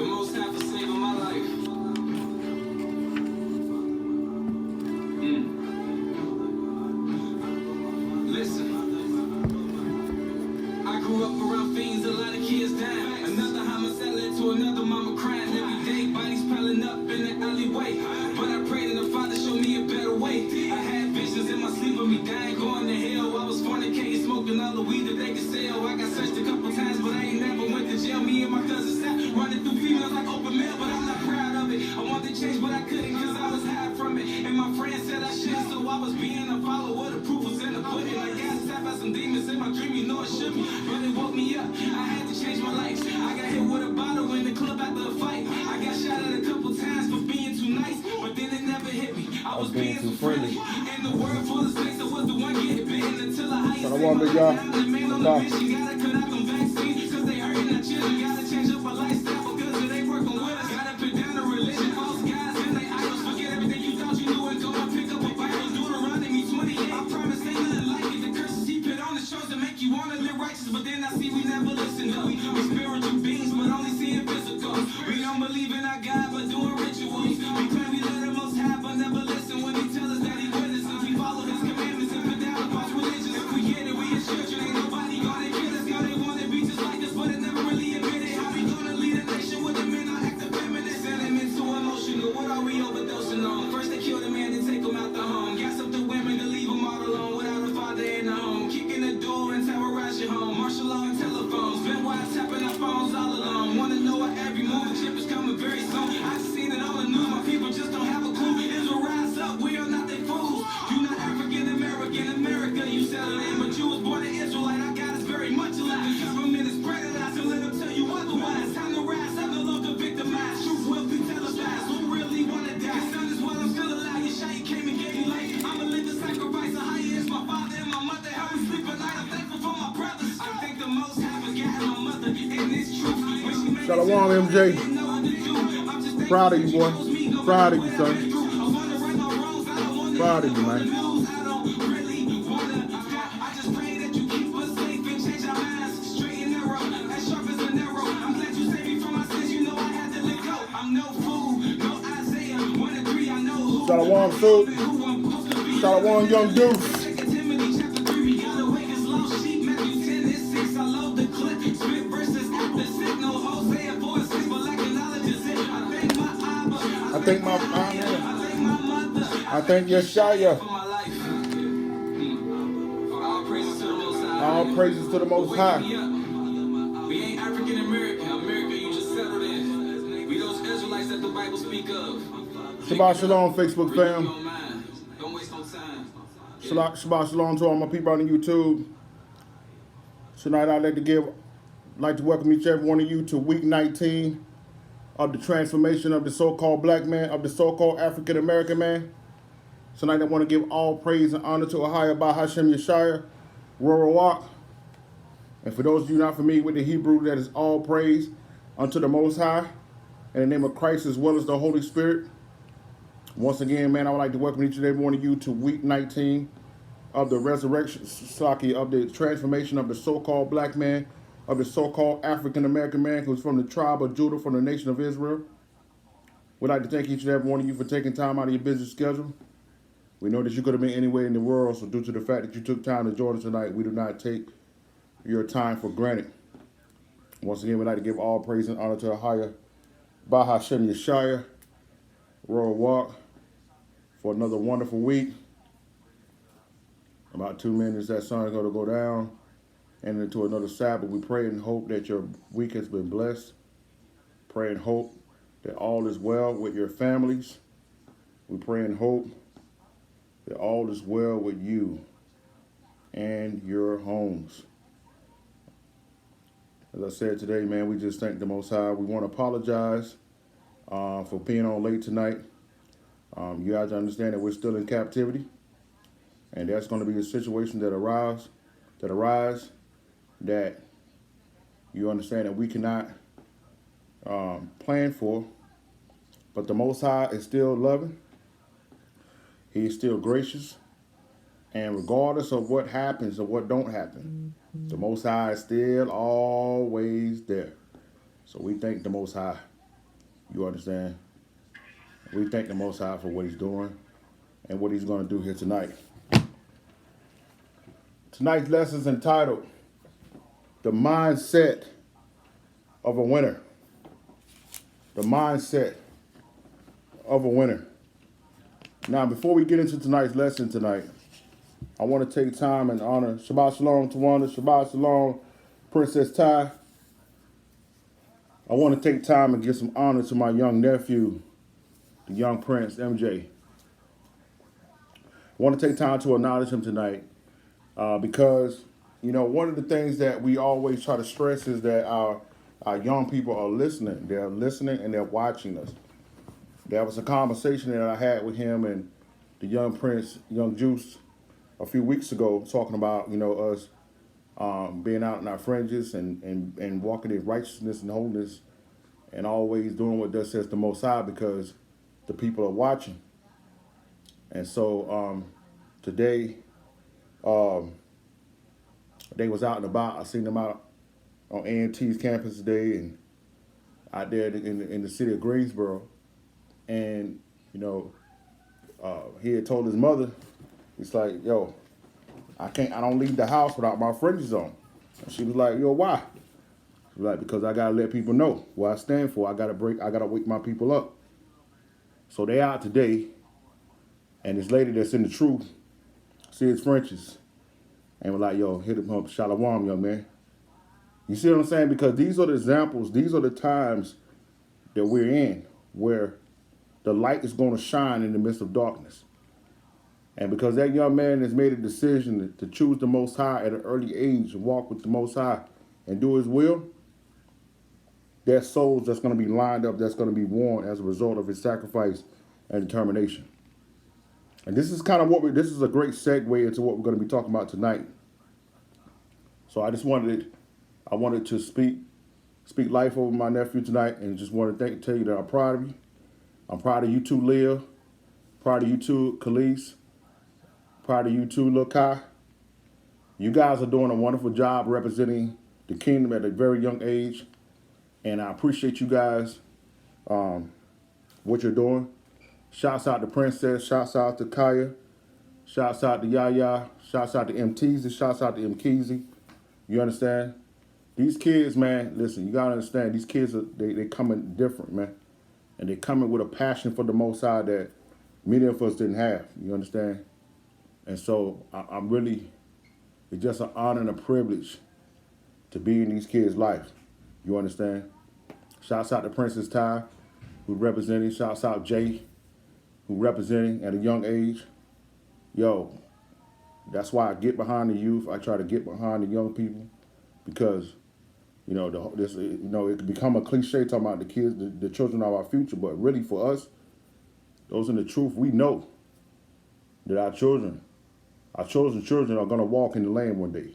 the Most High for saving my life. Listen, I grew up around fiends, a lot of kids dying. Another homicide led to another mama crying. Every day, bodies piling up in the alleyway. But I prayed and the Father showed me a better way. I had visions in my sleep of me dying, going to hell. I was fornicating, smoking all the weed that they could sell. I got searched a couple times, but I ain't never went to jail. Me and my cousin sat running through females like open mail, but I'm not proud of it. I wanted to change, but I couldn't because I was high from it. And my friend said I should, so I was being a follower. The proof was in the pudding. I got stabbed by some demons in my dream, you know it should be, but it woke me up. I had to change my life. I got hit with a bottle in the club after a fight. I got shot at a couple times for being too nice, but then it never hit me. I was being too friendly. In the world full of snakes, I was the one getting bitten until I hit. Shalom, big y'all. Gotta cut out them vaccines, cause they hurting our children. Gotta change up our lifestyle because it ain't working with us. Gotta put down the religion, false guys and they idols. Forget everything you thought you knew and go and pick up a Bible. Deuteronomy 28. I promise ain't nothing like it. The curses he put on the shows that make you wanna live righteous, but then I see we never listen. No, we spiritual beings, but only seeing physical. We don't believe in our God, but doing rituals. We claim we love the Most High, but never listen when he tells us that he with us. If we follow his commandments and put down the false religion, if we get it, we as children. Ain't nobody gonna kill us. Now they wanna be just like us, but it never really admitted. How we gonna lead a nation with the men on active feminists? And them into emotional. What are we overdosing on? First they kill the man, then take him out the home. Gas up the women to leave them all alone without a father in the home. Kicking the door and terrorize your home. Martial law and telephones. Been wives tapping our phones all along. Wanna know what every move. The chip is coming very soon. I've seen it on the news. My people just don't have a clue. Israel rise up. We are not their fools. You not African American. America you settled in, but you was born an Israelite. Our God is very much alive. The government is predatized and let them tell you otherwise. Time to rise up, no longer victimized. Truth will be televised. Who really wanna die? His son is while I'm still alive. Yeshua came and gave me life. I'm a living sacrifice. A higher is my father and my mother. How we sleep at night. I'm thankful for my brothers. I thank the Most High for guiding my mother in this truth. When she made Shalom, MJ. Proud of you, boy. Proud of you, son. Proud of you, man. Shalom, Sue. Shalom, young Deuce. I thank Yeshua. All praises to the Most High. We ain't African American. America, you just settled in. We those Israelites that the Bible speak of. Shabbat shalom, Facebook fam. Don't waste no time. Shabbat shalom to all my people on YouTube. Tonight I'd like to welcome each and every one of you to week 19 of the transformation of the so-called black man, of the so-called African American man. Tonight I want to give all praise and honor to Ahaya Ba Hashem Yeshaya, Rorowak. And for those of you not familiar with the Hebrew, that is all praise unto the Most High, in the name of Christ as well as the Holy Spirit. Once again, man, I would like to welcome each and every one of you to week 19 of the resurrection, of the transformation of the so-called black man, of the so-called African American man who's from the tribe of Judah, from the nation of Israel. We'd like to thank each and every one of you for taking time out of your busy schedule. We know that you could have been anywhere in the world, so due to the fact that you took time to join us tonight, we do not take your time for granted. Once again, we'd like to give all praise and honor to Ahaya Ba Hashem Yeshaya, Royal Walk, for another wonderful week. About 2 minutes, that sun is going to go down and into another Sabbath. We pray and hope that your week has been blessed. Pray and hope that all is well with your families. We pray and hope that all is well with you and your homes. As I said today, man, we just thank the Most High. We want to apologize for being on late tonight. You guys understand that we're still in captivity, and that's going to be a situation that arise that you understand that we cannot plan for. But the Most High is still loving. He's still gracious. And regardless of what happens or what don't happen, the Most High is still always there. So we thank the Most High You understand? We thank the Most High for what He's doing and what He's going to do here tonight. Tonight's lesson is entitled The Mindset of a Winner. The mindset of a winner. Now, before we get into tonight's lesson tonight, I want to take time and honor Shabbat Shalom Tawana, Shabbat Shalom Princess Ty. I want to take time and give some honor to my young nephew, the young Prince, MJ. I want to take time to acknowledge him tonight because, you know, one of the things that we always try to stress is that our young people are listening. They're listening and they're watching us. There was a conversation that I had with him and the young Prince, young Juice, a few weeks ago, talking about, you know, us being out in our fringes and walking in righteousness and holiness and always doing what thus says the Most High because the people are watching. And so today, they was out and about. I seen them out on A&T's campus today and out there in the city of Greensboro. And, you know, he had told his mother, he's like, yo, I don't leave the house without my fringes on. And she was like, yo, why? She was like, because I gotta let people know what I stand for. I gotta wake my people up. So they out today, and this lady that's in the truth, see his fringes, and we're like, yo, hit him up, shalom, young man. You see what I'm saying? Because these are the examples, these are the times that we're in where the light is going to shine in the midst of darkness. And because that young man has made a decision to choose the Most High at an early age, walk with the Most High and do His will, there's souls that's going to be lined up, that's going to be won as a result of his sacrifice and determination. And this is kind of this is a great segue into what we're going to be talking about tonight. So I wanted to speak life over my nephew tonight and just want to tell you that I'm proud of you. I'm proud of you too, Leah. Proud of you too, Khalees. Proud of you too, Lil Kai. You guys are doing a wonderful job representing the kingdom at a very young age. And I appreciate you guys, what you're doing. Shouts out to Princess. Shouts out to Kaya. Shouts out to Yaya. Shouts out to M. Teasy. Shouts out to M. Keezy. You understand? These kids, man, listen, you got to understand, these kids, they coming different, man. And they coming with a passion for the Most High that many of us didn't have. You understand? And so I'm really, it's just an honor and a privilege to be in these kids' life. You understand? Shouts out to Princess Ty, who representing. Shouts out Jay, who representing at a young age. Yo, that's why I get behind the youth. I try to get behind the young people because, you know, it can become a cliche talking about the kids, the children are our future. But really for us, those in the truth, we know that our chosen children are going to walk in the land one day.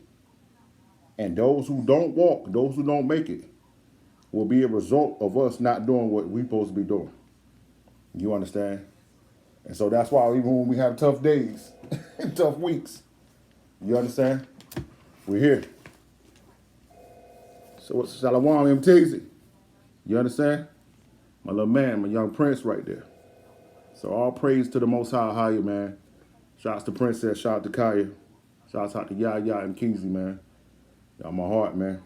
And those who don't walk, those who don't make it, will be a result of us not doing what we're supposed to be doing. You understand? And so that's why even when we have tough days, tough weeks, you understand? We're here. So what's Shalom M. Teasy? You understand? My little man, my young prince right there. So all praise to the Most High, man. Shouts to Princess, shout out to Kaya. Shouts out to Yaya and Keezy, man. Y'all my heart, man.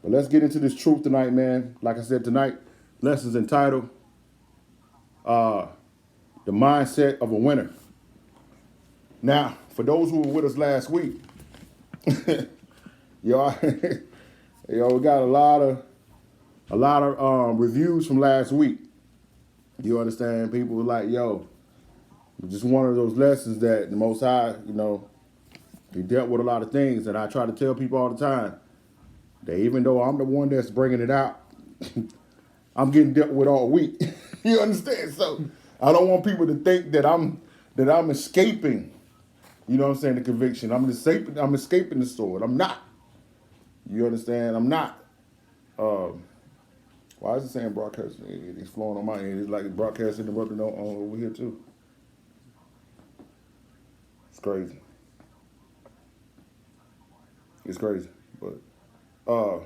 But let's get into this truth tonight, man. Like I said, tonight, lesson's entitled, The Mindset of a Winner. Now, for those who were with us last week, y'all, we got a lot of reviews from last week. You understand? People were like, yo, just one of those lessons that the Most High, you know, he dealt with a lot of things. And I try to tell people all the time that even though I'm the one that's bringing it out, I'm getting dealt with all week. You understand? So I don't want people to think that I'm escaping, you know what I'm saying, the conviction. I'm escaping the sword. I'm not. You understand? I'm not. Why is it saying broadcast? It's flowing on my end. It's like broadcast interrupted on over here too. It's crazy. It's crazy. But let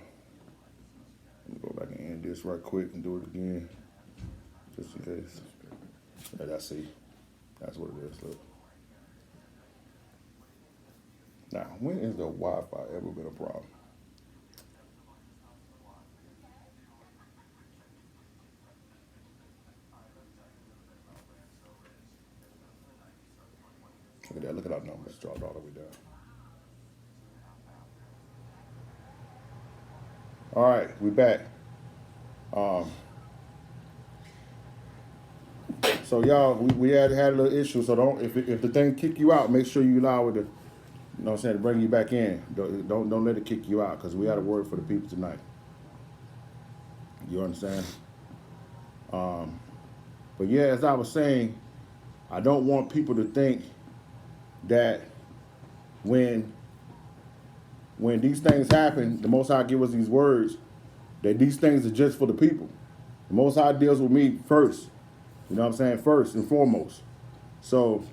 me go back and end this right quick and do it again. just in case. Yeah, that's C. That's what it is. Look. Now, when is the Wi-Fi ever been a problem? Look at that. Look at our numbers. Dropped all the way down. All right, we back. So y'all, we had a little issue. So don't if the thing kick you out, make sure you allow it to, you know what I'm saying, to bring you back in. Don't let it kick you out because we had a word for the people tonight. You understand? But yeah, as I was saying, I don't want people to think that when these things happen, the Most High give us these words, that these things are just for the people. The Most High deals with me first. You know what I'm saying? First and foremost. So,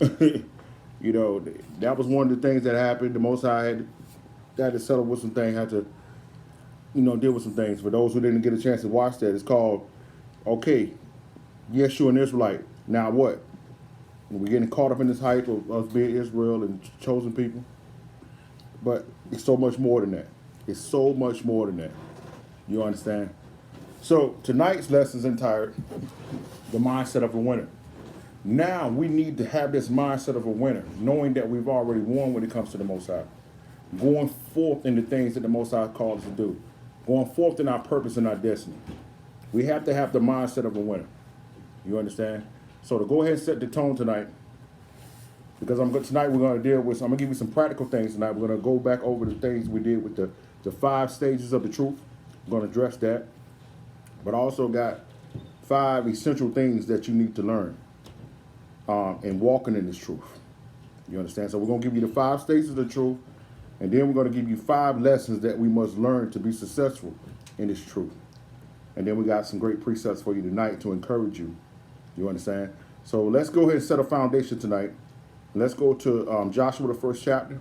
you know, that was one of the things that happened. The Most High had to settle with some things, had to, you know, deal with some things. For those who didn't get a chance to watch that, it's called, okay, yes, you're an Israelite. Now what? We're getting caught up in this hype of us being Israel and chosen people. But it's so much more than that. It's so much more than that. You understand? So tonight's lesson is entitled The Mindset of a Winner. Now we need to have this mindset of a winner, knowing that we've already won when it comes to the Most High. Going forth in the things that the Most High called us to do. Going forth in our purpose and our destiny. We have to have the mindset of a winner. You understand? So to go ahead and set the tone tonight, because tonight we're going to deal with, I'm going to give you some practical things tonight. We're going to go back over the things we did with the 5 stages of the truth. We're going to address that. But I also got 5 essential things that you need to learn in walking in this truth. You understand? So we're going to give you the 5 stages of the truth, and then we're going to give you 5 lessons that we must learn to be successful in this truth. And then we got some great precepts for you tonight to encourage you. You understand? So let's go ahead and set a foundation tonight. Let's go to Joshua, the 1st chapter.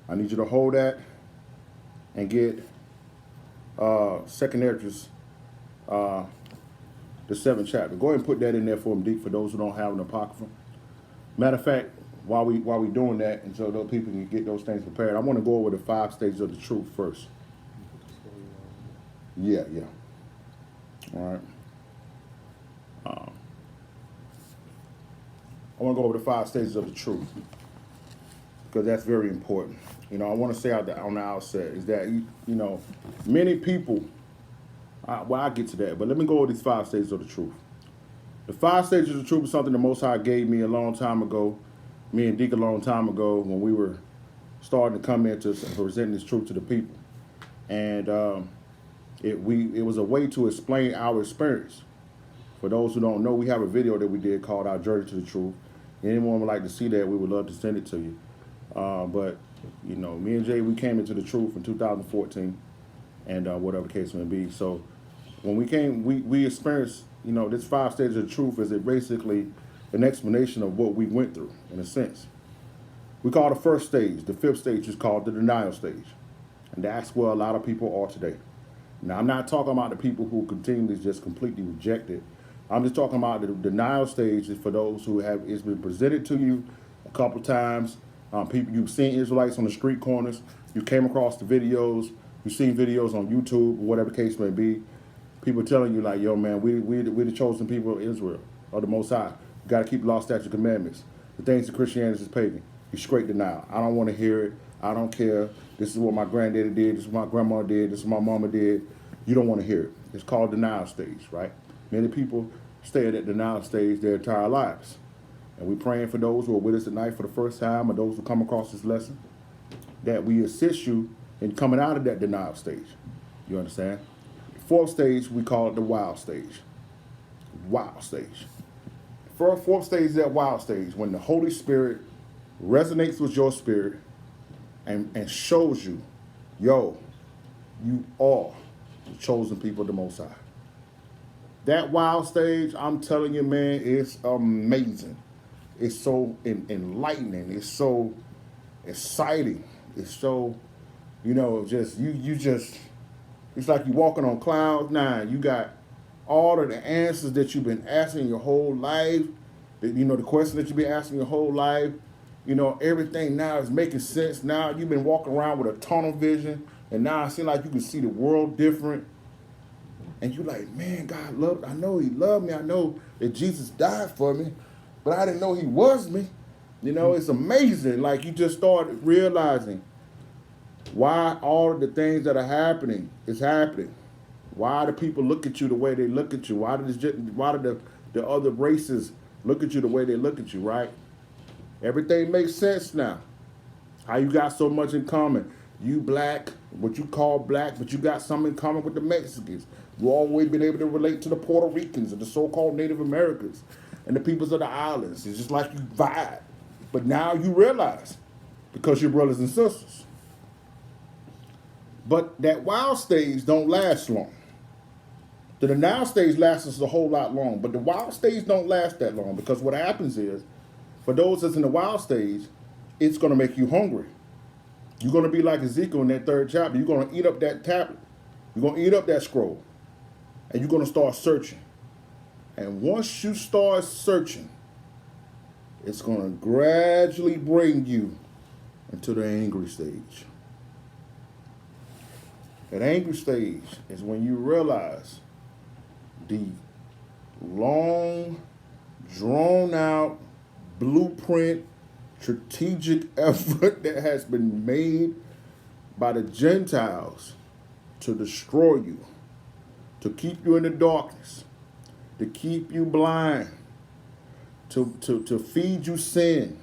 I need you to hold that and get 2nd Ezra, the 7th chapter. Go ahead and put that in there for them, Deep, for those who don't have an apocrypha. Matter of fact, while we doing that, and so those people can get those things prepared, I want to go over the 5 stages of the truth first. Yeah. All right. I want to go over the 5 stages of the truth because that's very important. You know, I want to say on the outset is that, you know, many people, well, I'll get to that, but let me go over these 5 stages of the truth. The 5 stages of the truth is something the Most High gave me a long time ago, me and Deke a long time ago when we were starting to come into presenting this truth to the people. And it was a way to explain our experience. For those who don't know, we have a video that we did called Our Journey to the Truth. Anyone would like to see that, we would love to send it to you. But, you know, me and Jay, we came into the truth in 2014, and whatever the case may be. So when we came, we experienced, you know, this 5 stages of the truth is basically an explanation of what we went through, in a sense. We call the 1st stage, the 5th stage is called the denial stage. And that's where a lot of people are today. Now, I'm not talking about the people who continually just completely reject it. I'm just talking about the denial stage is for those who have, it's been presented to you a couple times. People, you've seen Israelites on the street corners. You came across the videos. You've seen videos on YouTube, whatever the case may be. People telling you like, yo, man, we the chosen people of Israel, or the Most High. You got to keep the law, statutes, commandments. The things that Christianity is pagan. You straight denial. I don't want to hear it. I don't care. This is what my granddaddy did. This is what my grandma did. This is what my mama did. You don't want to hear it. It's called denial stage, right? Many people stay at that denial stage their entire lives. And we're praying for those who are with us tonight for the first time, or those who come across this lesson, that we assist you in coming out of that denial stage. You understand? The 4th stage, we call it the wild stage. Wild stage. The 4th stage is that wild stage, when the Holy Spirit resonates with your spirit and shows you, yo, you are the chosen people of the Most High. That wild stage, I'm telling you, man, it's amazing. It's so enlightening. It's so exciting. It's so, you know, just, you just, it's like you're walking on cloud 9. You got all of the answers that you've been asking your whole life, the question that you've been asking your whole life, everything now is making sense. Now you've been walking around with a tunnel vision, and now it seems like you can see the world different. And you're like, man, I know he loved me. I know that Jesus died for me, but I didn't know he was me. It's amazing. Like, you just started realizing why all of the things that are happening is happening. Why do people look at you the way they look at you? Why do the other races look at you the way they look at you, right? Everything makes sense now. How you got so much in common. You black, what you call black, but you got something in common with the Mexicans. You always been able to relate to the Puerto Ricans and the so-called Native Americans and the peoples of the islands. It's just like you vibe. But now you realize, because you're brothers and sisters. But that wild stage don't last long. The denial stage lasts us a whole lot long, but the wild stage don't last that long, because what happens is, for those that's in the wild stage, it's going to make you hungry. You're going to be like Ezekiel in that 3rd chapter. You're going to eat up that tablet. You're going to eat up that scroll. And you're going to start searching. And once you start searching, it's going to gradually bring you into the angry stage. That angry stage is when you realize the long, drawn-out, blueprint, strategic effort that has been made by the Gentiles to destroy you, to keep you in the darkness, to keep you blind, to feed you sin,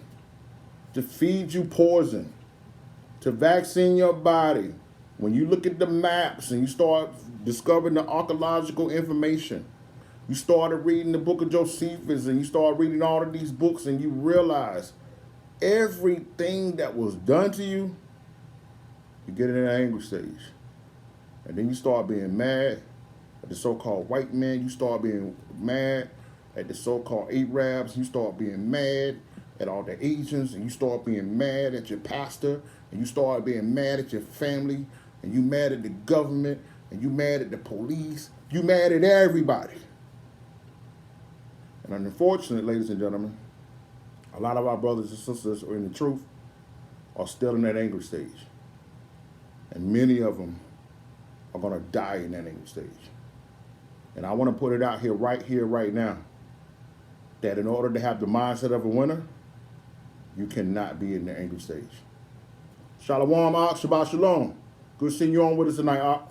to feed you poison, to vaccine your body. When you look at the maps and you start discovering the archaeological information, you started reading the book of Josephus and you start reading all of these books, and you realize everything that was done to you, you get in an angry stage. And then you start being mad at the so-called white man. You start being mad at the so-called Arabs. You start being mad at all the Asians. And you start being mad at your pastor. And you start being mad at your family. And you mad at the government. And you mad at the police. You mad at everybody. And unfortunately, ladies and gentlemen, a lot of our brothers and sisters who are in the truth are still in that angry stage. And many of them are going to die in that angry stage. And I want to put it out here, right now, that in order to have the mindset of a winner, you cannot be in the angry stage. Shalom, Ak, Shabbat Shalom. Good seeing you on with us tonight, Ak.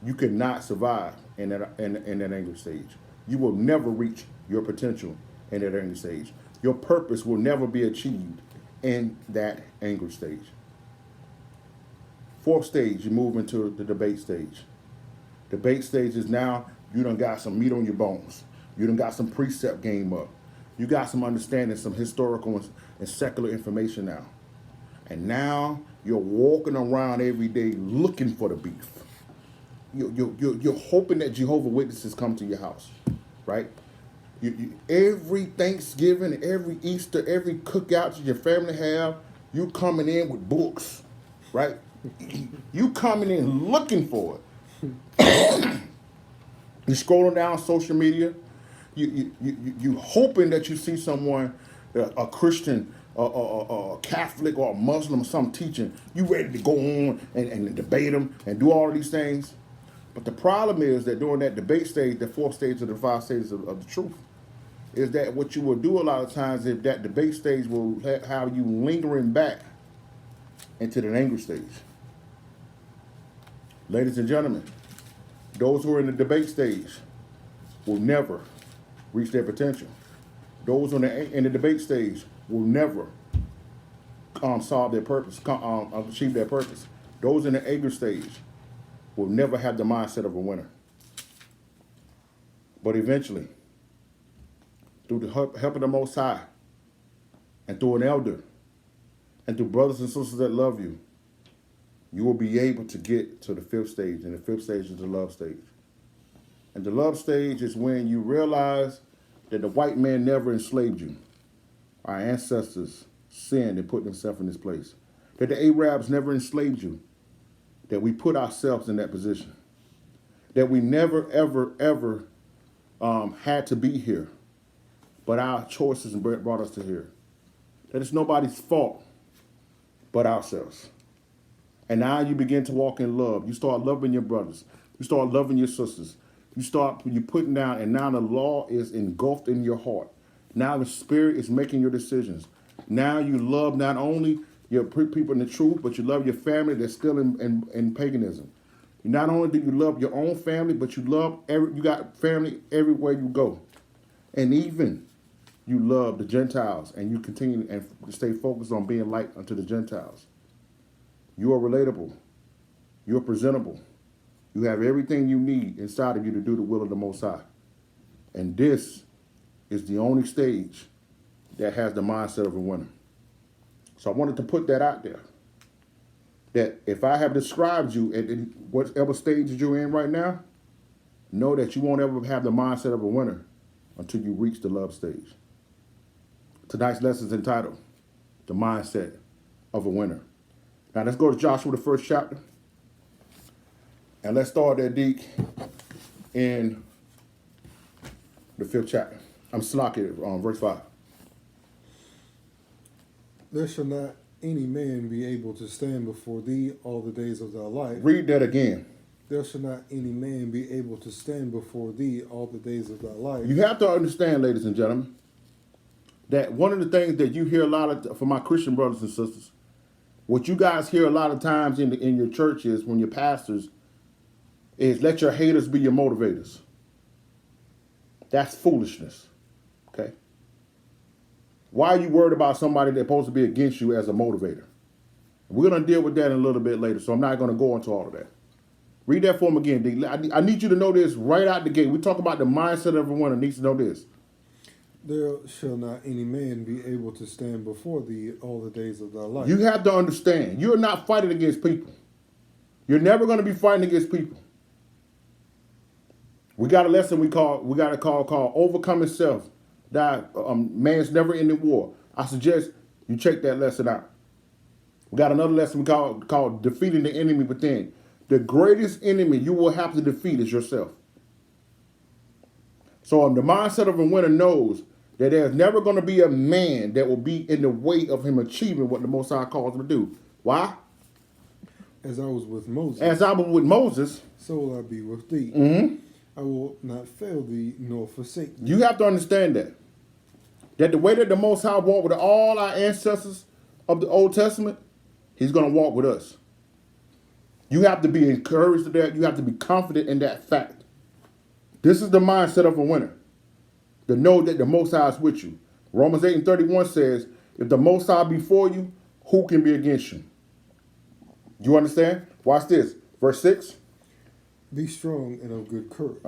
You cannot survive in that angry stage. You will never reach your potential in that angry stage. Your purpose will never be achieved in that angry stage. 4th stage, you move into the debate stage. Debate stage is now you done got some meat on your bones. You done got some precept game up. You got some understanding, some historical and secular information now. And now you're walking around every day looking for the beef. You're hoping that Jehovah's Witnesses come to your house, right? Every Thanksgiving, every Easter, every cookout that your family have, you coming in with books, right? You coming in looking for it. You're scrolling down social media. You hoping that you see someone, a Christian, a Catholic, or a Muslim, or some teaching. You ready to go on and debate them and do all of these things. But the problem is that during that debate stage, the 4th stage of the 5 stages of the truth, is that what you will do a lot of times, if that debate stage will have you lingering back into the anger stage. Ladies and gentlemen, those who are in the debate stage will never reach their potential. Those in the debate stage will never solve their purpose, achieve their purpose. Those in the anger stage will never have the mindset of a winner. But eventually, through the help of the Most High, and through an elder, and through brothers and sisters that love you, you will be able to get to the 5th stage, and the 5th stage is the love stage. And the love stage is when you realize that the white man never enslaved you. Our ancestors sinned and put themselves in this place. That the Arabs never enslaved you. That we put ourselves in that position. that we never, ever, ever had to be here, but our choices brought us to here. That it's nobody's fault but ourselves. And now you begin to walk in love. You start loving your brothers. You start loving your sisters. You putting down, and now the law is engulfed in your heart. Now the Spirit is making your decisions. Now you love not only your people in the truth, but you love your family that's still in paganism. Not only do you love your own family, but you got family everywhere you go. And even you love the Gentiles, and you continue and stay focused on being light unto the Gentiles. You are relatable. You're presentable. You have everything you need inside of you to do the will of the Most High. And this is the only stage that has the mindset of a winner. So I wanted to put that out there. That if I have described you at whatever stage you're in right now, know that you won't ever have the mindset of a winner until you reach the love stage. Tonight's lesson is entitled, The Mindset of a Winner. Now let's go to Joshua, the 1st chapter. And let's start there, Deke, in the 5th chapter. I'm slacking on verse 5. There shall not any man be able to stand before thee all the days of thy life. Read that again. There shall not any man be able to stand before thee all the days of thy life. You have to understand, ladies and gentlemen, that one of the things that you hear a lot of from my Christian brothers and sisters, what you guys hear a lot of times in your churches when your pastors is let your haters be your motivators. That's foolishness. Okay? Why are you worried about somebody that's supposed to be against you as a motivator? We're going to deal with that in a little bit later, so I'm not going to go into all of that. Read that for him again, D. I need you to know this right out the gate. We talk about the mindset of a winner. Needs to know this. There shall not any man be able to stand before thee all the days of thy life. You have to understand, you're not fighting against people. You're never going to be fighting against people. We got a lesson we got to call Overcoming Self. Man's never ending war. I suggest you check that lesson out. We got another lesson we called Defeating the Enemy Within. The greatest enemy you will have to defeat is yourself. So the mindset of a winner knows that there's never going to be a man that will be in the way of him achieving what the Most High calls him to do. Why? As I was with Moses. As I was with Moses. So will I be with thee. Mm-hmm. I will not fail thee nor forsake thee. You have to understand that. That the way that the Most High walked with all our ancestors of the Old Testament, he's going to walk with us. You have to be encouraged to that. You have to be confident in that fact. This is the mindset of a winner. To know that the Most High is with you. Romans 8:31 says, if the Most High be for you, who can be against you? You understand? Watch this. Verse 6. Be strong and of good courage.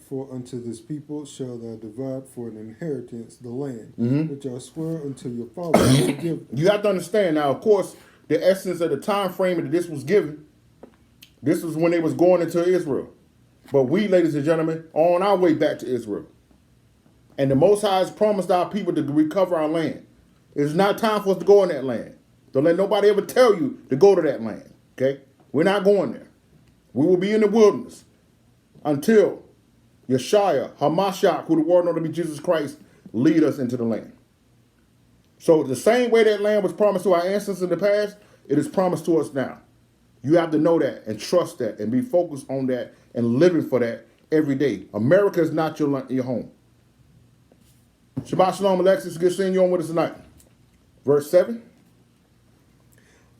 For unto this people shall thou divide for an inheritance the land, which I swear unto your fathers to give them. You have to understand now, of course, the essence of the time frame that this was given, this was when they was going into Israel. But we, ladies and gentlemen, are on our way back to Israel. And the Most High has promised our people to recover our land. It's not time for us to go in that land. Don't let nobody ever tell you to go to that land. Okay? We're not going there. We will be in the wilderness until Yeshua, Hamashiach, who the world knows to be Jesus Christ, lead us into the land. So the same way that land was promised to our ancestors in the past, it is promised to us now. You have to know that and trust that and be focused on that and living for that every day. America is not your home. Shabbat Shalom, Alexis. Good seeing you on with us tonight. Verse 7.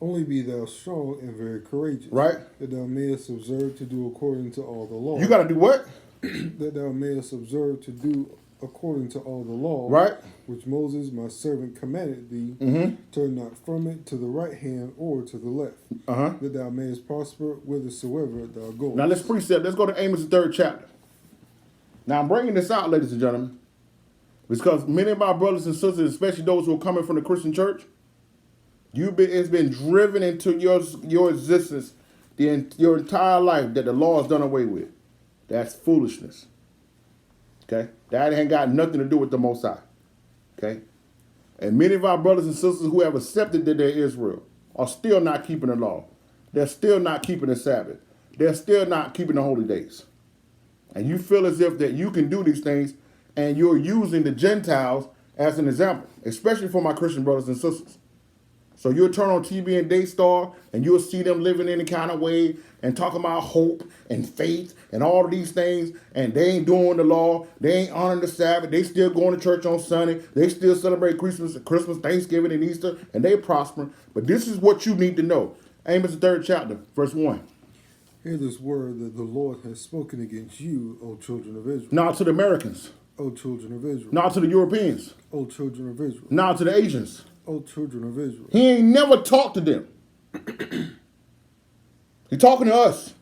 Only be thou strong and very courageous. Right. That thou mayest observe to do according to all the law. You got to do what? That thou mayest observe to do according to all the law. Right. Which Moses my servant commanded thee. Turn not from it to the right hand or to the left. That thou mayest prosper whithersoever thou goest. Now let's precept. Let's go to Amos, the 3rd chapter. Now I'm bringing this out, ladies and gentlemen, because many of our brothers and sisters, especially those who are coming from the Christian church, it's been driven into your existence your entire life that the law is done away with. That's foolishness. Okay? That ain't got nothing to do with the Most High. Okay? And many of our brothers and sisters who have accepted that they're Israel are still not keeping the law. They're still not keeping the Sabbath. They're still not keeping the holy days. And you feel as if that you can do these things, and you're using the Gentiles as an example, especially for my Christian brothers and sisters. So you'll turn on TV and Daystar, and you'll see them living any kind of way and talking about hope and faith and all of these things, and they ain't doing the law. They ain't honoring the Sabbath. They still going to church on Sunday. They still celebrate Christmas, Thanksgiving, and Easter, and they prospering. But this is what you need to know. Amos, the 3rd chapter, verse 1. Hear this word that the Lord has spoken against you, O children of Israel. Now to the Americans. O children of Israel. Now to the Europeans. O children of Israel. Now to the Asians. O children of Israel. He ain't never talked to them. He talking to us.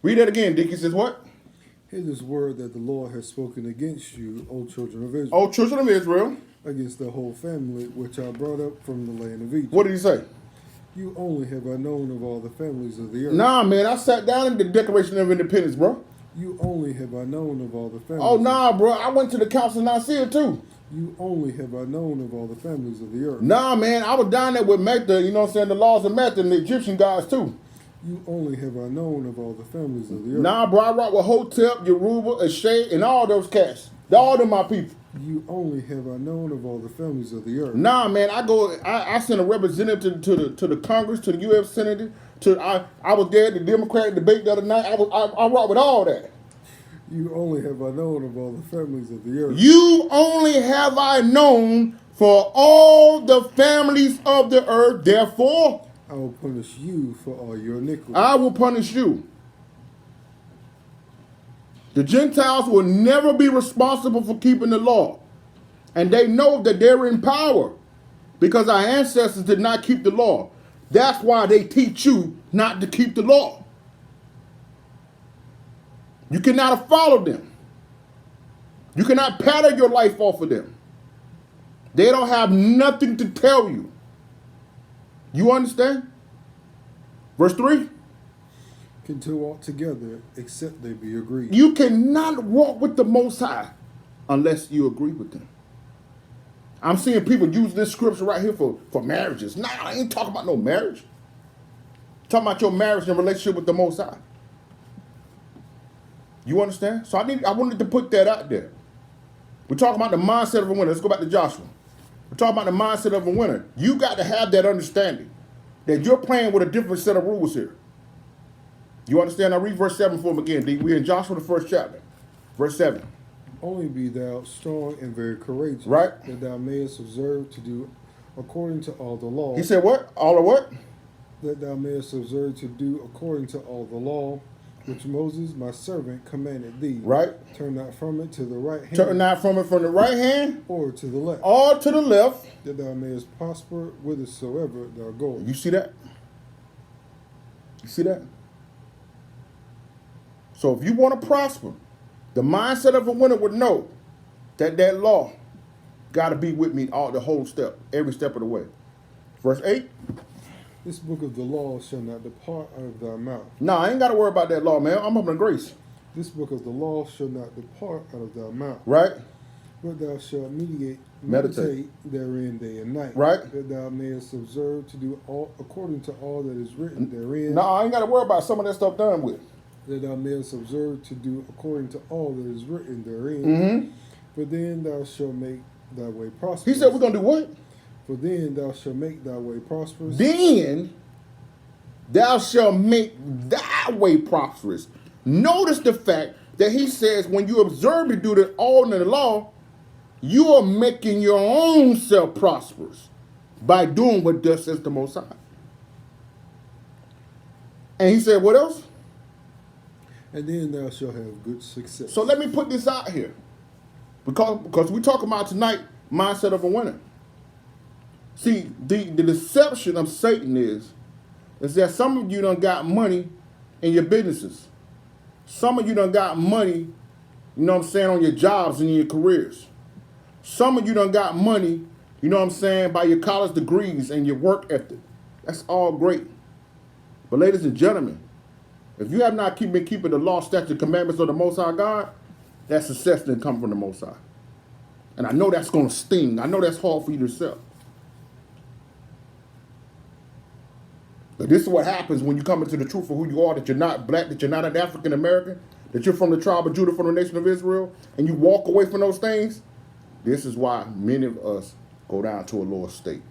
Read that again, Dick. He says what? Hear this word that the Lord has spoken against you, O children of Israel. O children of Israel. Against the whole family which I brought up from the land of Egypt. What did he say? You only have I known of all the families of the earth. Nah, man. I sat down in the Declaration of Independence, bro. You only have I known of all the families. Oh, nah, bro. I went to the Council of Nicaea, too. You only have I known of all the families of the earth. Nah, man. I was down there with Mecca, you know what I'm saying, the laws of Mecca and the Egyptian gods, too. You only have I known of all the families of the earth. Nah, bro. I rock with Hotep, Yoruba, Ashay, and all those cats. All them my people. You only have I known of all the families of the earth. Nah, man, I sent a representative to the Congress, to the U.S. Senate, I was there at the Democratic debate the other night. I rock with all that. You only have I known of all the families of the earth. You only have I known for all the families of the earth. Therefore, I will punish you for all your iniquities. I will punish you. The Gentiles will never be responsible for keeping the law. And they know that they're in power because our ancestors did not keep the law. That's why they teach you not to keep the law. You cannot follow them. You cannot pattern your life off of them. They don't have nothing to tell you. You understand? Verse 3. Can two walk together except they be agreed. You cannot walk with the Most High unless you agree with them. I'm seeing people use this scripture right here for marriages. Nah, I ain't talking about no marriage. I'm talking about your marriage and relationship with the Most High. You understand? So I wanted to put that out there. We're talking about the mindset of a winner. Let's go back to Joshua. We're talking about the mindset of a winner. You got to have that understanding that you're playing with a different set of rules here. You understand? Now read verse 7 for him again, D. We're in Joshua, the 1st chapter. Verse 7. Only be thou strong and very courageous. Right. That thou mayest observe to do according to all the law. He said what? All of what? That thou mayest observe to do according to all the law which Moses my servant commanded thee. Right. Turn not from it to the right hand. Turn not from it from the right hand. Or to the left. Or to the left. That thou mayest prosper whithersoever thou goest. You see that? You see that? So if you want to prosper, the mindset of a winner would know that that law got to be with me the whole step, every step of the way. Verse 8. This book of the law shall not depart out of thy mouth. Nah, I ain't got to worry about that law, man. I'm up in grace. This book of the law shall not depart out of thy mouth. Right. But thou shalt Meditate therein day and night. Right. That thou mayest observe to do all according to all that is written therein. Nah, I ain't got to worry about some of that stuff done with. That thou mayest observe to do according to all that is written therein. Mm-hmm. For then thou shalt make thy way prosperous. He said we're going to do what? For then thou shalt make thy way prosperous. Then thou shalt make thy way prosperous. Notice the fact that he says when you observe to do the all in the law, you are making your own self prosperous by doing what thus says the Most High. And he said, what else? And then thou shalt have good success. So let me put this out here. Because we talk about tonight, mindset of a winner. See, the deception of Satan is that some of you done got money in your businesses. Some of you done got money, you know what I'm saying, on your jobs and in your careers. Some of you done got money, you know what I'm saying, by your college degrees and your work ethic. That's all great. But ladies and gentlemen, if you have not been keeping the law, statute, commandments of the Most High God, that success didn't come from the Most High. And I know that's going to sting. I know that's hard for you to accept. But this is what happens when you come into the truth of who you are, that you're not black, that you're not an African American, that you're from the tribe of Judah, from the nation of Israel, and you walk away from those things, this is why many of us go down to a lower state.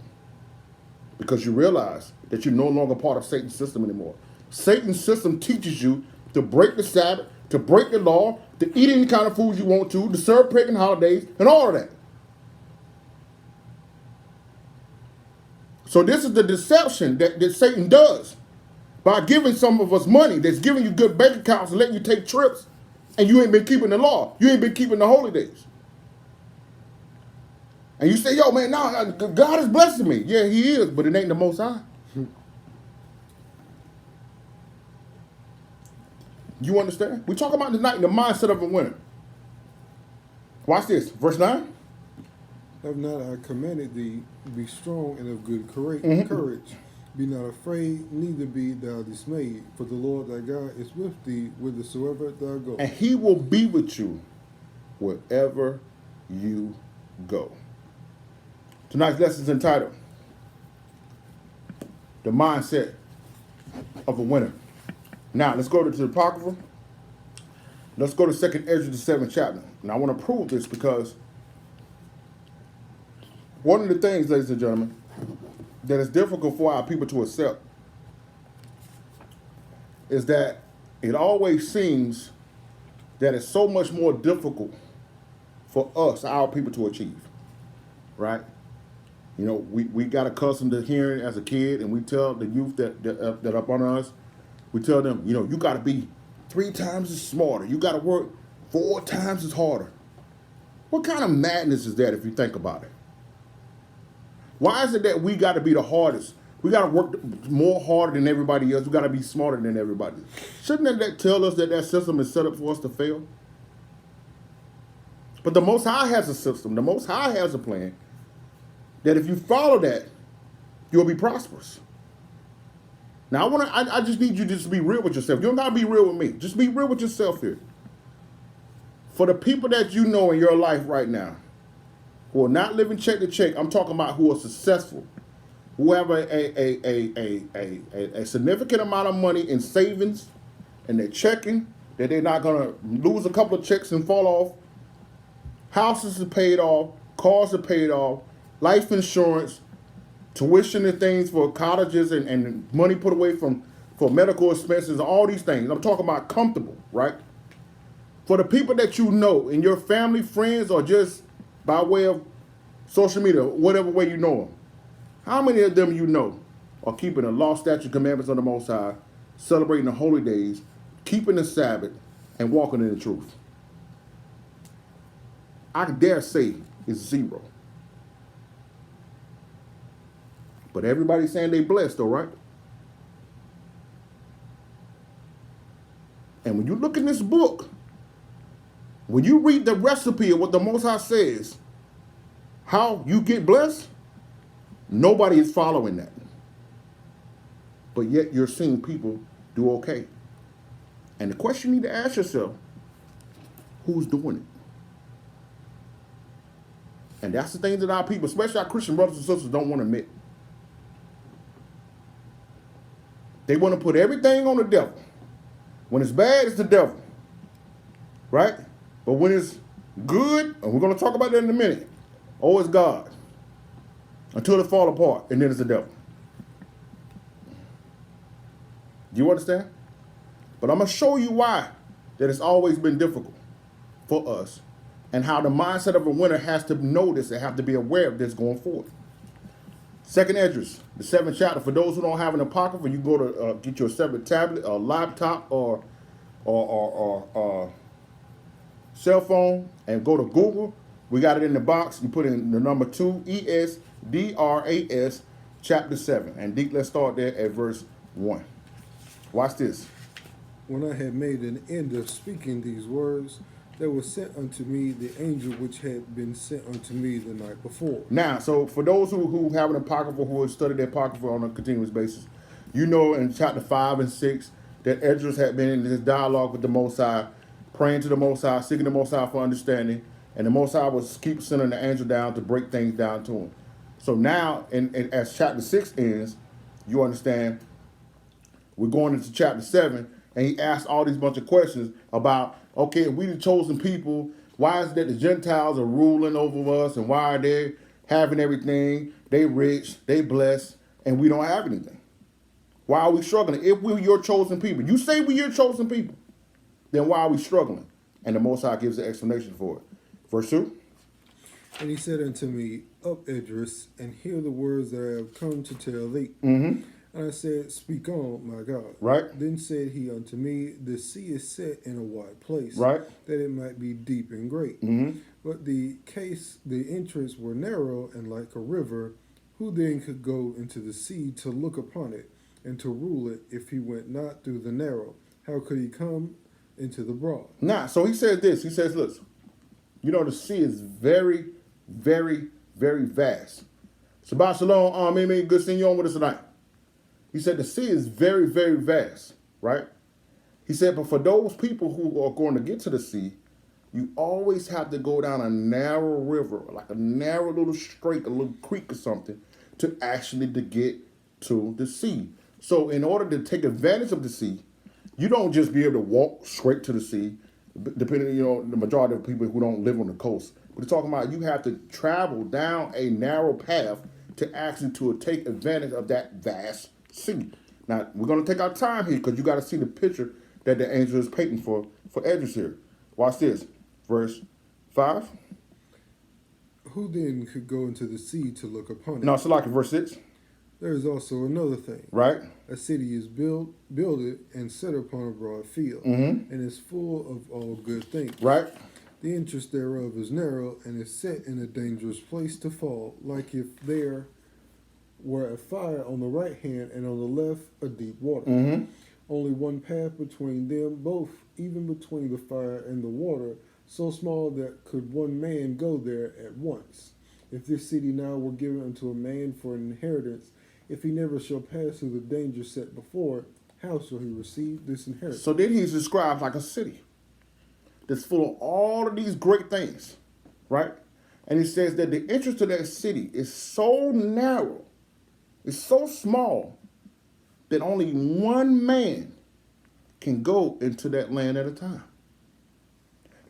Because you realize that you're no longer part of Satan's system anymore. Satan's system teaches you to break the Sabbath, to break the law, to eat any kind of food you want to serve pagan holidays, and all of that. So this is the deception that Satan does. By giving some of us money, that's giving you good bank accounts and letting you take trips, and you ain't been keeping the law. You ain't been keeping the holy days. And you say, yo, man, no, God is blessing me. Yeah, he is, but it ain't the Most High. You understand? We talk about tonight the mindset of a winner. Watch this, verse 9. Have not I commanded thee, be strong and of good courage. Be not afraid, neither be thou dismayed, for the Lord thy God is with thee whithersoever thou goest. And he will be with you wherever you go. Tonight's lesson is entitled The Mindset of a Winner. Now, let's go to the Apocrypha. Let's go to 2nd Ezra, the 7th chapter. And I want to prove this because one of the things, ladies and gentlemen, that is difficult for our people to accept is that it always seems that it's so much more difficult for us, our people, to achieve, right? You know, we got accustomed to hearing as a kid, and we tell the youth that up under us, we tell them, you know, you got to be 3 times as smarter. You got to work 4 times as harder. What kind of madness is that if you think about it? Why is it that we got to be the hardest? We got to work more harder than everybody else. We got to be smarter than everybody. Shouldn't that tell us that that system is set up for us to fail? But the Most High has a system. The Most High has a plan that if you follow that, you'll be prosperous. Now, I just need you to just be real with yourself. You don't got to be real with me. Just be real with yourself here. For the people that you know in your life right now, who are not living check to check, I'm talking about who are successful, who have a significant amount of money in savings and they're checking, that they're not going to lose a couple of checks and fall off. Houses are paid off, cars are paid off, life insurance, tuition and things for colleges and money put away for medical expenses, all these things. I'm talking about comfortable, right? For the people that you know in your family, friends, or just by way of social media, whatever way you know them, how many of them you know are keeping the law, statute, commandments of the Most High, celebrating the holy days, keeping the Sabbath, and walking in the truth? I dare say it's 0. But everybody's saying they blessed, though, right? And when you look in this book, when you read the recipe of what the Most High says, how you get blessed, nobody is following that. But yet you're seeing people do okay. And the question you need to ask yourself, who's doing it? And that's the thing that our people, especially our Christian brothers and sisters, don't want to admit. They want to put everything on the devil. When it's bad, it's the devil. Right? But when it's good, and we're going to talk about that in a minute, oh, it's God. Until it fall apart, and then it's the devil. Do you understand? But I'm going to show you why that it's always been difficult for us, and how the mindset of a winner has to know this and have to be aware of this going forward. 2nd Ezra, the 7th chapter. For those who don't have an apocrypha, you go to get your 7th tablet, or laptop, or cell phone, and go to Google. We got it in the box. You put in the number 2, ESDRAS, chapter 7. And Deke, let's start there at verse 1. Watch this. When I had made an end of speaking these words, there was sent unto me the angel which had been sent unto me the night before. Now, so for those who have an apocrypha, who have studied the apocrypha on a continuous basis, you know in chapter 5 and 6 that Ezra had been in this dialogue with the Most High, praying to the Most High, seeking the Most High for understanding, and the Most High was keep sending the angel down to break things down to him. So now, as chapter 6 ends, you understand, we're going into chapter 7, And he asked all these bunch of questions about, okay, if we the chosen people, why is it that the Gentiles are ruling over us, and why are they having everything? They rich, they blessed, and we don't have anything. Why are we struggling? If we're your chosen people, you say we're your chosen people, then why are we struggling? And the Most High gives the explanation for it. Verse 2. And he said unto me, Up, Idris, and hear the words that I have come to tell thee. Mm-hmm. And I said, Speak on, my God. Right. Then said he unto me, The sea is set in a wide place, Right. that it might be deep and great. Mm-hmm. But the entrance were narrow and like a river. Who then could go into the sea to look upon it and to rule it if he went not through the narrow? How could he come into the broad? Now, so he says this. He says, listen, you know, the sea is very, very, very vast. Shabbat shalom, amen. Good seeing you on with us tonight. He said the sea is very, very vast, right? He said, but for those people who are going to get to the sea, you always have to go down a narrow river, like a narrow little strait, a little creek or something, to actually to get to the sea. So in order to take advantage of the sea, you don't just be able to walk straight to the sea, depending, the majority of people who don't live on the coast. We're talking about you have to travel down a narrow path to actually to take advantage of that vast sea. Now, we're going to take our time here because you got to see the picture that the angel is painting for Ezra here. Watch this. Verse 5. Who then could go into the sea to look upon it? No, it's like verse 6. There is also another thing. Right. A city is builded and set upon a broad field, Mm-hmm. and is full of all good things. Right. The entrance thereof is narrow, and is set in a dangerous place to fall, like if there were a fire on the right hand, and on the left a deep water. Mm-hmm. Only one path between them both, even between the fire and the water, so small that could one man go there at once. If this city now were given unto a man for an inheritance, if he never shall pass through the danger set before it, how shall he receive this inheritance? So then he's described like a city that's full of all of these great things, right? And he says that the entrance to that city is so narrow, it's so small, that only one man can go into that land at a time.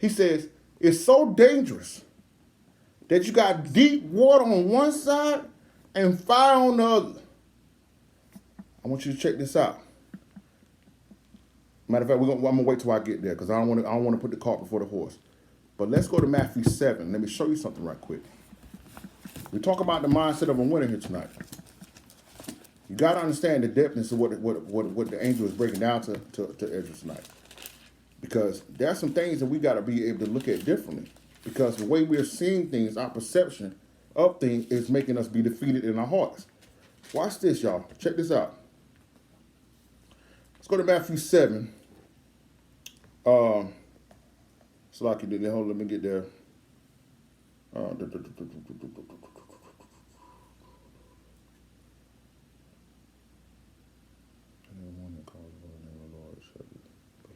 He says it's so dangerous that you got deep water on one side and fire on the other. I want you to check this out. Matter of fact, I'm gonna wait till I get there because I don't want to put the cart before the horse. But let's go to Matthew 7. Let me show you something right quick. We talk about the mindset of a winner here tonight. You got to understand the depthness of what the angel is breaking down to Ezra tonight. Because there's some things that we got to be able to look at differently. Because the way we're seeing things, our perception of things is making us be defeated in our hearts. Watch this, y'all. Check this out. Let's go to Matthew 7. So like you did there. Hold on, let me get there.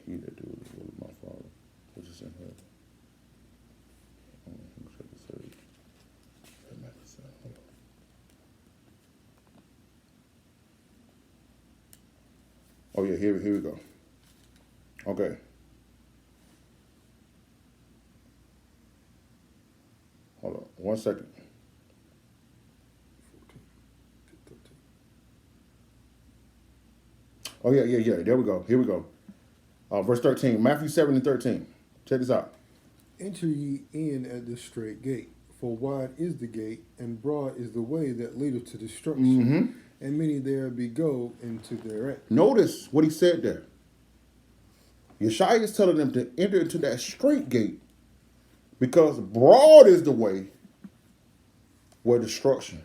He that doeth the will of my Father, which is in heaven. Oh yeah, here we go. Okay. Hold on, 1 second. 14, 15. Oh yeah. There we go. Here we go. Verse 13, Matthew 7 and 13. Check this out. Enter ye in at the straight gate, for wide is the gate, and broad is the way that leadeth to destruction, Mm-hmm. and many there be go into thereat. Notice what he said there. Yeshua is telling them to enter into that straight gate because broad is the way where destruction.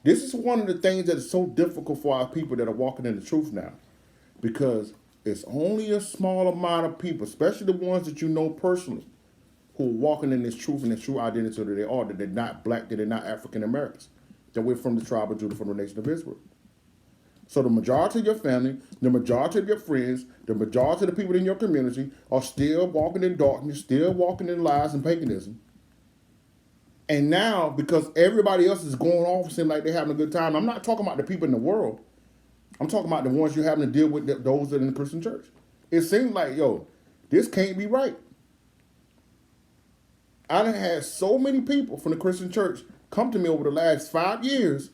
This is one of the things that is so difficult for our people that are walking in the truth now, because it's only a small amount of people, especially the ones that you know personally, who are walking in this truth and this true identity that they are, that they're not black, that they're not African Americans, that we're from the tribe of Judah, from the nation of Israel. So the majority of your family, the majority of your friends, the majority of the people in your community are still walking in darkness, still walking in lies and paganism. And now, because everybody else is going off, seeming like they're having a good time, I'm not talking about the people in the world. I'm talking about the ones you're having to deal with, those that are in the Christian church. It seems like, yo, this can't be right. I done had so many people from the Christian church come to me over the last 5 years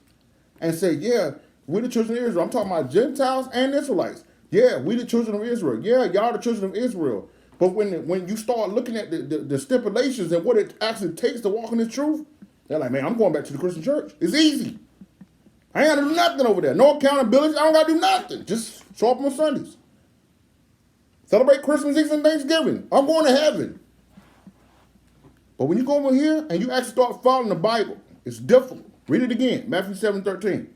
and say, yeah, we're the children of Israel. I'm talking about Gentiles and Israelites. Yeah, we the children of Israel. Yeah, y'all the children of Israel. But when you start looking at the stipulations and what it actually takes to walk in the truth, they're like, man, I'm going back to the Christian church. It's easy. I ain't got to do nothing over there. No accountability. I don't got to do nothing. Just show up on Sundays. Celebrate Christmas, Easter, and Thanksgiving. I'm going to heaven. But when you go over here and you actually start following the Bible, it's different. Read it again. Matthew 7:13.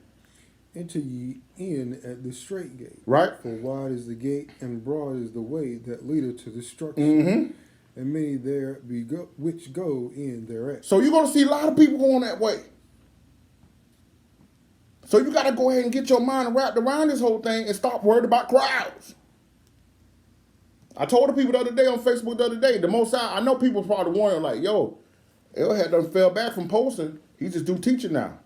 Enter ye in at the straight gate. Right. For wide is the gate and broad is the way that leadeth to destruction. Mm-hmm. And many there be which go in thereat. So you're going to see a lot of people going that way. So you got to go ahead and get your mind wrapped around this whole thing and stop worried about crowds. I told the people the other day on Facebook the other day, the Most High, I know people probably wondering like, yo, Elhead done fell back from posting. He just do teaching now.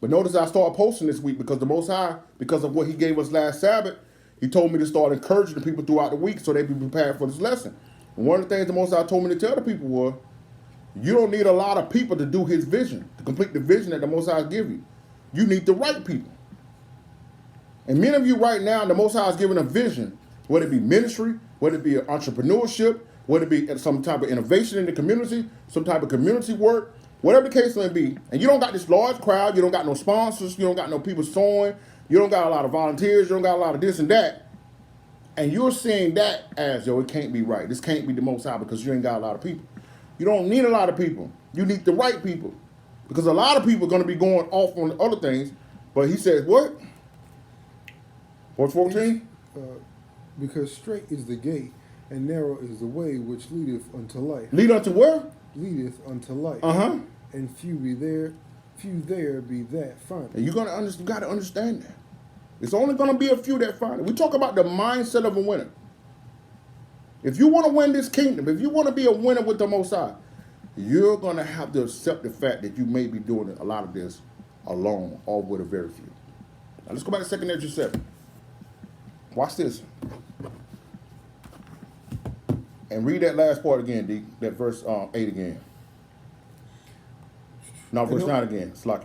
But notice I started posting this week because the Most High, because of what he gave us last Sabbath, he told me to start encouraging the people throughout the week so they be prepared for this lesson. And one of the things the Most High told me to tell the people was, you don't need a lot of people to do his vision, to complete the vision that the Most High give you. You need the right people. And many of you right now, the Most High is giving a vision, whether it be ministry, whether it be entrepreneurship, whether it be some type of innovation in the community, some type of community work, whatever the case may be. And you don't got this large crowd, you don't got no sponsors, you don't got no people sewing, you don't got a lot of volunteers, you don't got a lot of this and that. And you're seeing that as, yo, it can't be right. This can't be the Most High because you ain't got a lot of people. You don't need a lot of people. You need the right people. Because a lot of people are going to be going off on other things. But he says, what? Verse 14? Because straight is the gate, and narrow is the way which leadeth unto life. Lead unto where? Leadeth unto life. Uh-huh. And few there be that find it. And you got to understand that. It's only going to be a few that find it. We talk about the mindset of a winner. If you want to win this kingdom, if you want to be a winner with the Most High, you're going to have to accept the fact that you may be doing a lot of this alone or with a very few. Now let's go back to 2 Ezra 7. Watch this. And read that last part again, D. That verse 8 again. No, verse 9 again. Slack.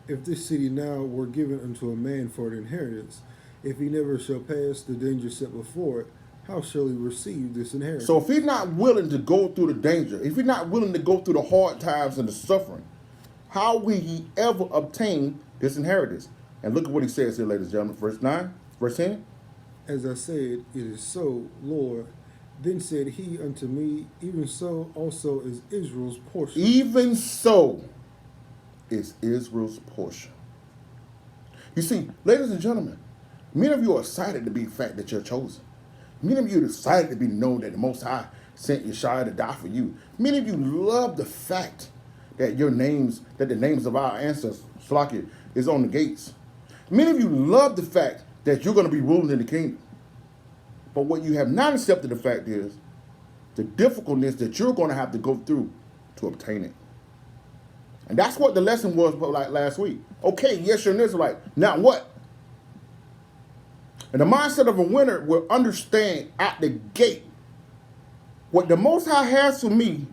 If this city now were given unto a man for an inheritance, if he never shall pass the danger set before it, how shall he receive this inheritance? So if he's not willing to go through the danger, if he's not willing to go through the hard times and the suffering, how will he ever obtain this inheritance? And look at what he says here, ladies and gentlemen. Verse 9, verse 10. As I said, it is so, Lord. Then said he unto me, even so also is Israel's portion. Even so is Israel's portion. You see, ladies and gentlemen, many of you are excited to be the fact that you're chosen. Many of you are excited to be known that the Most High sent Yeshua to die for you. Many of you love the fact that the names of our ancestors, Slakia, is on the gates. Many of you love the fact that you're going to be ruling in the kingdom. But what you have not accepted the fact is the difficultness that you're going to have to go through to obtain it. And that's what the lesson was like last week. Okay, yes, you're an Israelite. Now what? And the mindset of a winner will understand at the gate what the Most High has for me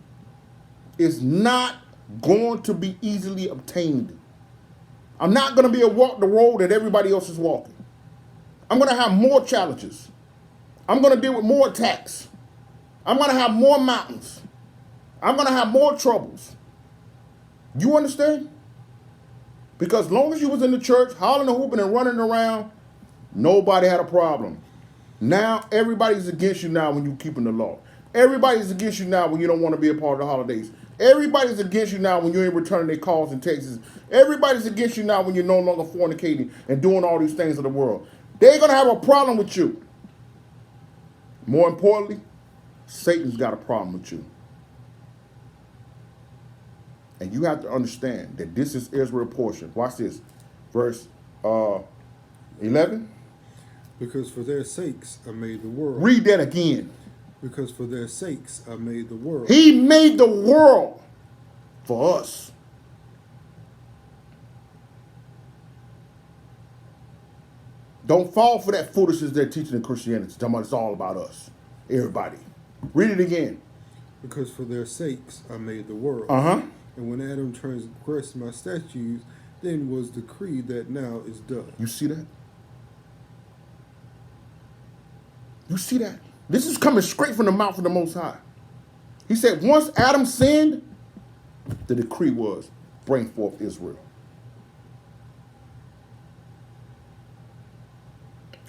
is not going to be easily obtained. I'm not going to be able to walk the road that everybody else is walking. I'm going to have more challenges. I'm going to deal with more attacks. I'm going to have more mountains. I'm going to have more troubles. You understand? Because as long as you was in the church, hollering and hooping and running around, nobody had a problem. Now, everybody's against you now when you're keeping the law. Everybody's against you now when you don't want to be a part of the holidays. Everybody's against you now when you ain't returning their calls and texts. Everybody's against you now when you're no longer fornicating and doing all these things of the world. They're going to have a problem with you. More importantly, Satan's got a problem with you. And you have to understand that this is Israel's portion. Watch this. Verse 11. Because for their sakes I made the world. Read that again. Because for their sakes I made the world. He made the world for us. Don't fall for that foolishness they're teaching in Christianity. Talking about it's all about us. Everybody. Read it again. Because for their sakes I made the world. Uh-huh. And when Adam transgressed my statutes, then was decreed that now is done. You see that? You see that? This is coming straight from the mouth of the Most High. He said, once Adam sinned, the decree was, bring forth Israel.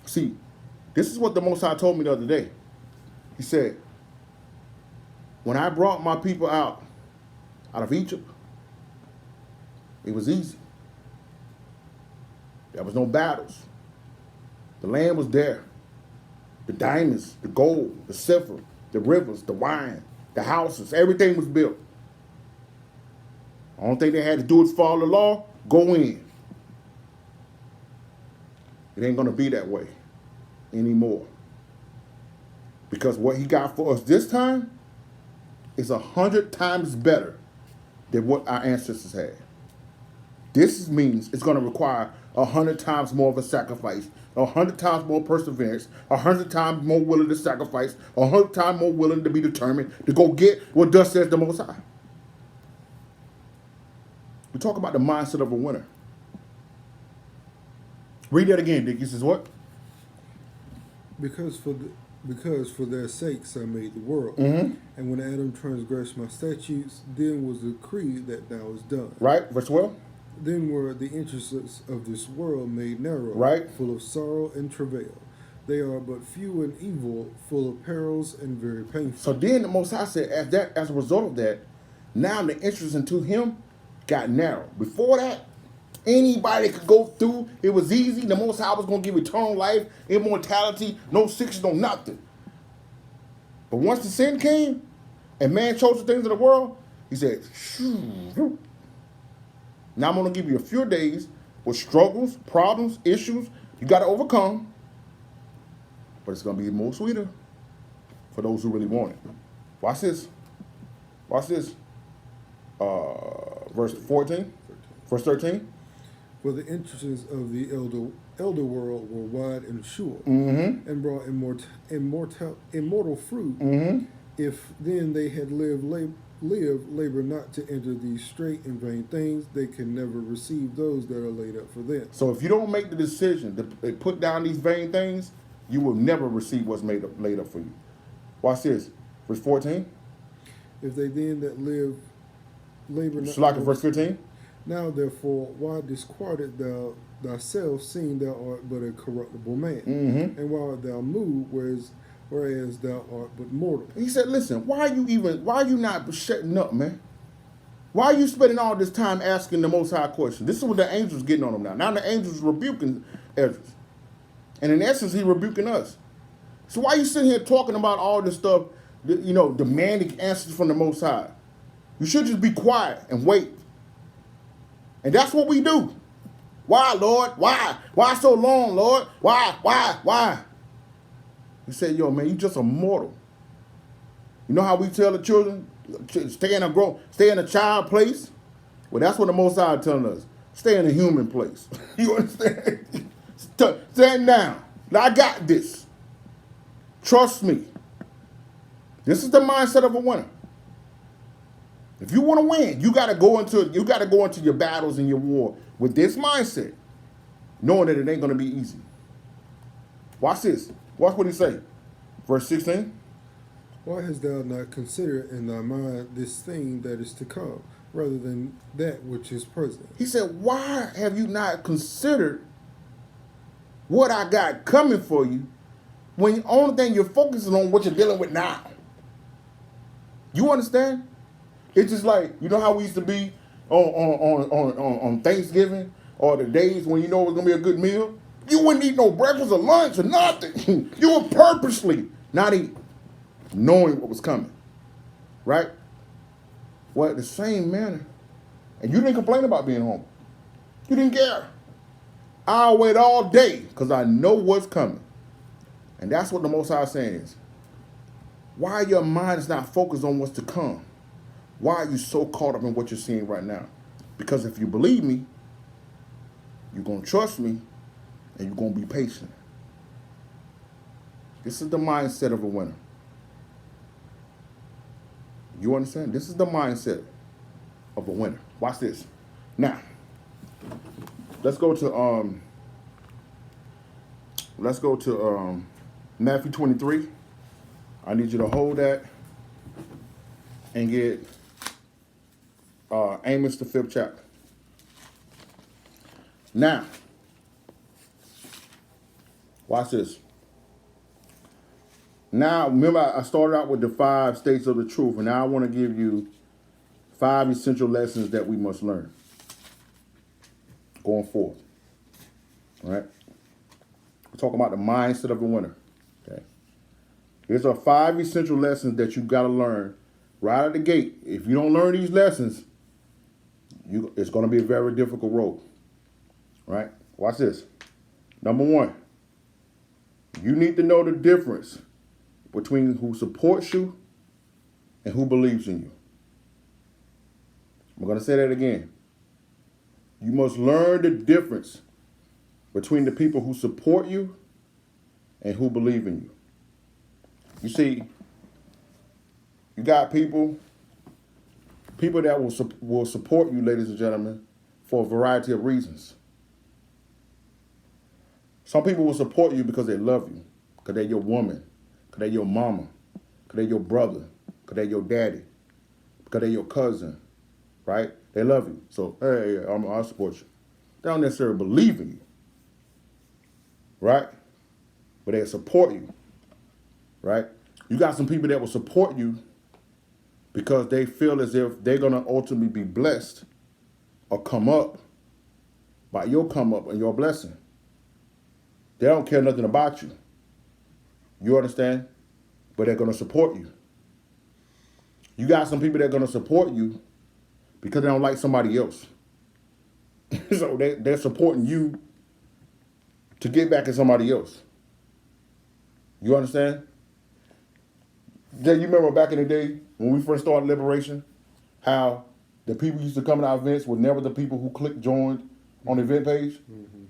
See, this is what the Most High told me the other day. He said, when I brought my people out of Egypt, it was easy. There was no battles. The land was there. The diamonds, the gold, the silver, the rivers, the wine, the houses, everything was built. The only thing they had to do is follow the law, go in. It ain't going to be that way anymore. Because what he got for us this time is 100 times better than what our ancestors had. This means it's going to require 100 times more of a sacrifice, 100 times more perseverance, 100 times more willing to sacrifice, 100 times more willing to be determined to go get what thus says the Most High. We talk about the mindset of a winner. Read that again, Dick. He says what? Because for their sakes I made the world. Mm-hmm. And when Adam transgressed my statutes, then was decreed that now is done. Right, verse 12. Then were the interests of this world made narrow, Right. full of sorrow and travail. They are but few and evil, full of perils and very painful. So then the Most High said, as a result of that, now the interest into him got narrow. Before that, anybody could go through. It was easy. The Most High was going to give eternal life, immortality, no sickness, no nothing. But once the sin came and man chose the things of the world, he said, shoo. Now I'm going to give you a few days with struggles, problems, issues you got to overcome. But it's going to be more sweeter for those who really want it. Watch this. Watch this. Verse 14. Verse 13. For the interests of the elder world were wide and sure, Mm-hmm. and brought immortal fruit. Mm-hmm. If then they had labor not to enter these straight and vain things, they can never receive those that are laid up for them. So if you don't make the decision to put down these vain things, you will never receive what's laid up for you. Watch this. Verse 14. If they then that labor not. Like verse 15. Now therefore, why disquiet thou thyself, seeing thou art but a corruptible man? Mm-hmm. And why art thou moved, whereas thou art but mortal? He said, listen, why are you not shutting up, man? Why are you spending all this time asking the Most High question? This is what the angels getting on him now. Now the angels rebuking Ezra. And in essence, he rebuking us. So why are you sitting here talking about all this stuff, demanding answers from the Most High? You should just be quiet and wait. And that's what we do. Why, Lord? Why? Why so long, Lord? Why? He said, yo, man, you just a mortal. You know how we tell the children, stay in a child place? Well, that's what the Most High is telling us. Stay in a human place. You understand? Stand down. Now, I got this. Trust me. This is the mindset of a winner. If you want to win, you got to go into your battles and your war with this mindset, knowing that it ain't going to be easy. Watch this. Watch what he say. Verse 16. Why hast thou not considered in thy mind this thing that is to come, rather than that which is present? He said, why have you not considered what I got coming for you when the only thing you're focusing on what you're dealing with now? You understand? It's just like, you know how we used to be on Thanksgiving or the days when you know it's going to be a good meal? You wouldn't eat no breakfast or lunch or nothing. You would purposely not eat, knowing what was coming. Right? Well, the same manner. And you didn't complain about being home. You didn't care. I'll wait all day because I know what's coming. And that's what the Most High is saying is, why your mind is not focused on what's to come? Why are you so caught up in what you're seeing right now? Because if you believe me, you're going to trust me, and you're going to be patient. This is the mindset of a winner. You understand? This is the mindset of a winner. Watch this. Now, let's go to Matthew 23. I need you to hold that and get Amos the 5th chapter. Now, watch this. Now, remember I started out with the 5 states of the truth, and now I want to give you 5 essential lessons that we must learn going forward. All right? We're talking about the mindset of a winner. Okay? Here's our 5 essential lessons that you got to learn right out the gate. If you don't learn these lessons, it's going to be a very difficult road. All right? Watch this. Number 1, you need to know the difference between who supports you and who believes in you. I'm going to say that again. You must learn the difference between the people who support you and who believe in you. You see, you got people that will support you, ladies and gentlemen, for a variety of reasons. Some people will support you because they love you, because they're your woman, because they're your mama, because they're your brother, because they're your daddy, because they're your cousin, right? They love you. So, hey, I'll support you. They don't necessarily believe in you, right? But they support you, right? You got some people that will support you because they feel as if they're going to ultimately be blessed or come up by your come up and your blessing. They don't care nothing about you. You understand? But they're going to support you. You got some people that are going to support you because they don't like somebody else. So they're supporting you to get back at somebody else. You understand? Jay, you remember back in the day when we first started Liberation, how the people used to come to our events were never the people who clicked joined on the event page? Mm-hmm.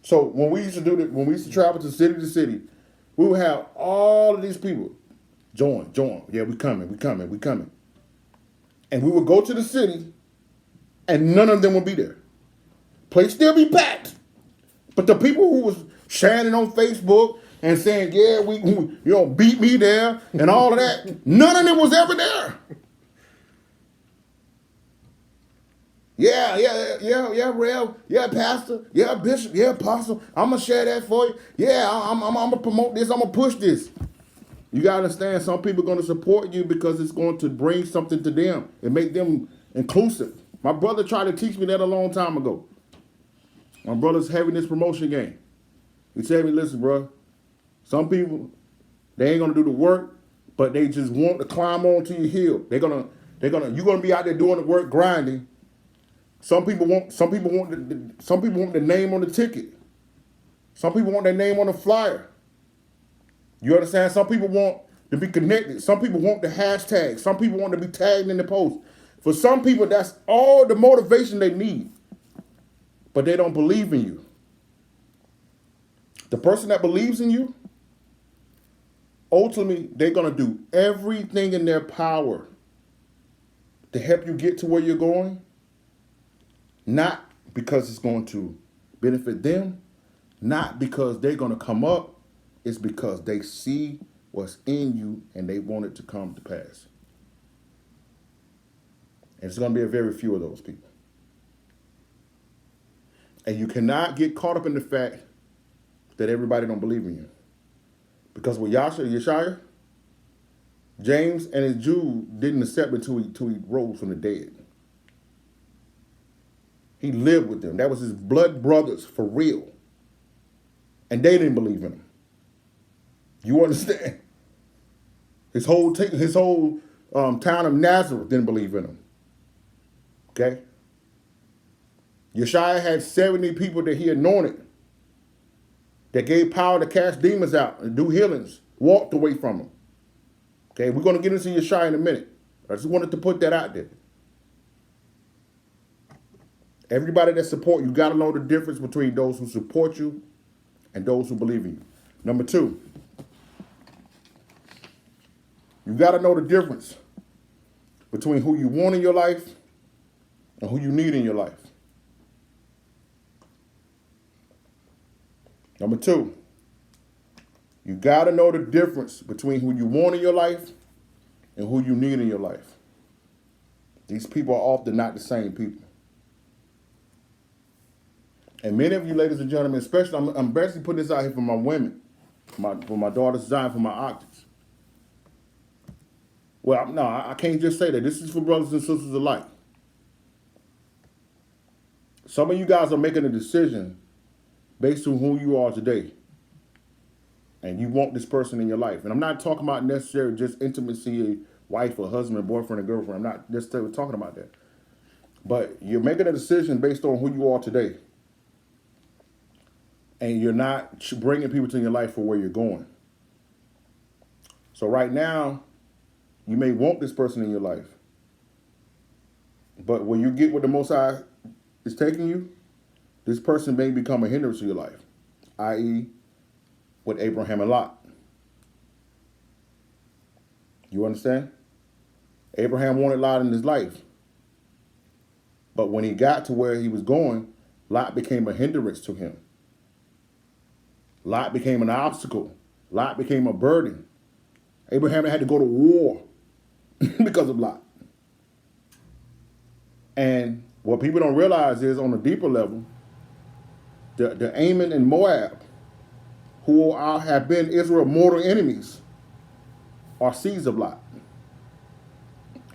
So when we used to travel to city, we would have all of these people join. Yeah, we coming. And we would go to the city, and none of them would be there. Place still be packed, but the people who was sharing it on Facebook and saying, yeah, we beat me there and all of that, none of them was ever there. Yeah, Rev, yeah, Pastor, yeah, Bishop, yeah, Apostle, I'm going to share that for you. Yeah, I'm going to promote this, I'm going to push this. You got to understand, some people are going to support you because it's going to bring something to them and make them inclusive. My brother tried to teach me that a long time ago. My brother's having this promotion game. He said to me, listen, bro, some people, they ain't going to do the work, but they just want to climb onto your hill. You're going to be out there doing the work, grinding. Some people want the name on the ticket. Some people want their name on the flyer. You understand? Some people want to be connected. Some people want the hashtag. Some people want to be tagged in the post. For some people, that's all the motivation they need. But they don't believe in you. The person that believes in you, ultimately, they're going to do everything in their power to help you get to where you're going. Not because it's going to benefit them, not because they're going to come up. It's because they see what's in you and they want it to come to pass. And it's going to be a very few of those people. And you cannot get caught up in the fact that everybody don't believe in you. Because with Yeshaya, James and his Jude didn't accept it until he rose from the dead. He lived with them. That was his blood brothers for real. And they didn't believe in him. You understand? His whole town of Nazareth didn't believe in him. Okay? Yeshaya had 70 people that he anointed that gave power to cast demons out and do healings, walked away from him. Okay, we're going to get into Yeshaya in a minute. I just wanted to put that out there. Everybody that support you got to know the difference between those who support you and those who believe in you. Number two, you got to know the difference between who you want in your life and who you need in your life. Number two, you got to know the difference between who you want in your life and who you need in your life. These people are often not the same people. And many of you, ladies and gentlemen, especially, I'm basically putting this out here for my women, for my daughters' design, for my octaves. Well, no, I can't just say that. This is for brothers and sisters alike. Some of you guys are making a decision based on who you are today. And you want this person in your life. And I'm not talking about necessarily just intimacy, a wife or husband, boyfriend or girlfriend. I'm not just talking about that. But you're making a decision based on who you are today. And you're not bringing people to your life for where you're going. So right now, you may want this person in your life. But when you get what the Most High is taking you, this person may become a hindrance to your life, i.e., with Abraham and Lot. You understand? Abraham wanted Lot in his life. But when he got to where he was going, Lot became a hindrance to him. Lot became an obstacle. Lot became a burden. Abraham had to go to war because of Lot. And what people don't realize is, on a deeper level, the Ammon and Moab, who have been Israel's mortal enemies, are seeds of Lot.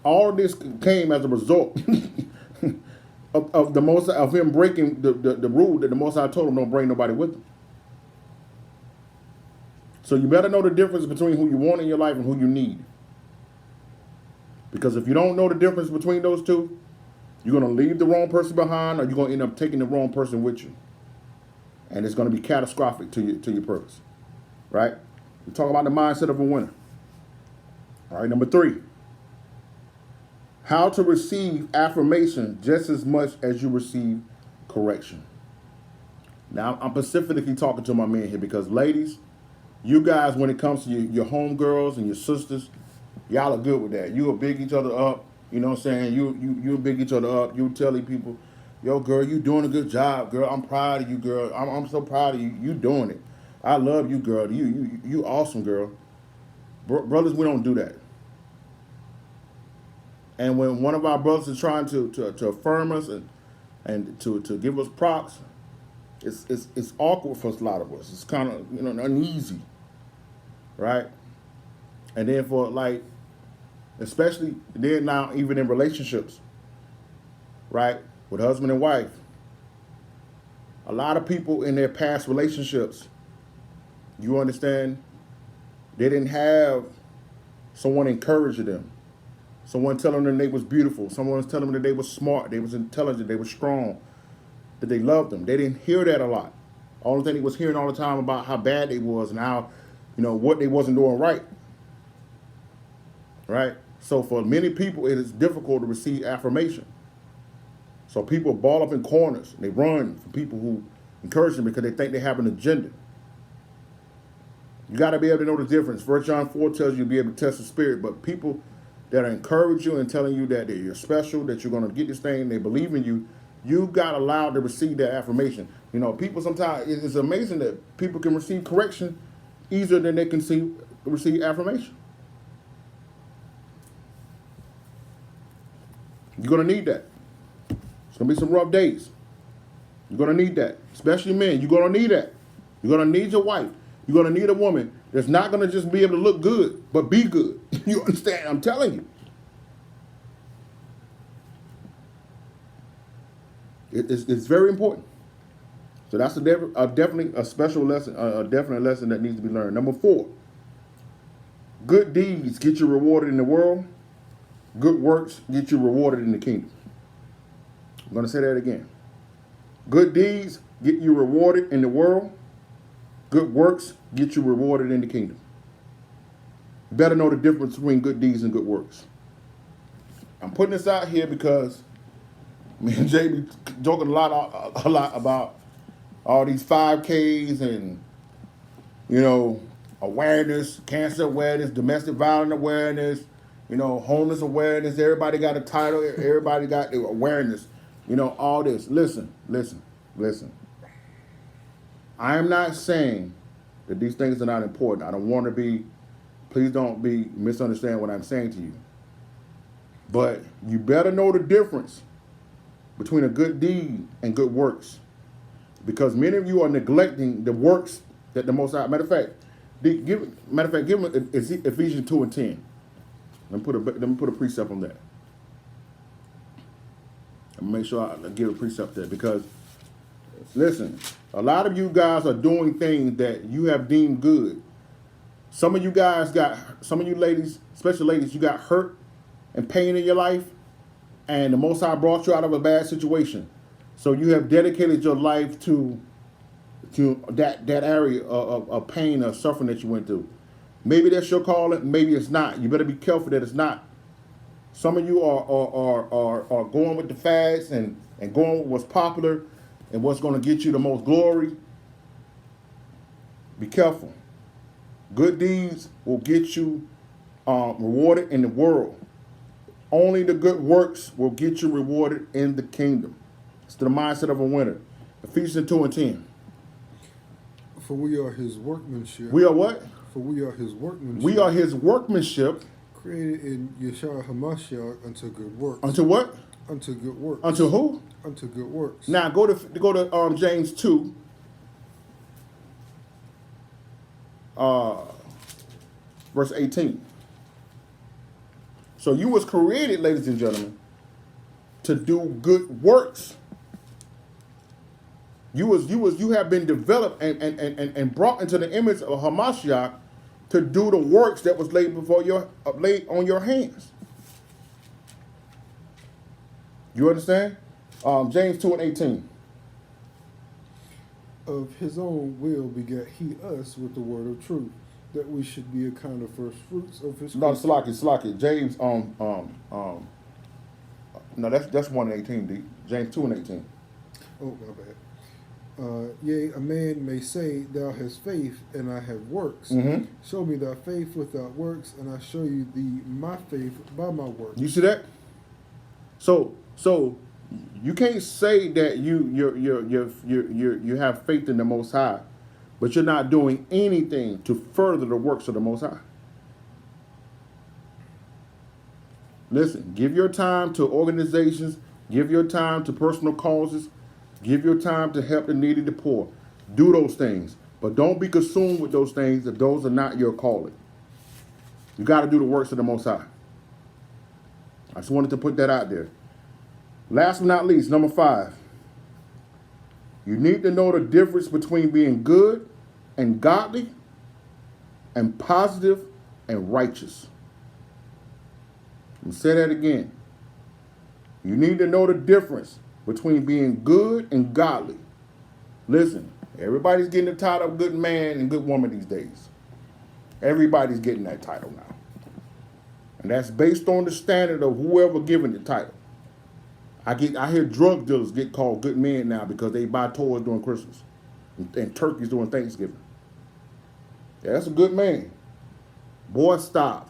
All of this came as a result of him breaking the rule that the Most High told him, don't bring nobody with him. So you better know the difference between who you want in your life and who you need. Because if you don't know the difference between those two, you're going to leave the wrong person behind, or you're going to end up taking the wrong person with you. And it's going to be catastrophic to your purpose. Right? We're talking about the mindset of a winner. All right, number 3. How to receive affirmation just as much as you receive correction. Now, I'm specifically talking to my men here because, ladies, you guys, when it comes to your homegirls and your sisters, y'all are good with that. You'll big each other up. You know what I'm saying? You'll big each other up. You'll tell people, yo, girl, you doing a good job, girl. I'm proud of you, girl. I'm so proud of you. You doing it. I love you, girl. You awesome, girl. Brothers, we don't do that. And when one of our brothers is trying to affirm us and to give us props, it's awkward for a lot of us. It's kind of, uneasy, right? And then for, like, especially then now, even in relationships, right, with husband and wife, a lot of people in their past relationships, you understand, they didn't have someone encouraging them, someone telling them they was beautiful, someone was telling them that they was smart, they was intelligent, they was strong, that they loved them. They didn't hear that a lot. Only thing they was hearing all the time about how bad they was and how, what they wasn't doing right. Right? So for many people, it is difficult to receive affirmation. So people ball up in corners. They run from people who encourage them because they think they have an agenda. You got to be able to know the difference. 1 John 4 tells you to be able to test the spirit, but people that encourage you and telling you that you're special, that you're going to get this thing, they believe in you, you got allowed to receive that affirmation. People sometimes, it's amazing that people can receive correction easier than they can receive affirmation. You're going to need that. It's going to be some rough days. You're going to need that. Especially men, you're going to need that. You're going to need your wife. You're going to need a woman that's not going to just be able to look good, but be good. You understand? I'm telling you. It's very important. So that's definitely a special lesson, a definite lesson that needs to be learned. Number 4, good deeds get you rewarded in the world. Good works get you rewarded in the kingdom. I'm going to say that again. Good deeds get you rewarded in the world. Good works get you rewarded in the kingdom. You better know the difference between good deeds and good works. I'm putting this out here because Me and Jay be joking a lot about all these 5Ks and, you know, awareness, cancer awareness, domestic violence awareness, you know, homeless awareness. Everybody got a title. Everybody got awareness. You know, all this. Listen. I am not saying that these things are not important. I don't want to be, please don't be misunderstand what I'm saying to you. But you better know the difference between a good deed and good works. Because many of you are neglecting the works that the Most High, matter of fact, give them Ephesians 2 and 10. Let me put a precept on that. And make sure I give a precept there, because listen, a lot of you guys are doing things that you have deemed good. Some of you ladies, especially ladies, you got hurt and pain in your life, and the Most High brought you out of a bad situation. So you have dedicated your life to that area of pain or suffering that you went through. Maybe that's your calling, maybe it's not. You better be careful that it's not. Some of you are going with the fads and going with what's popular and what's going to get you the most glory. Be careful. Good deeds will get you rewarded in the world. Only the good works will get you rewarded in the kingdom. It's the mindset of a winner. Ephesians 2 and 10. For we are his workmanship. We are what? For we are his workmanship. We are his workmanship. Created in Yeshua HaMashiach unto good works. Unto what? Unto good works. Unto who? Unto good works. Now go to James 2. Verse 18. So you was created, ladies and gentlemen, to do good works. You have been developed and brought into the image of Hamashiach to do the works that was laid on your hands. You understand? James 2 and 18. Of his own will begat he us with the word of truth, that we should be a kind of first fruits of his No, creation. Slaki. James, no, that's 1 and 18, D. James 2 and 18. Oh, my bad. Yea, a man may say, thou hast faith, and I have works. Mm-hmm. Show me thy faith without works, and I show you thee my faith by my works. You see that? So you can't say that you have faith in the Most High, but you're not doing anything to further the works of the Most High. Listen, give your time to organizations, give your time to personal causes, give your time to help the needy, the poor. Do those things, but don't be consumed with those things if those are not your calling. You got to do the works of the Most High. I just wanted to put that out there. Last but not least, number 5. You need to know the difference between being good and godly and positive and righteous. Let me say that again. You need to know the difference between being good and godly. Listen, everybody's getting the title of good man and good woman these days. Everybody's getting that title now. And that's based on the standard of whoever giving the title. I hear drug dealers get called good men now because they buy toys during Christmas and turkeys during Thanksgiving. Yeah, that's a good man. Boy, stop.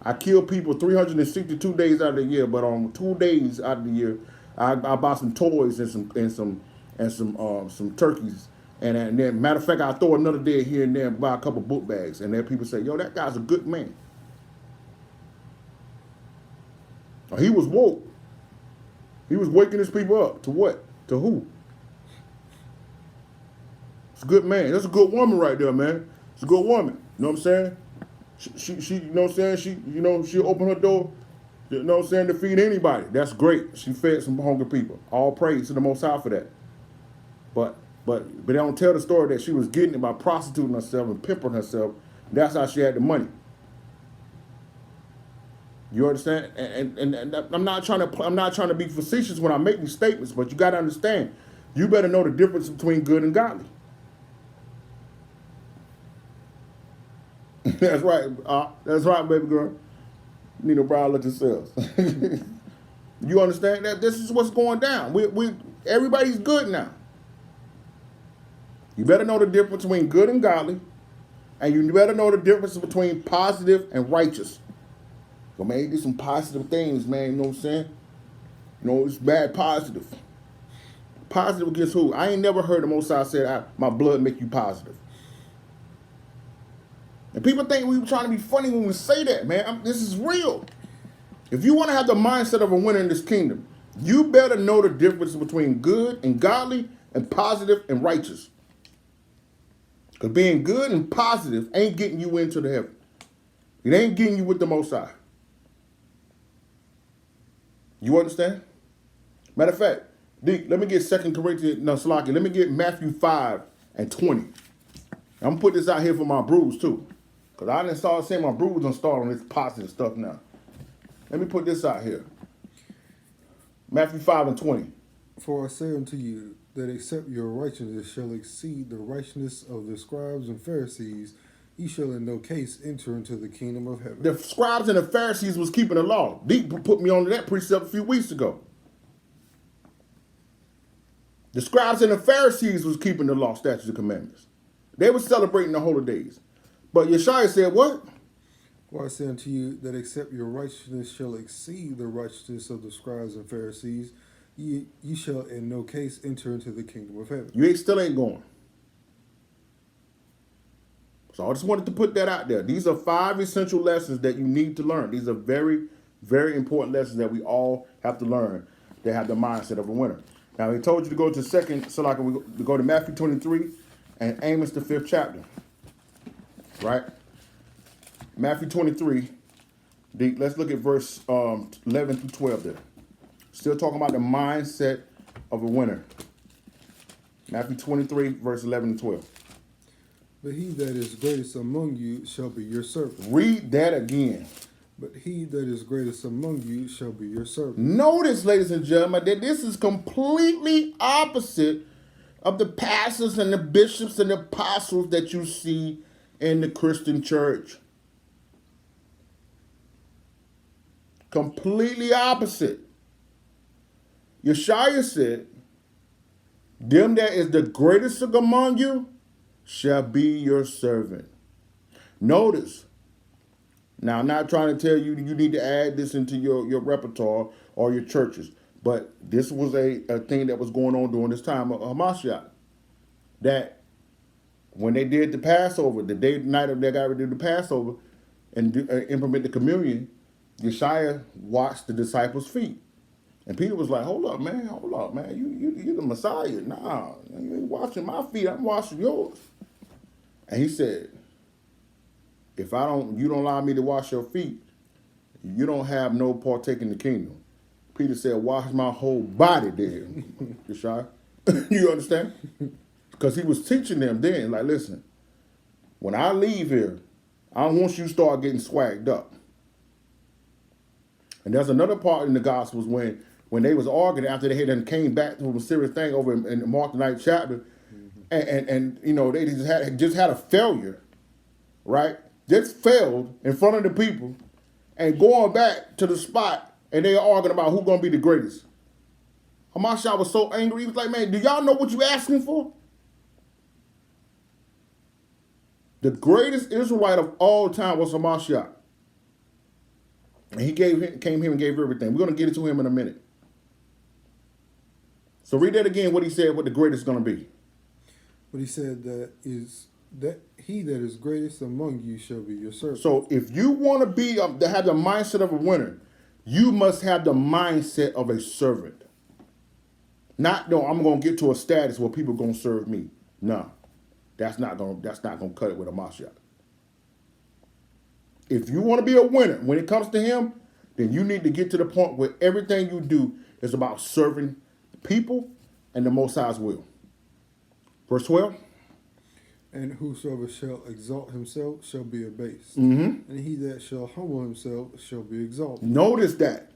I kill people 362 days out of the year, but on 2 days out of the year, I buy some toys and some turkeys. And then, matter of fact, I throw another day here and there and buy a couple book bags. And then people say, yo, that guy's a good man. He was woke. He was waking his people up. To what? To who? It's a good man. That's a good woman right there, man. It's a good woman. You know what I'm saying? She you know what I'm saying? She'll open her door, you know what I'm saying, to feed anybody. That's great. She fed some hungry people. All praise to the Most High for that. But they don't tell the story that she was getting it by prostituting herself and pimping herself. That's how she had the money. You understand? And I'm not trying to be facetious when I make these statements, but you got to understand. You better know the difference between good and godly. That's right. That's right, baby girl. Need a brow look yourselves. You understand that? This is what's going down. Everybody's good now. You better know the difference between good and godly, and you better know the difference between positive and righteous. So, man, do some positive things, man. You know what I'm saying? You know, it's bad positive. Positive against who? I ain't never heard the Most High say, my blood make you positive. And people think we were trying to be funny when we say that, man. This is real. If you want to have the mindset of a winner in this kingdom, you better know the difference between good and godly and positive and righteous. Because being good and positive ain't getting you into the heaven. It ain't getting you with the Most High. You understand? Matter of fact, let me get 2 Corinthians, no, Salaki, let me get Matthew 5 and 20. I'm going to put this out here for my brews too. Because I didn't start saying my brews done start on this positive stuff now. Let me put this out here. Matthew 5 and 20. For I say unto you, that except your righteousness shall exceed the righteousness of the scribes and Pharisees, ye shall in no case enter into the kingdom of heaven. The scribes and the Pharisees was keeping the law. Deep put me on that precept a few weeks ago. The scribes and the Pharisees was keeping the law, statutes, and commandments. They were celebrating the holy days. But Yeshua said what? For I say unto you, that except your righteousness shall exceed the righteousness of the scribes and Pharisees, ye shall in no case enter into the kingdom of heaven. You still ain't going. So I just wanted to put that out there. These are 5 essential lessons that you need to learn. These are very, very important lessons that we all have to learn to have the mindset of a winner. Now, he told you to go to we go to Matthew 23 and Amos, the 5th chapter. Right? Matthew 23, let's look at verse 11 through 12 there. Still talking about the mindset of a winner. Matthew 23, verse 11 and 12. But he that is greatest among you shall be your servant. Read that again. But he that is greatest among you shall be your servant. Notice, ladies and gentlemen, that this is completely opposite of the pastors and the bishops and the apostles that you see in the Christian church. Completely opposite. Yeshua said, them that is the greatest among you shall be your servant. Notice, now I'm not trying to tell you you need to add this into your repertoire or your churches, but this was a thing that was going on during this time of Hamashiach. That when they did the Passover, the night of they got ready to do the Passover and implement the communion, Yeshua washed the disciples' feet. And Peter was like, hold up, man. You the Messiah. Nah, you ain't washing my feet. I'm washing yours. And he said, if you don't allow me to wash your feet, you don't have no partake in the kingdom. Peter said, wash my whole body then, Yeshua. You understand? Because he was teaching them then, like, listen, when I leave here, I don't want you to start getting swagged up. And there's another part in the Gospels when they was arguing after they had came back from a serious thing over in Mark the 9th chapter, and you know they just had a failure, right? Just failed in front of the people, and going back to the spot, and they arguing about who's gonna be the greatest. Hamashiach was so angry, he was like, man, do y'all know what you asking for? The greatest Israelite of all time was Hamashiach. And he came here and gave everything. We're going to get into him in a minute. So read that again, what he said, what the greatest is going to be. But he said that he that is greatest among you shall be your servant. So if you want to have the mindset of a winner, you must have the mindset of a servant. Not, no, I'm going to get to a status where people are going to serve me. No, that's not going to cut it with a Mashiach. If you want to be a winner when it comes to him, then you need to get to the point where everything you do is about serving people and the Most High's will. Verse 12. And whosoever shall exalt himself shall be abased. Mm-hmm. And he that shall humble himself shall be exalted. Notice that.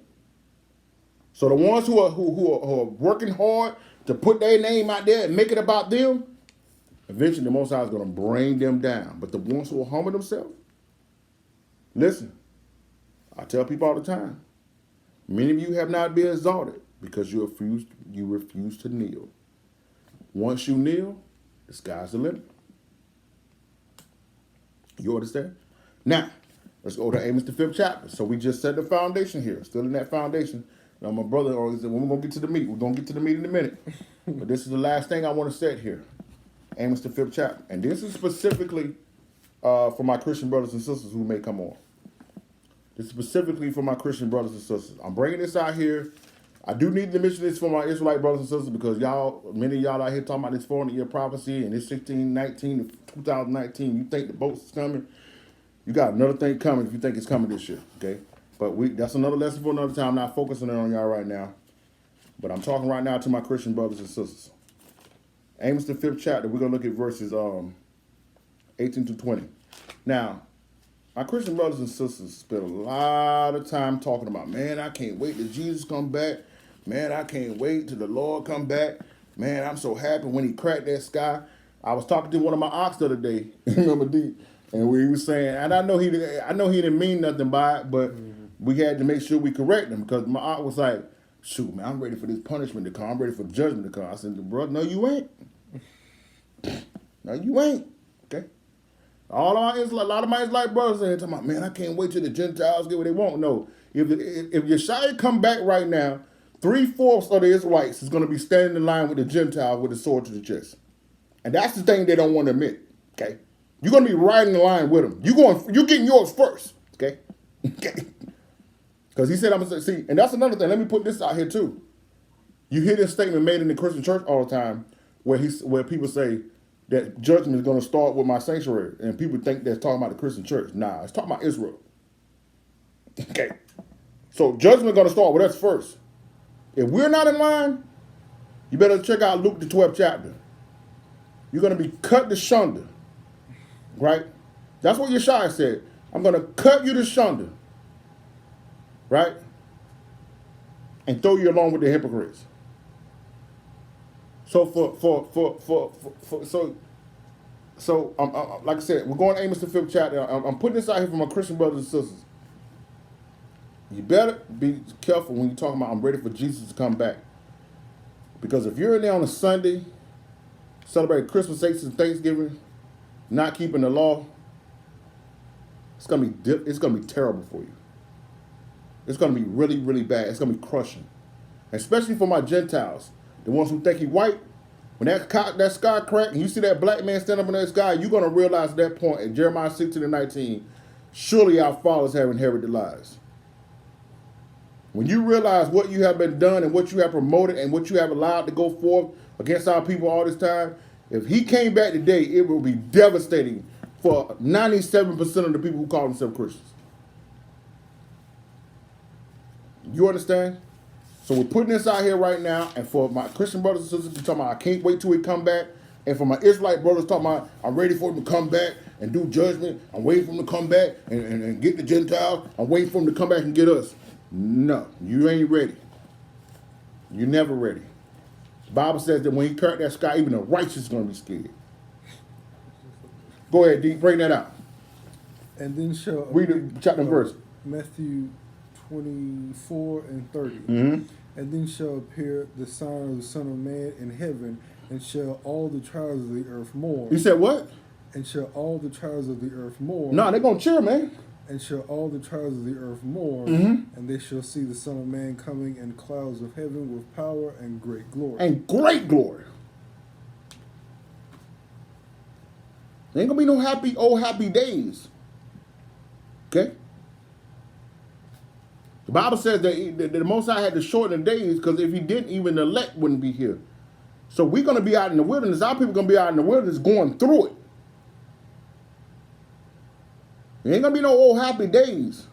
So the ones who are working hard to put their name out there and make it about them, eventually the Most High is going to bring them down. But the ones who will humble themselves, listen, I tell people all the time, Many of you have not been exalted because you refuse to kneel. Once you kneel, the sky's the limit. You understand? Now, let's go to Amos the 5th chapter. So we just set the foundation here, still in that foundation. Now my brother always said, well, we're going to get to the meat. We're going to get to the meat in a minute. But this is the last thing I want to set here. Amos the 5th chapter. And this is specifically for my Christian brothers and sisters who may come on. This is specifically for my Christian brothers and sisters. I'm bringing this out here. I do need to mention this for my Israelite brothers and sisters because many of y'all out here talking about this 400-year prophecy and this 1619 to 2019. You think the boats is coming? You got another thing coming if you think it's coming this year, okay? But that's another lesson for another time. I'm not focusing on y'all right now. But I'm talking right now to my Christian brothers and sisters. Amos the 5th chapter, we're going to look at verses 18 to 20. Now, my Christian brothers and sisters spend a lot of time talking about, man, I can't wait till Jesus come back. Man, I can't wait till the Lord come back. Man, I'm so happy when he cracked that sky. I was talking to one of my ox the other day, remember D? And we was saying, and I know he didn't mean nothing by it, but we had to make sure we correct him because my ox was like, shoot, man, I'm ready for this punishment to come. I'm ready for judgment to come. I said, bro, no, you ain't. No, you ain't. Okay? A lot of my Israelite brothers are talking about, man, I can't wait till the Gentiles get what they want. No, if Yeshua come back right now, 3/4 of the Israelites is going to be standing in line with the Gentiles with the sword to the chest. And that's the thing they don't want to admit. Okay? You're going to be right in the line with them. You're getting yours first. Okay? Okay? Because he said, I'm going to see, and that's another thing. Let me put this out here too. You hear this statement made in the Christian church all the time where people say that judgment is going to start with my sanctuary. And people think that's talking about the Christian church. Nah, it's talking about Israel. Okay. So judgment is going to start with us first. If we're not in line, you better check out Luke the 12th chapter. You're going to be cut to sunder. Right? That's what Yeshua said. I'm going to cut you to sunder. Right? And throw you along with the hypocrites. So like I said, we're going to Amos the 5th chapter. I'm putting this out here for my Christian brothers and sisters. You better be careful when you're talking about I'm ready for Jesus to come back. Because if you're in there on a Sunday, celebrating Christmas, and Thanksgiving, not keeping the law, it's gonna be terrible for you. It's gonna be really, really bad. It's gonna be crushing, especially for my Gentiles, the ones who think he white. When that sky crack and you see that black man stand up in that sky, you're gonna realize at that point in Jeremiah 16:19, surely our fathers have inherited the lies. When you realize what you have been done and what you have promoted and what you have allowed to go forth against our people all this time, if he came back today, it will be devastating for 97% of the people who call themselves Christians. You understand? So we're putting this out here right now, and for my Christian brothers and sisters talking about, I can't wait till he come back, and for my Israelite brothers talking about, I'm ready for him to come back and do judgment, I'm waiting for him to come back and get the Gentiles, I'm waiting for him to come back and get us. No, you ain't ready. You're never ready. The Bible says that when he cracked that sky, even the righteous is going to be scared. Go ahead, D, bring that out. And then shall read the chapter and verse. Matthew 24 and 30. Mm-hmm. And then shall appear the sign of the Son of Man in heaven, and shall all the tribes of the earth mourn. You said what? And shall all the tribes of the earth mourn. No, they're going to cheer, man. And shall all the tribes of the earth mourn, and they shall see the Son of Man coming in clouds of heaven with power and great glory. And great glory. There ain't going to be no happy days. Okay? The Bible says that the Most High had to shorten the days because if he didn't, even the elect wouldn't be here. So we're going to be out in the wilderness. Our people are going to be out in the wilderness going through it. There ain't going to be no old happy days.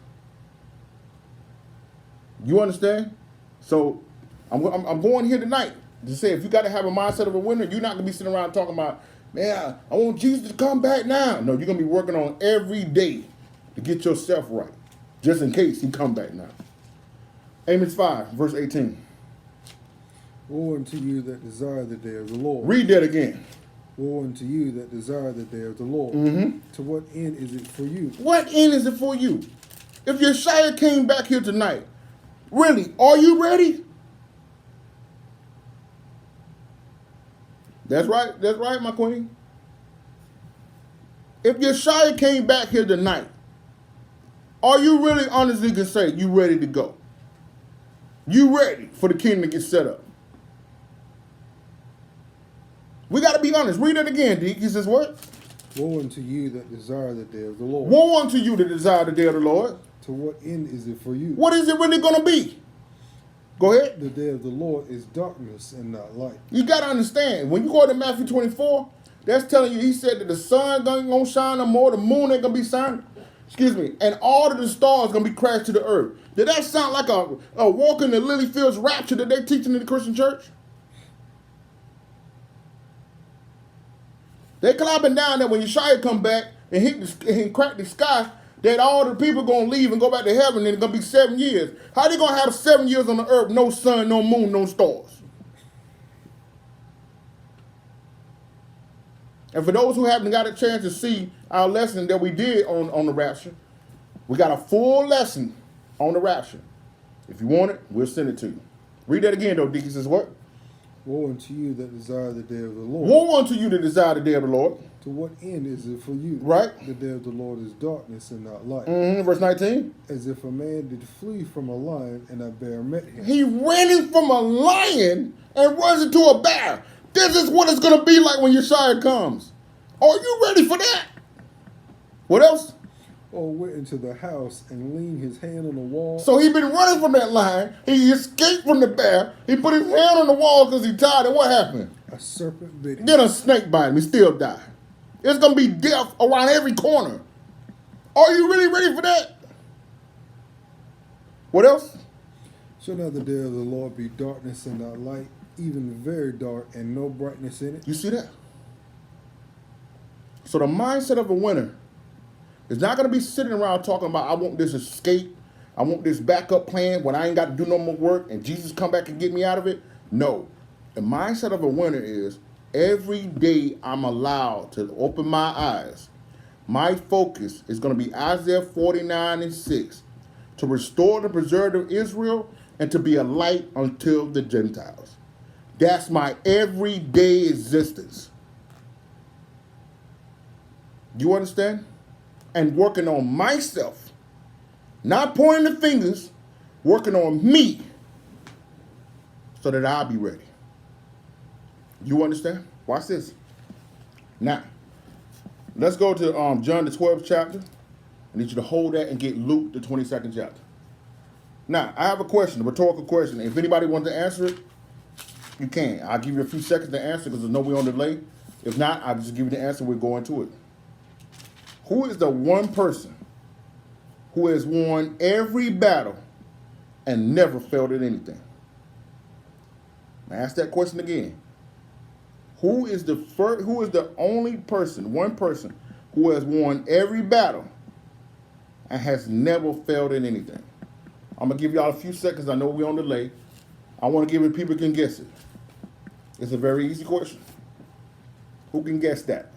You understand? So I'm going here tonight to say if you got to have a mindset of a winner, you're not going to be sitting around talking about, man, I want Jesus to come back now. No, you're going to be working on every day to get yourself right, just in case he come back now. Amos 5, verse 18. Woe unto you that desire the day of the Lord. Read that again. Woe unto you that desire the day of the Lord. To what end is it for you? What end is it for you? If Yeshua came back here tonight, Really, are you ready? That's right, my queen. If Yeshua came back here tonight, are you really honestly can say you ready to go? You ready for the kingdom to get set up? We got to be honest. Read it again, Deke. He says what? Woe unto you that desire the day of the Lord. Woe unto you that desire the day of the Lord. To what end is it for you? What is it really going to be? Go ahead. The day of the Lord is darkness and not light. You got to understand, when you go to Matthew 24, that's telling you, he said that the sun ain't going to shine no more, the moon ain't going to be shining, and all of the stars going to be crashed to the earth. Did that sound like a walk in the lily fields rapture that they teaching in the Christian church? They clapping down that when Yeshua come back and crack the sky, that all the people going to leave and go back to heaven, and it's going to be 7 years. How they going to have 7 years on the earth, no sun, no moon, no stars? And for those who haven't got a chance to see our lesson that we did on the rapture, we got a full lesson on the rapture. If you want it, we'll send it to you. Read that again, though, Deacon. Says what? Woe unto you that desire the day of the Lord. Woe unto you that desire the day of the Lord. To what end is it for you? Right. The day of the Lord is darkness and not light. Verse 19. As if a man did flee from a lion and a bear met him. He ran from a lion and runs into a bear. This is what it's going to be like when Yeshua comes. Are you ready for that? What else? Or went into the house and leaned his hand on the wall. So he been running from that lion. He escaped from the bear. He put his hand on the wall because he tired. And what happened? A serpent bit him. Then a snake bite him. He still died. It's going to be death around every corner. Are you really ready for that? What else? Shall not the day of the Lord be darkness and not light, even very dark and no brightness in it? You see that? So the mindset of a winner is not going to be sitting around talking about, I want this escape, I want this backup plan when I ain't got to do no more work and Jesus come back and get me out of it. No. The mindset of a winner is every day I'm allowed to open my eyes. My focus is going to be Isaiah 49:6, to restore the preserve of Israel and to be a light until the Gentiles. That's my everyday existence. You understand? And working on myself, not pointing the fingers, working on me so that I'll be ready. You understand? Watch this. Now, let's go to John the 12th chapter. I need you to hold that and get Luke the 22nd chapter. Now, I have a question, a rhetorical question. If anybody wants to answer it, you can. I'll give you a few seconds to answer because there's no way on delay. If not, I'll just give you the answer. We'll go into it. Who is the one person who has won every battle and never failed at anything? I ask that question again. Who is the only person, one person, who has won every battle and has never failed in anything? I'm going to give y'all a few seconds. I know we're on delay. I want to give it people can guess it. It's a very easy question. Who can guess that?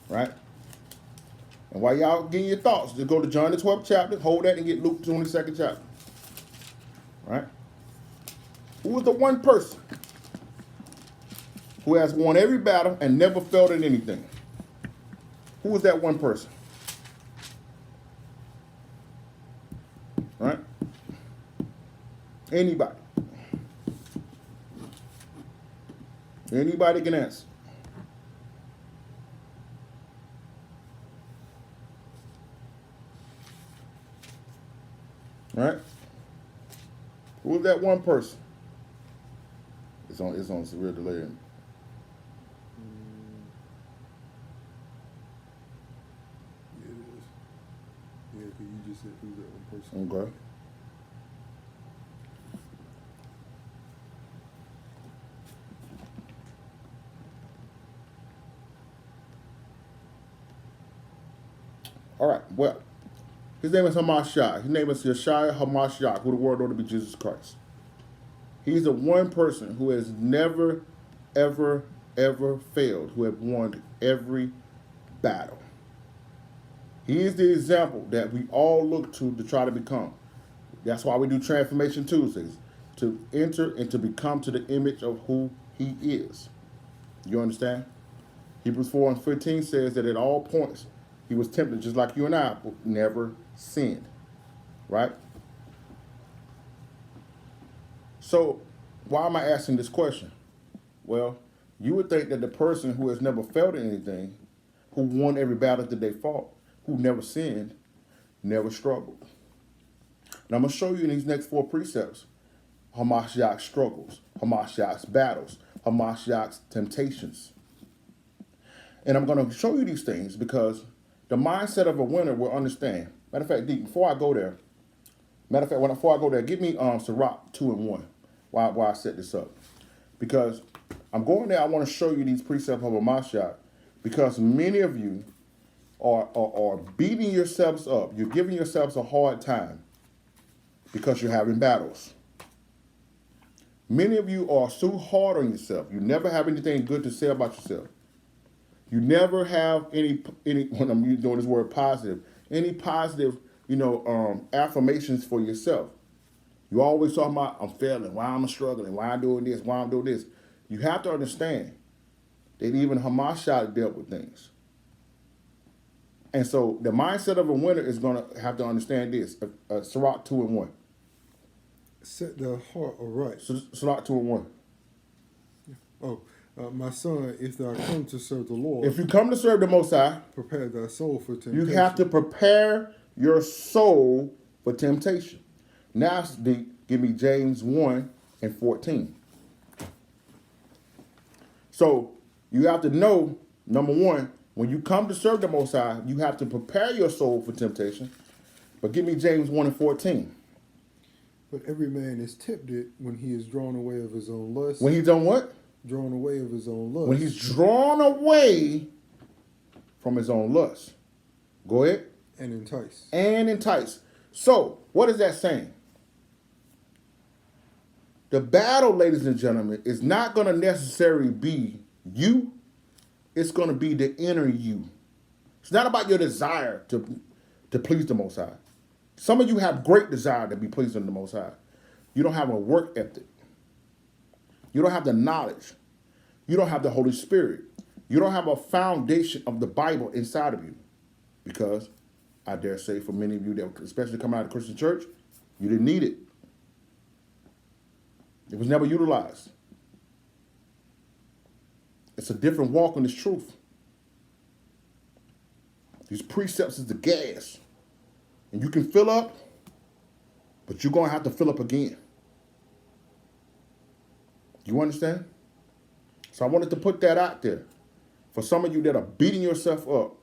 Right? And while y'all getting your thoughts, just go to John the 12th chapter, hold that and get Luke the 22nd chapter. Right? Who is the one person who has won every battle and never failed in anything? Who is that one person? Right? Anybody. Anybody can answer. Right? Who is that one person? It's on severe delay. Yeah, it is. Yeah, because you just said who's that one person. Okay. All right, well, his name is Hamashiach. His name is Yeshua Hamashiach, who the word ought to be Jesus Christ. He's the one person who has never, ever, ever failed, who has won every battle. He is the example that we all look to try to become. That's why we do Transformation Tuesdays, to enter and to become to the image of who he is. You understand? Hebrews 4:15 says that at all points he was tempted just like you and I, but never sinned. Right? So why am I asking this question? Well, you would think that the person who has never felt anything, who won every battle that they fought, who never sinned, never struggled. And I'm going to show you in these next 4 precepts Hamashiach's struggles, Hamashiach's battles, Hamashiach's temptations. And I'm going to show you these things because the mindset of a winner will understand. Matter of fact, before I go there, give me Sirach 2:1 while I set this up. Because I'm going there, I want to show you these precepts of Hamashiach because many of you are beating yourselves up. You're giving yourselves a hard time because you're having battles. Many of you are so hard on yourself. You never have anything good to say about yourself. You never have any when I'm doing this word positive, any positive, affirmations for yourself. You always talking about, I'm failing, why I'm struggling, why I'm doing this, why I'm doing this. You have to understand that even Hamashiach dealt with things. And so the mindset of a winner is going to have to understand this. Sirach 2:1. Set the heart aright. Sirach 2:1. Oh, my son, if thou come to serve the Lord, If you come to serve the Most High, prepare thy soul for temptation. you have to prepare your soul for temptation. Now, give me James 1:14. So you have to know, number one, when you come to serve the Most High, you have to prepare your soul for temptation. But give me James 1:14. But every man is tempted when he is drawn away of his own lust. When he's done what? Drawn away of his own lust. When he's drawn away from his own lust. Go ahead. And enticed. And enticed. So, what is that saying? The battle, ladies and gentlemen, is not going to necessarily be you. It's going to be the inner you. It's not about your desire to please the Most High. Some of you have great desire to be pleasing the Most High. You don't have a work ethic. You don't have the knowledge. You don't have the Holy Spirit. You don't have a foundation of the Bible inside of you. Because I dare say for many of you, that especially coming out of the Christian church, you didn't need it. It was never utilized. It's a different walk in this truth. These precepts is the gas. And you can fill up, but you're going to have to fill up again. You understand? So I wanted to put that out there for some of you that are beating yourself up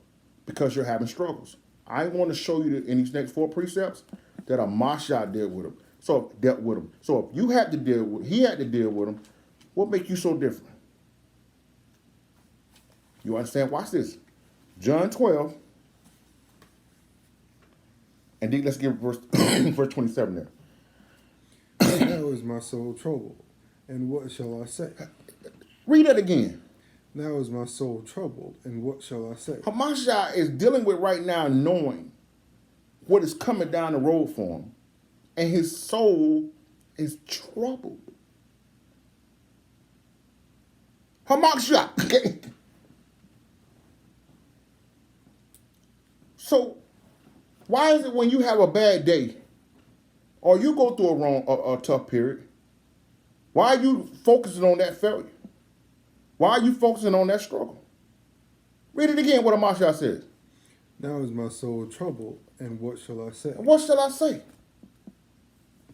because you're having struggles. I want to show you in these next 4 precepts that Hamashiach dealt with them. So if you had to he had to deal with them, what makes you so different? You understand? Watch this. John 12. And then let's give verse 27 there. Now is my soul troubled, and what shall I say? Read that again. Now is my soul troubled, and what shall I say? Hamashiach is dealing with right now knowing what is coming down the road for him. And his soul is troubled. Hamashiach. Okay. So, why is it when you have a bad day or you go through a tough period, why are you focusing on that failure? Why are you focusing on that struggle? Read it again, what Hamashiach says. Now is my soul troubled, and what shall I say? What shall I say?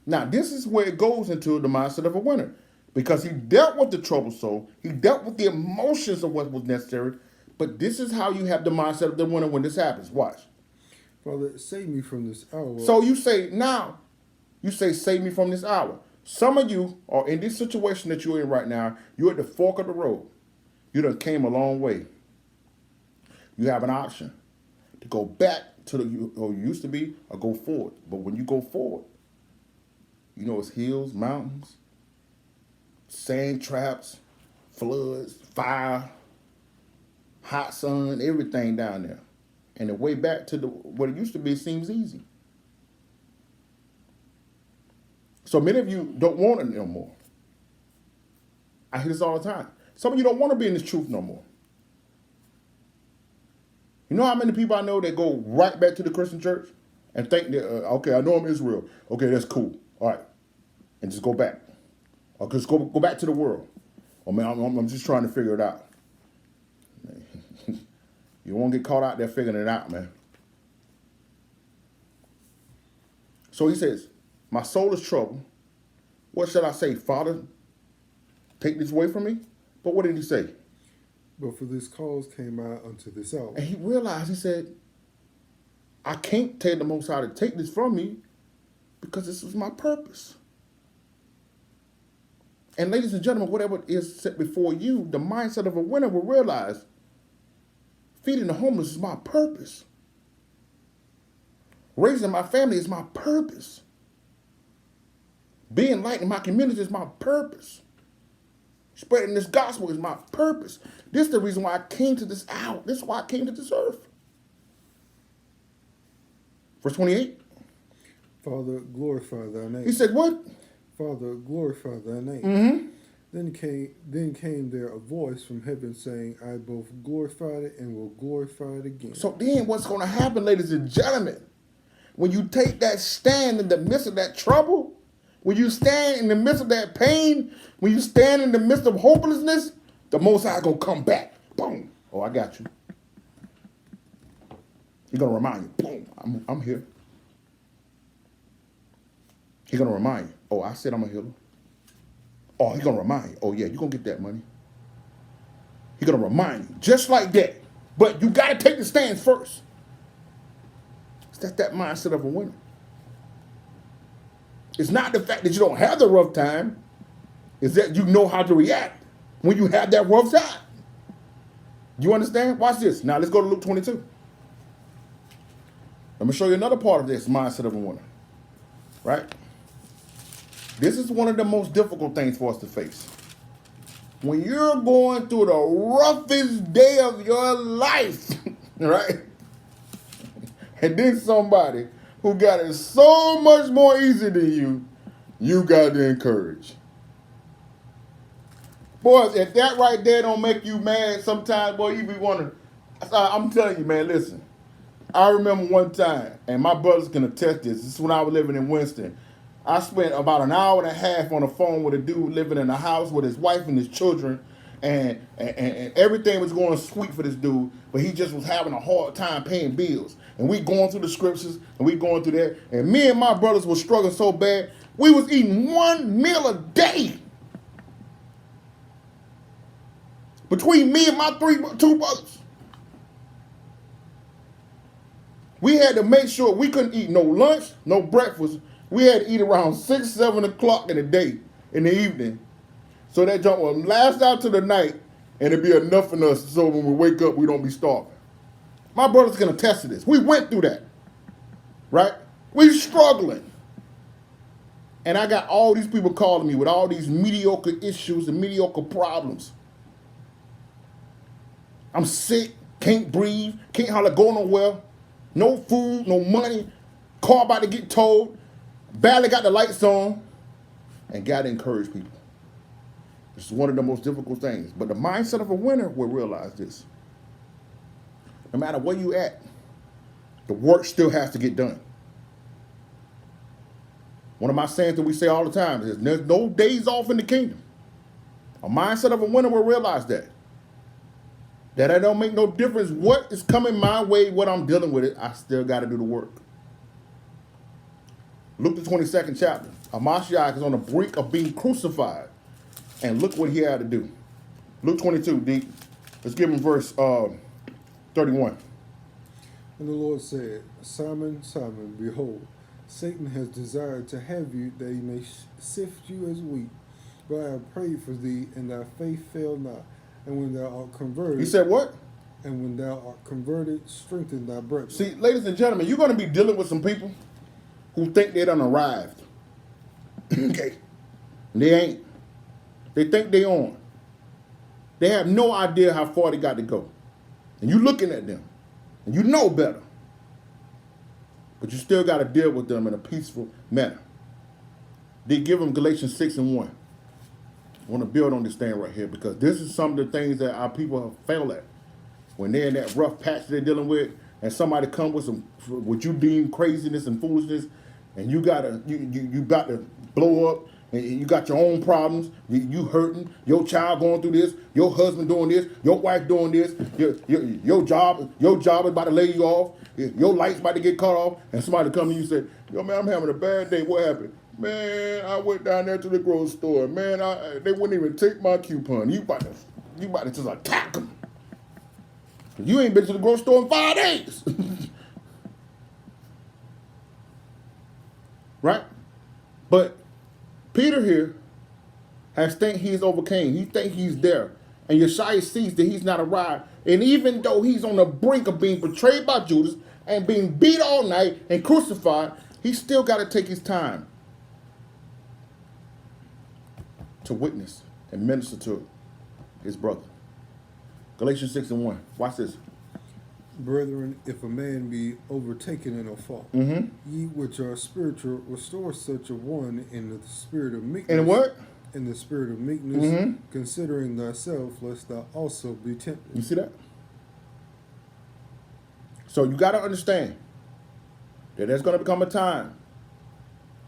Now, this is where it goes into the mindset of a winner. Because he dealt with the troubled soul. He dealt with the emotions of what was necessary. But this is how you have the mindset of the winner when this happens. Watch. Father, save me from this hour. So you say, save me from this hour. Some of you are in this situation that you're in right now. You're at the fork of the road. You done came a long way. You have an option to go back to you used to be or go forward. But when you go forward, you know it's hills, mountains, sand traps, floods, fire, hot sun, everything down there. And the way back to what it used to be seems easy. So many of you don't want it no more. I hear this all the time. Some of you don't want to be in this truth no more. You know how many people I know that go right back to the Christian church and think that, okay, I know I'm Israel. Okay, that's cool. All right. And just go back. Or just go back to the world. Oh, man, I'm just trying to figure it out. You won't get caught out there figuring it out, man. So he says, my soul is troubled. What shall I say? Father, take this away from me? But what did he say? But for this cause came I unto this hour. And he realized, he said, I can't tell the Most High to take this from me because this is my purpose. And ladies and gentlemen, whatever is set before you, the mindset of a winner will realize feeding the homeless is my purpose. Raising my family is my purpose. Being light in my community is my purpose. Spreading this gospel is my purpose. This is the reason why I came to this hour. This is why I came to this earth. Verse 28. Father, glorify thy name. He said what? Father, glorify thy name. Mm-hmm. Then came there a voice from heaven saying, I both glorified it and will glorify it again. So then what's going to happen, ladies and gentlemen, when you take that stand in the midst of that trouble, when you stand in the midst of that pain, when you stand in the midst of hopelessness, the Most High going to come back. Boom. Oh, I got you. He's going to remind you. Boom. I'm here. He's going to remind you. Oh, I said I'm a healer. Oh, he's going to remind you. Oh, yeah, you're going to get that money. He's going to remind you. Just like that. But you got to take the stands first. That's that mindset of a winner. It's not the fact that you don't have the rough time. It's that you know how to react when you have that rough time. You understand? Watch this. Now let's go to Luke 22. Let me show you another part of this mindset of a winner. Right? This is one of the most difficult things for us to face. When you're going through the roughest day of your life, right? And then somebody who got it so much more easy than you got to encourage. Boys, if that right there don't make you mad sometimes, boy, you be wondering. I'm telling you, man, listen. I remember one time, and my brothers can attest this. This is when I was living in Winston. I spent about an hour and a half on the phone with a dude living in a house with his wife and his children, and everything was going sweet for this dude, but he just was having a hard time paying bills. And we going through the scriptures, and we going through that, and me and my brothers were struggling so bad, we was eating one meal a day. Between me and my two brothers. We had to make sure we couldn't eat no lunch, no breakfast. We had to eat around 6, 7 o'clock in the day, in the evening. So that junk will last out to the night, and it'll be enough for us so when we wake up, we don't be starving. My brother's going to attest to this. We went through that, right? We struggling. And I got all these people calling me with all these mediocre issues and mediocre problems. I'm sick, can't breathe, can't hardly go nowhere. No food, no money, car about to get towed, barely got the lights on, and got to encourage people. This is one of the most difficult things. But the mindset of a winner will realize this. No matter where you at, the work still has to get done. One of my sayings that we say all the time is there's no days off in the kingdom. A mindset of a winner will realize that. That it don't make no difference what is coming my way, what I'm dealing with it, I still got to do the work. Luke the 22nd chapter. Hamashiach is on the brink of being crucified. And look what he had to do. Luke 22, D. Let's give him verse 31. And the Lord said, Simon, Simon, behold, Satan has desired to have you, that he may sift you as wheat. But I have prayed for thee, and thy faith fail not. And when thou art converted... He said what? And when thou art converted, strengthen thy brethren. See, ladies and gentlemen, you're going to be dealing with some people who think they done arrived. Okay. They ain't. They think they on. They have no idea how far they got to go. And you looking at them. And you know better. But you still got to deal with them in a peaceful manner. They give them Galatians 6:1. I want to build on this thing right here because this is some of the things that our people have failed at. When they're in that rough patch they're dealing with, and somebody come with some what you deem craziness and foolishness, and you got to blow up, and you got your own problems. You hurting, your child going through this, your husband doing this, your wife doing this, your job is about to lay you off, your light's about to get cut off, and somebody come to you and say, yo man, I'm having a bad day. What happened? Man, I went down there to the grocery store. Man, they wouldn't even take my coupon. You about to just attack them. You ain't been to the grocery store in 5 days. Right? But Peter here has think he's overcame. He think he's there. And Yeshua sees that he's not arrived. And even though he's on the brink of being betrayed by Judas and being beat all night and crucified, he still got to take his time to witness and minister to his brother. Galatians 6:1. Watch this. Brethren, if a man be overtaken in a fault, ye which are spiritual, restore such a one in the spirit of meekness. And what? In the spirit of meekness, considering thyself, lest thou also be tempted. You see that? So you got to understand that there's going to become a time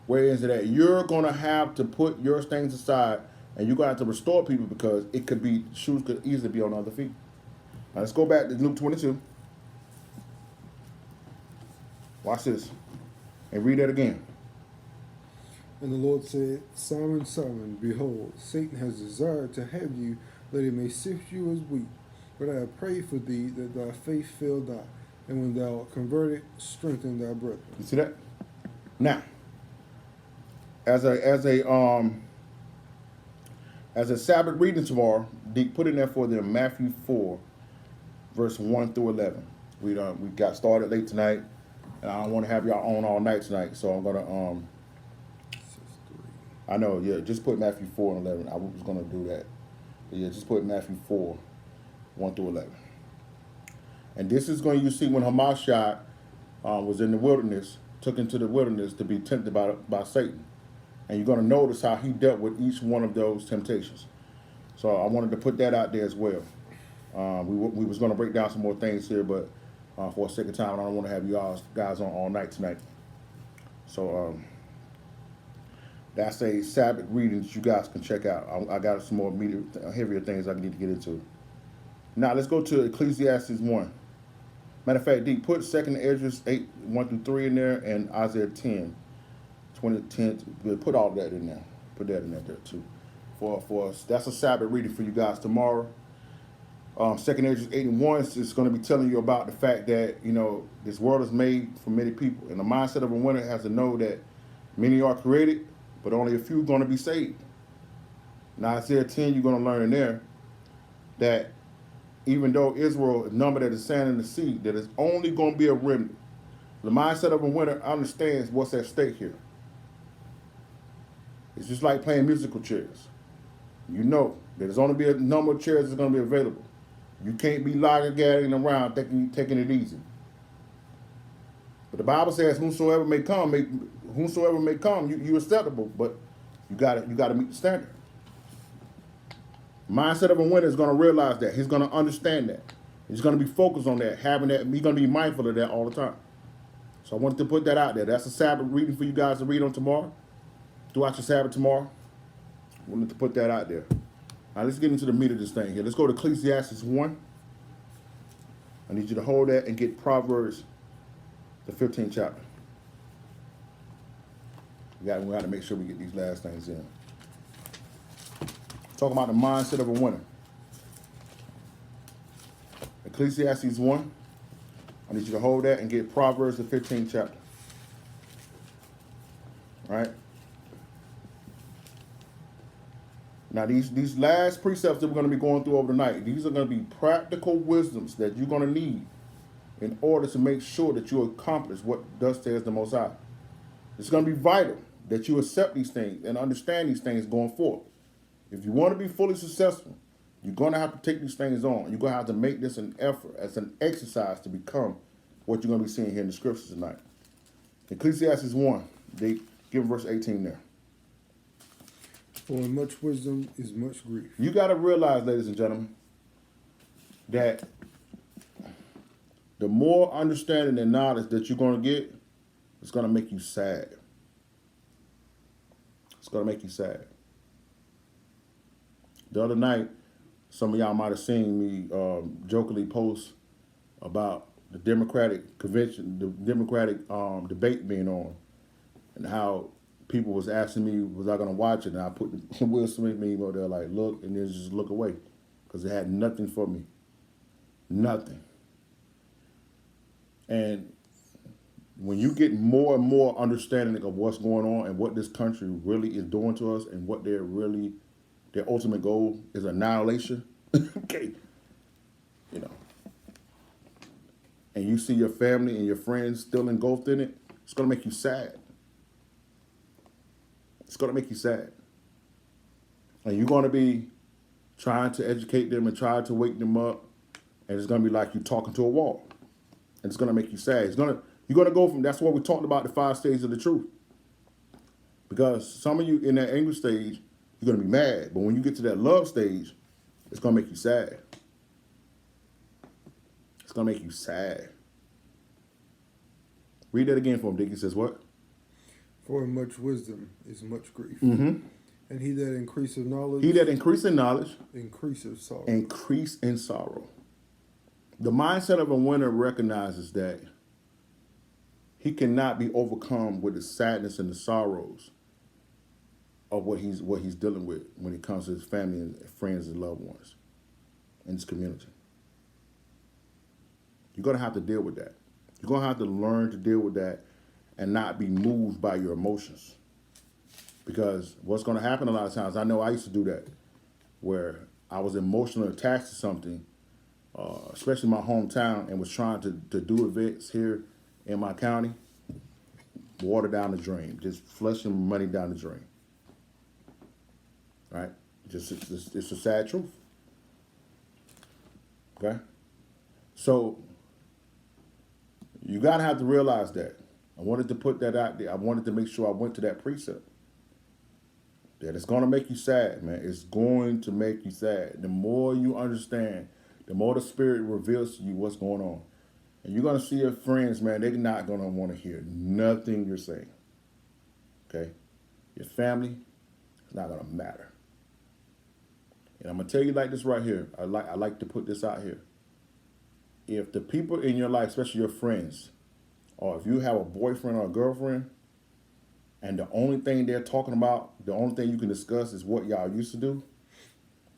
where is it that you're going to have to put your things aside and you're going to have to restore people because it could be, shoes could easily be on other feet. Now let's go back to Luke 22. Watch this. And read that again. And the Lord said, Simon, Simon, behold, Satan has desired to have you, that he may sift you as wheat. But I have prayed for thee, that thy faith fail not. And when thou art converted, strengthen thy brethren. You see that? Now, as a Sabbath reading tomorrow, put in there for them Matthew 4, verse 1 through 11. We got started late tonight, and I don't want to have y'all on all night tonight, so I'm gonna I know, yeah, just put Matthew 4 and 11. I was gonna do that, but yeah, just put Matthew 4, 1 through 11. And this is going you see when Hamashiach was in the wilderness, took into the wilderness to be tempted by Satan. And you're going to notice how he dealt with each one of those temptations. So I wanted to put that out there as well. We was going to break down some more things here, but for a second time, I don't want to have you guys on all night tonight. So that's a Sabbath reading that you guys can check out. I got some more heavier things I need to get into. Now let's go to Ecclesiastes 1. Matter of fact, D, put 2nd Ezra 8, 1 through 3 in there, and Isaiah 10, 10. We'll put all that in there. Put that in there too. For us, that's a Sabbath reading for you guys tomorrow. 2nd Ezra 8 and 1 is going to be telling you about the fact that, this world is made for many people. And the mindset of a winner has to know that many are created, but only a few are going to be saved. Now, Isaiah 10, you're going to learn in there that even though Israel is numbered as the sand in the sea, that it's only going to be a remnant. The mindset of a winner understands what's at stake here. It's just like playing musical chairs. You know that there's only be a number of chairs that's going to be available. You can't be lollygagging around taking it easy. But the Bible says, whosoever may come, you acceptable, but you got to meet the standard. Mindset of a winner is going to realize that. He's going to understand that. He's going to be focused on that, having that. He's going to be mindful of that all the time. So I wanted to put that out there. That's a Sabbath reading for you guys to read on tomorrow. Throughout your Sabbath tomorrow. I wanted to put that out there. Now let's get into the meat of this thing here. Let's go to Ecclesiastes 1. I need you to hold that and get Proverbs, the 15th chapter. We got to make sure we get these last things in. Talking about the mindset of a winner. Ecclesiastes 1. I need you to hold that and get Proverbs, the 15th chapter. All right? Now, these last precepts that we're going to be going through over the night, these are going to be practical wisdoms that you're going to need in order to make sure that you accomplish what thus says the Most High. It's going to be vital that you accept these things and understand these things going forward. If you want to be fully successful, you're going to have to take these things on. You're going to have to make this an effort, as an exercise to become what you're going to be seeing here in the scriptures tonight. Ecclesiastes 1, they give verse 18 there. For in much wisdom is much grief. You got to realize, ladies and gentlemen, that the more understanding and knowledge that you're going to get, it's going to make you sad. It's going to make you sad. The other night, some of y'all might have seen me jokingly post about the Democratic convention, the Democratic debate being on, and how people was asking me, was I going to watch it? And I put the Will Smith meme out there like, look, and then just look away, because it had nothing for me. Nothing. And when you get more and more understanding of what's going on and what this country really is doing to us and what their ultimate goal is annihilation, okay, you know, and you see your family and your friends still engulfed in it, it's going to make you sad. It's going to make you sad. And you're going to be trying to educate them and try to wake them up, and it's going to be like you talking to a wall. And it's going to make you sad. You're going to go from, that's what we talked about, the 5 stages of the truth. Because some of you in that anger stage, you're going to be mad. But when you get to that love stage, it's going to make you sad. It's going to make you sad. Read that again for him, Dick. He says what? For in much wisdom is much grief. Mm-hmm. And he that increaseth knowledge. He that increase in knowledge. Increaseth sorrow. Increase in sorrow. The mindset of a winner recognizes that he cannot be overcome with the sadness and the sorrows of what he's dealing with when it comes to his family and friends and loved ones in his community. You're going to have to deal with that. You're going to have to learn to deal with that and not be moved by your emotions. Because what's going to happen a lot of times, I know I used to do that, where I was emotionally attached to something, especially my hometown, and was trying to do events here in my county, water down the drain, just flushing money down the drain. Right? It's a sad truth. Okay? So, you got to have to realize that. I wanted to put that out there. I wanted to make sure I went to that precept. That it's going to make you sad, man. It's going to make you sad. The more you understand, the more the Spirit reveals to you what's going on. And you're going to see your friends, man, they're not going to want to hear nothing you're saying. Okay? Your family, it's not going to matter. And I'm going to tell you like this right here. I like to put this out here. If the people in your life, especially your friends, or if you have a boyfriend or a girlfriend, and the only thing they're talking about, the only thing you can discuss is what y'all used to do,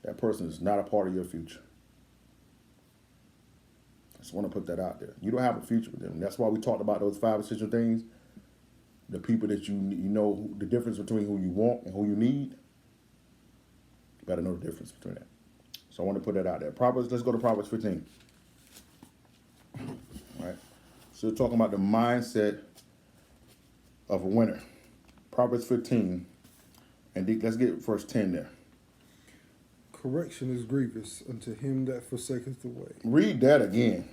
that person is not a part of your future. I just want to put that out there. You don't have a future with them. That's why we talked about those 5 essential things. The people that you know, the difference between who you want and who you need. You got to know the difference between that. So I want to put that out there. Let's go to Proverbs 15. All right. So we're talking about the mindset of a winner. Proverbs 15. And let's get verse 10 there. Correction is grievous unto him that forsaketh the way. Read that again.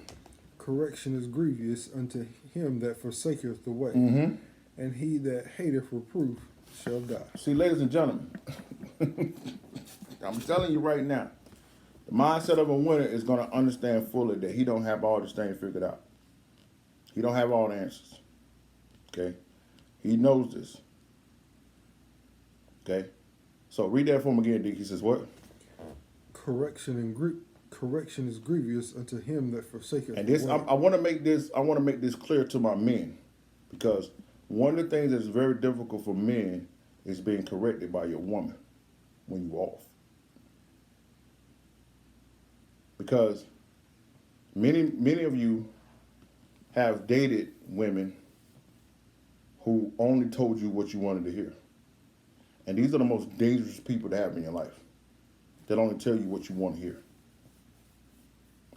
Correction is grievous unto him that forsaketh the way. Mm-hmm. And he that hateth reproof shall die. See, ladies and gentlemen, I'm telling you right now, the mindset of a winner is going to understand fully that he don't have all this thing figured out. He don't have all the answers. Okay? He knows this. Okay? So read that for him again, Dick. He says what? Correction is grievous unto him that forsaketh And this, the way. I want to make this clear to my men, because one of the things that's very difficult for men is being corrected by your woman when you're off. Because many of you have dated women who only told you what you wanted to hear. And these are the most dangerous people to have in your life. They only tell you what you want to hear.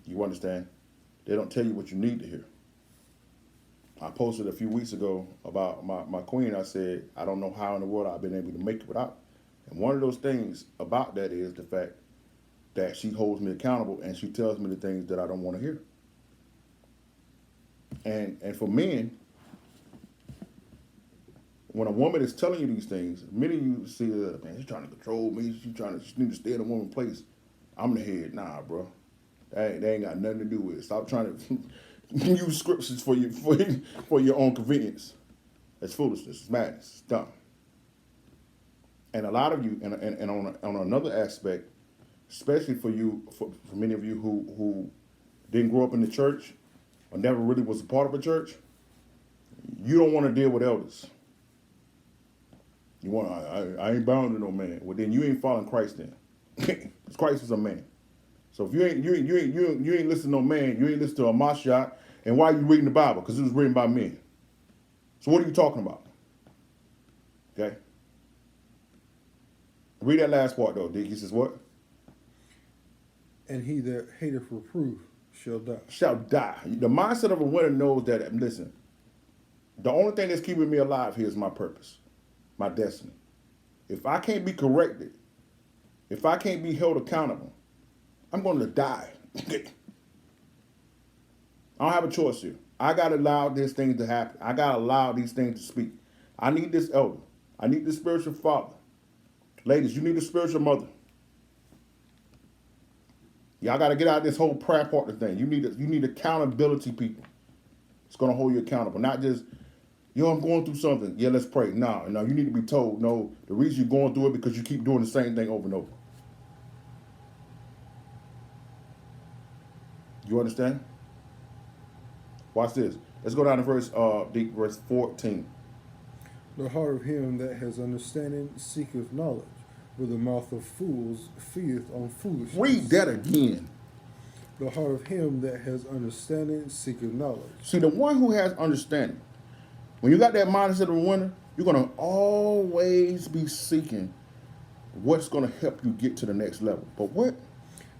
You understand? They don't tell you what you need to hear. I posted a few weeks ago about my queen. I said, I don't know how in the world I've been able to make it without. And one of those things about that is the fact that she holds me accountable and she tells me the things that I don't want to hear. And for men, when a woman is telling you these things, many of you see, man, she's trying to control me. She need to stay in a woman's place. I'm the head. Nah, bro. That ain't got nothing to do with it. Stop trying to use scriptures for your own convenience. It's foolishness. It's madness. It's dumb. And a lot of you, and on another aspect, especially for many of you who didn't grow up in the church or never really was a part of a church, you don't want to deal with elders. You want I ain't bound to no man. Well, then you ain't following Christ then. Because Christ is a man. So if you ain't listening to no man, you ain't listening to a Mashiach, and why are you reading the Bible? Because it was written by men. So what are you talking about? Okay? Read that last part though, Dick. He says what? And he that hateth reproof shall die. Shall die. The mindset of a winner knows that, listen, the only thing that's keeping me alive here is my purpose, my destiny. If I can't be corrected, if I can't be held accountable, I'm going to die. I don't have a choice here. I got to allow these things to happen. I got to allow these things to speak. I need this elder. I need this spiritual father. Ladies, you need a spiritual mother. Y'all got to get out of this whole prayer partner thing. You need accountability people. It's going to hold you accountable. Not just, yo, I'm going through something. Yeah, let's pray. No, you need to be told, no, the reason you're going through it because you keep doing the same thing over and over. You understand? Watch this. Let's go down to verse 14. The heart of him that has understanding seeketh knowledge, but the mouth of fools feedeth on foolishness. Read that again. The heart of him that has understanding seeketh knowledge. See, the one who has understanding, when you got that mindset of a winner, you're going to always be seeking what's going to help you get to the next level. But what?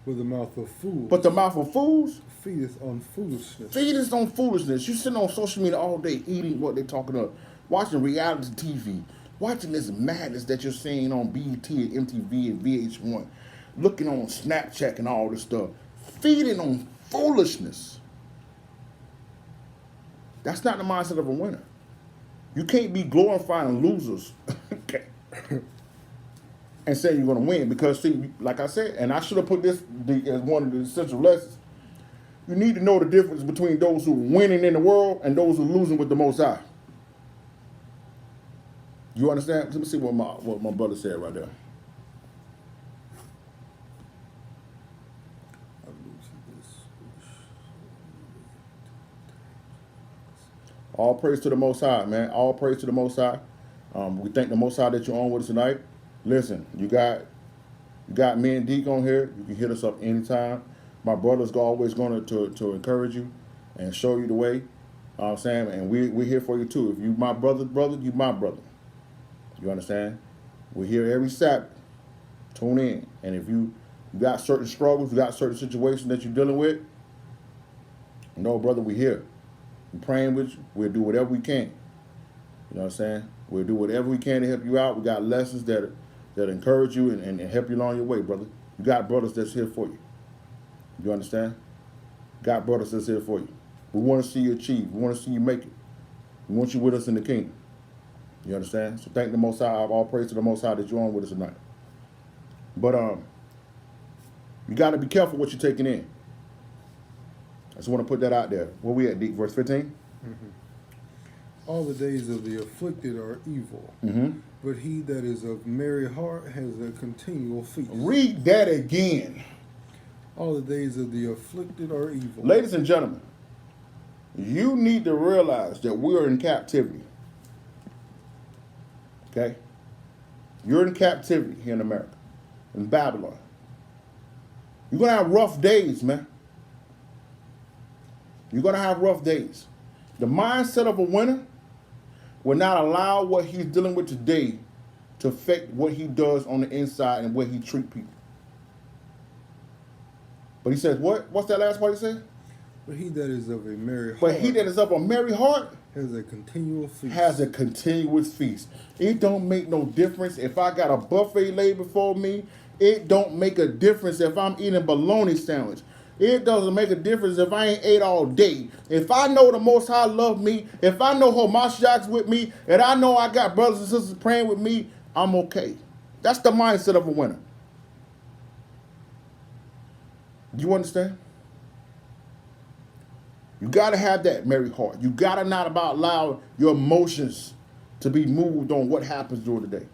With the mouth of fools. But the mouth of fools feedeth on foolishness. Feedeth on foolishness. You sitting on social media all day eating what they're talking about, watching reality TV, watching this madness that you're seeing on BET and MTV and VH1, looking on Snapchat and all this stuff, feeding on foolishness. That's not the mindset of a winner. You can't be glorifying losers and say you're going to win because, see, like I said, and I should have put this as one of the essential lessons, you need to know the difference between those who are winning in the world and those who are losing with the Most High. You understand? Let me see what my brother said right there. All praise to the Most High, man. All praise to the Most High. We thank the Most High that you're on with us tonight. Listen, you got me and Deke on here. You can hit us up anytime. My brother's always going to encourage you and show you the way. I'm saying, and we're here for you too. If you my brother, you my brother. You understand? We're here every Sabbath. Tune in. And if you got certain struggles, you got certain situations that you're dealing with, no, brother, we're here. We're praying with you. We'll do whatever we can. You know what I'm saying? We'll do whatever we can to help you out. We got lessons that encourage you and help you along your way, brother. You got brothers that's here for you. You understand? Got brothers that's here for you. We want to see you achieve. We want to see you make it. We want you with us in the kingdom. You understand? So thank the Most High. All praise to the Most High that you're on with us tonight. But you got to be careful what you're taking in. I just want to put that out there. Where we at, Deke? Verse 15? Mm-hmm. All the days of the afflicted are evil, but he that is of merry heart has a continual feast. Read that again. All the days of the afflicted are evil. Ladies and gentlemen, you need to realize that we are in captivity. Okay? You're in captivity here in America, in Babylon. You're going to have rough days, man. You're going to have rough days. The mindset of a winner will not allow what he's dealing with today to affect what he does on the inside and where he treats people. But he says, what? What's that last part he said? But he that is of a merry heart. But he that is of a merry heart has a continual feast. Has a continuous feast. It don't make no difference if I got a buffet laid before me. It don't make a difference if I'm eating a bologna sandwich. It doesn't make a difference if I ain't ate all day. If I know the Most High love me, if I know Hamashiach's with me, and I know I got brothers and sisters praying with me, I'm okay. That's the mindset of a winner. You understand? You got to have that merry heart. You got to not allow your emotions to be moved on what happens during the day.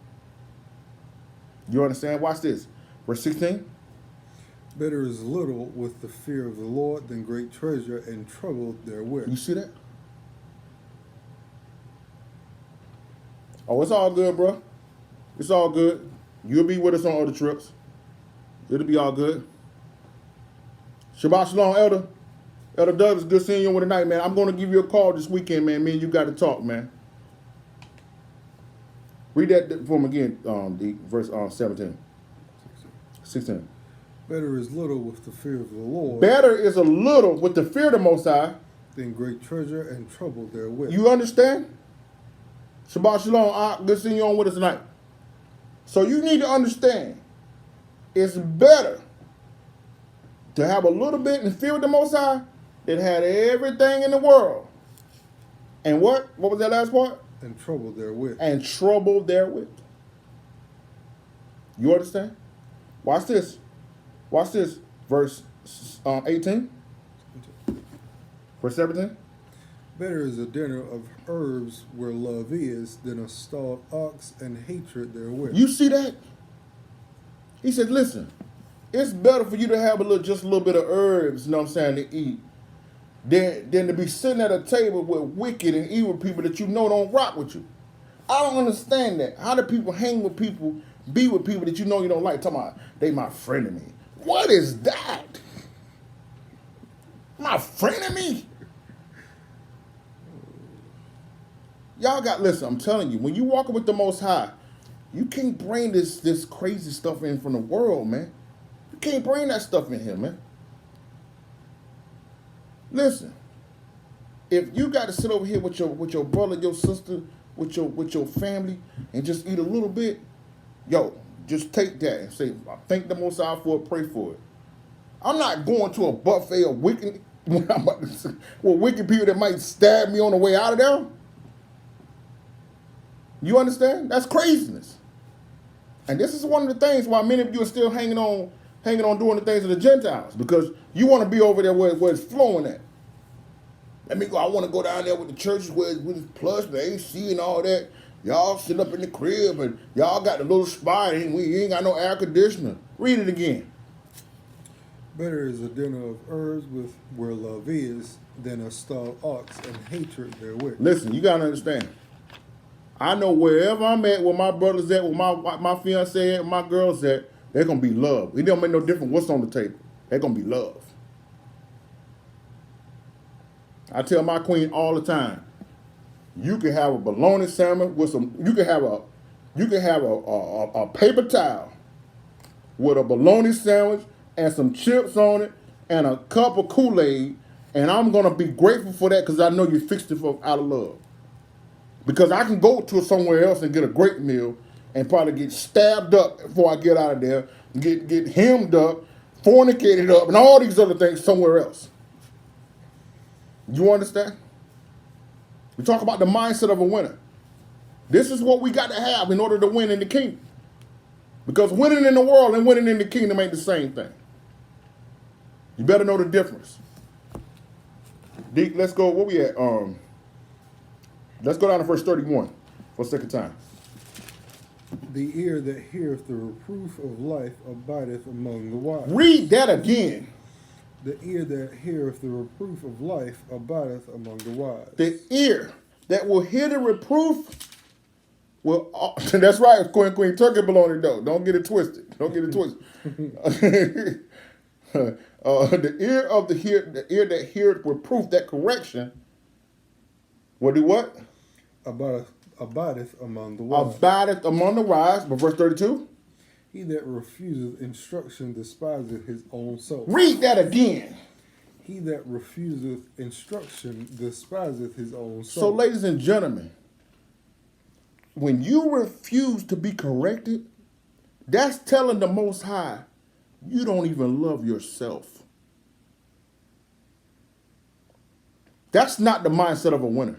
You understand? Watch this. Verse 16. Better is little with the fear of the Lord than great treasure and trouble therewith. You see that? Oh, it's all good, bro. It's all good. You'll be with us on other trips. It'll be all good. Shabbat shalom, Elder. Elder Douglas, good seeing you over tonight, man. I'm going to give you a call this weekend, man. Me and you got to talk, man. Read that for him again, the verse 17. 16. Better is little with the fear of the Lord Better is a little with the fear of the Most High. than great treasure and trouble therewith. You understand? Shabbat shalom. Good seeing you on with us tonight. So you need to understand, it's better to have a little bit in fear of the Most High than had everything in the world. And what? What was that last part? And trouble therewith. And trouble therewith. You understand? Watch this. Watch this. Verse 18. Verse 17. Better is a dinner of herbs where love is than a stalled ox and hatred therewith. You see that? He said, listen, it's better for you to have just a little bit of herbs, you know what I'm saying, to eat, than to be sitting at a table with wicked and evil people that you know don't rock with you. I don't understand that. How do people hang with people, be with people that you know you don't like? Talking about, they my frenemy. What is that? My frenemy? Y'all got, listen, I'm telling you, when you walking with the Most High, you can't bring this crazy stuff in from the world, man. You can't bring that stuff in here, man. Listen, if you got to sit over here with your brother, your sister, with your family, and just eat a little bit, yo, just take that and say, thank the Most High for it, pray for it. I'm not going to a buffet of wicked, wicked people that might stab me on the way out of there. You understand? That's craziness. And this is one of the things why many of you are still hanging on doing the things of the Gentiles, because you want to be over there where it's flowing at. Let me go. I want to go down there with the churches where it's plush, the AC and all that. Y'all sit up in the crib and y'all got the little spot and we ain't got no air conditioner. Read it again. Better is a dinner of herbs with where love is than a stalled ox and hatred therewith. Listen, you got to understand. I know wherever I'm at, where my brother's at, where my fiance at, my girl's at, they're going to be love. It don't make no difference what's on the table. They're going to be love. I tell my queen all the time, you can have a bologna sandwich with some, you can have a paper towel with a bologna sandwich and some chips on it and a cup of Kool-Aid, and I'm going to be grateful for that because I know you fixed it out of love. Because I can go to somewhere else and get a great meal and probably get stabbed up before I get out of there, get hemmed up, fornicated up, and all these other things somewhere else. You understand? We talk about the mindset of a winner. This is what we got to have in order to win in the kingdom. Because winning in the world and winning in the kingdom ain't the same thing. You better know the difference. Deke, let's go. Where we at? Let's go down to verse 31 for a second time. The ear that heareth the reproof of life abideth among the wise. Read that again. The ear that heareth the reproof of life abideth among the wise. The ear that will hear the reproof will. That's right, Queen Turkey bologna though. Don't get it twisted. Don't get it twisted. The ear that heareth reproof, that correction, will do what? Abideth among the wise. Abideth among the wise. But verse 32. He that refuseth instruction despiseth his own soul. Read that again. He that refuseth instruction despiseth his own soul. So, ladies and gentlemen, when you refuse to be corrected, that's telling the Most High you don't even love yourself. That's not the mindset of a winner.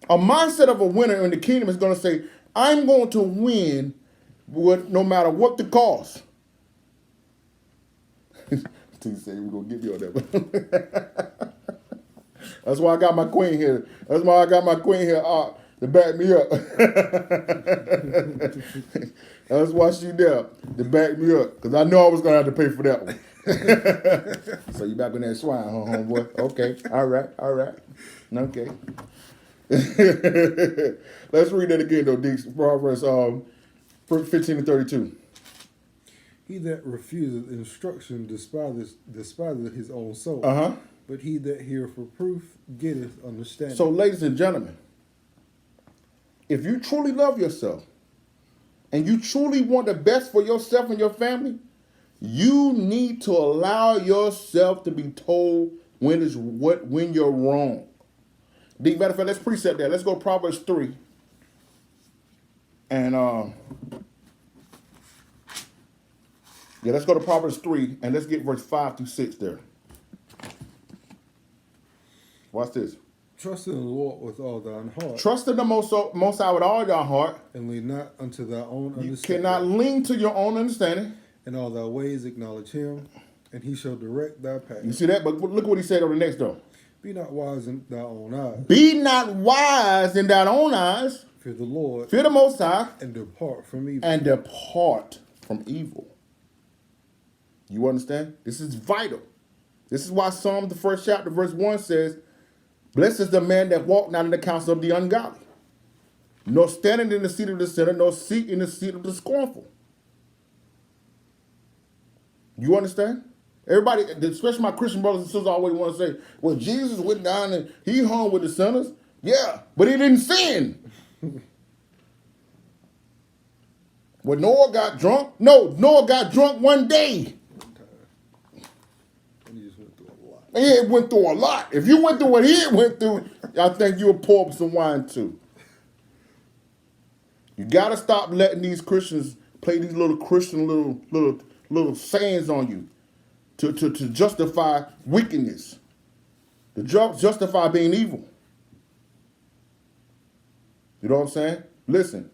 A mindset of a winner in the kingdom is going to say, I'm going to win no matter what the cost. T said we're going to get you on that. That's why I got my queen here. That's why I got my queen here to back me up. That's why she there, to back me up. Because I know I was going to have to pay for that one. So you back in that swine, huh, homeboy? Okay. All right. Okay. Let's read that again, though, Deeks. Proverbs 15 and 32. He that refuseth instruction despiseth his own soul. But he that heareth reproof getteth understanding. So, ladies and gentlemen, if you truly love yourself and you truly want the best for yourself and your family, you need to allow yourself to be told when you're wrong. Matter of fact, let's precept that. Let's go to Proverbs 3. And let's go to Proverbs 3 and let's get verse 5 through 6 there. Watch this. Trust in the Lord with all thine heart. Trust in the Most High with all thy heart. And lean not unto thy own understanding. You cannot lean to your own understanding. In all thy ways acknowledge him, and he shall direct thy path. You see that? But look what he said on the next though. Be not wise in thy own eyes. Be not wise in thine own eyes. Fear the Lord. Fear the Most High. And depart from evil. And depart from evil. You understand? This is vital. This is why Psalm, the first chapter, verse 1 says, blessed is the man that walk not in the counsel of the ungodly, nor standing in the seat of the sinner, nor seat in the seat of the scornful. You understand? Everybody, especially my Christian brothers and sisters, always want to say, well, Jesus went down and he hung with the sinners. Yeah, but he didn't sin. When Noah got drunk? No, Noah got drunk one day. He went through a lot. If you went through what he went through, I think you'll pour up some wine too. You got to stop letting these Christians play these little Christian little sayings on you to justify wickedness, to justify being evil. You know what I'm saying? Listen,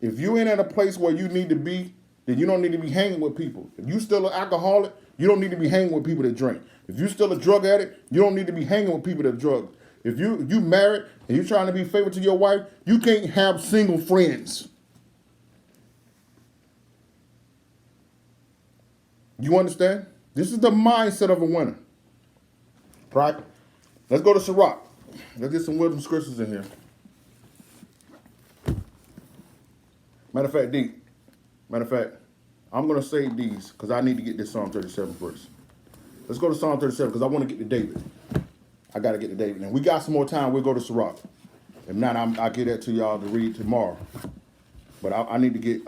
if you ain't at a place where you need to be, then you don't need to be hanging with people. If you still an alcoholic, you don't need to be hanging with people that drink. If you still a drug addict, you don't need to be hanging with people that drug. If you married and you're trying to be faithful to your wife, you can't have single friends. You understand? This is the mindset of a winner. Right? Let's go to Sirach. Let's get some wisdom scriptures in here. Matter of fact, I'm going to save these because I need to get this Psalm 37 first. Let's go to Psalm 37 because I want to get to David. I got to get to David. And we got some more time. We'll go to Sirach. If not, I'll get that to y'all to read tomorrow. But I need to get,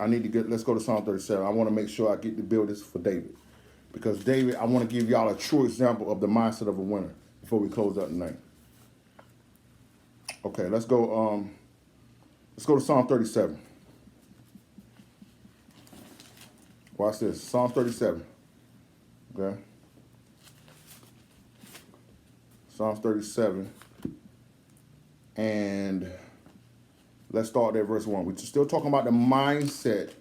let's go to Psalm 37. I want to make sure I get to build this for David. Because David, I want to give y'all a true example of the mindset of a winner before we close out tonight. Okay, let's go to Psalm 37. Watch this. Psalm 37. Okay. Psalm 37. And let's start at verse 1. We're still talking about the mindset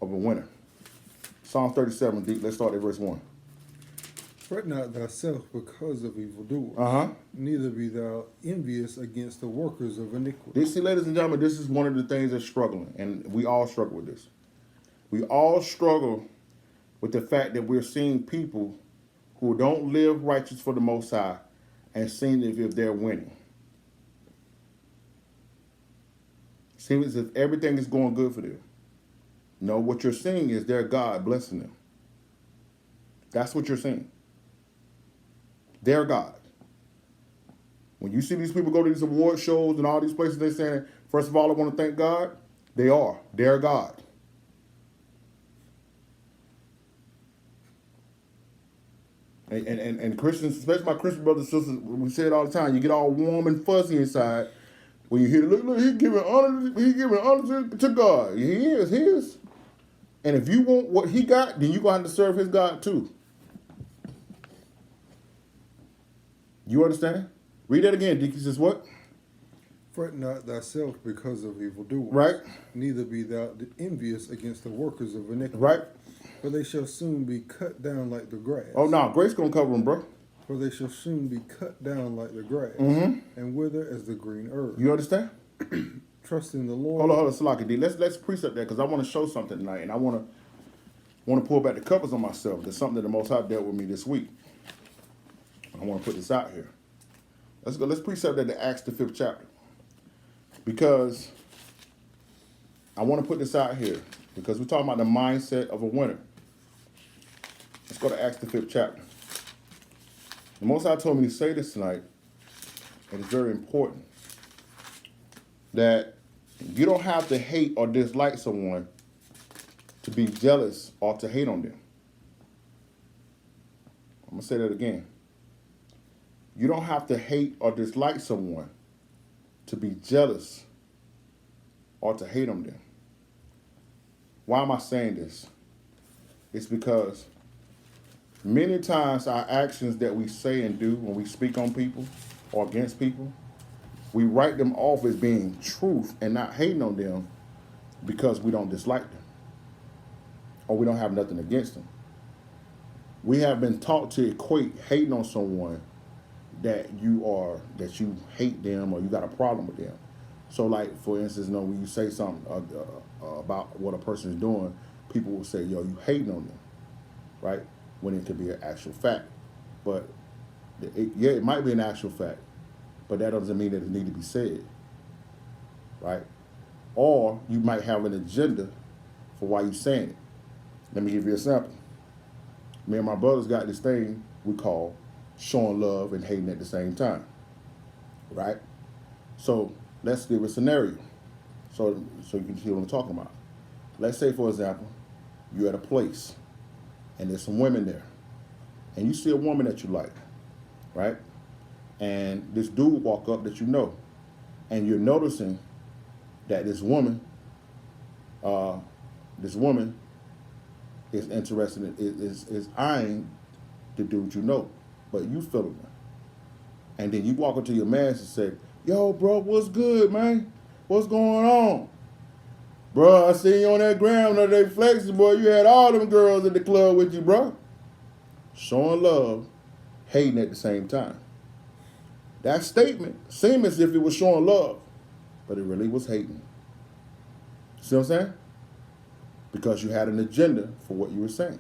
of a winner. Psalm 37, deep. Let's start at verse 1. Fret not thyself because of evildoers. Neither be thou envious against the workers of iniquity. See, ladies and gentlemen, this is one of the things that's struggling. And we all struggle with this. We all struggle with the fact that we're seeing people who don't live righteous for the Most High and seeing as if they're winning. Seems as if everything is going good for them. No, what you're seeing is their God blessing them. That's what you're seeing. Their God. When you see these people go to these award shows and all these places, they're saying, first of all, I want to thank God. They are. Their God. And Christians, especially my Christian brothers and sisters, we say it all the time, you get all warm and fuzzy inside when you hear, look, he's giving honor to God. He is. And if you want what he got, then you're going to have to serve his God too. You understand? Read that again. Deacon says what? Fret not thyself because of evildoers. Right. Neither be thou envious against the workers of iniquity. Right. For they shall soon be cut down like the grass. Oh, no. Grace going to cover them, bro. For they shall soon be cut down like the grass, and wither as the green herb. You understand? Trust in the Lord. Hold on, Salaki D. Let's precept that because I want to show something tonight, and I want to pull back the covers on myself. There's something that the Most High dealt with me this week. I want to put this out here. Let's go. Let's precept that to Acts the 5th chapter, because I want to put this out here because we're talking about the mindset of a winner. Let's go to Acts the 5th chapter. The Most High told me to say this tonight, and it's very important, that you don't have to hate or dislike someone to be jealous or to hate on them. I'm going to say that again. You don't have to hate or dislike someone to be jealous or to hate on them. Why am I saying this? It's because many times our actions that we say and do when we speak on people or against people, we write them off as being truth and not hating on them because we don't dislike them or we don't have nothing against them. We have been taught to equate hating on someone that you hate them or you got a problem with them. So, like, for instance, when you say something about what a person is doing, people will say, yo, you hating on them, right? When it could be an actual fact. But, it might be an actual fact, but that doesn't mean that it need to be said, right? Or you might have an agenda for why you're saying it. Let me give you a sample. Me and my brothers got this thing we call showing love and hating at the same time, right? So let's give a scenario so you can see what I'm talking about. Let's say, for example, you're at a place and there's some women there and you see a woman that you like, right? And this dude walk up that you know, and you're noticing that this woman is interested in, is eyeing the dude you know, but you feeling her. And then you walk up to your man and say, yo, bro, what's good, man? What's going on? Bro, I seen you on that gram the other day flexing, boy. You had all them girls at the club with you, bro. Showing love, hating at the same time. That statement seemed as if it was showing love, but it really was hating. See what I'm saying? Because you had an agenda for what you were saying.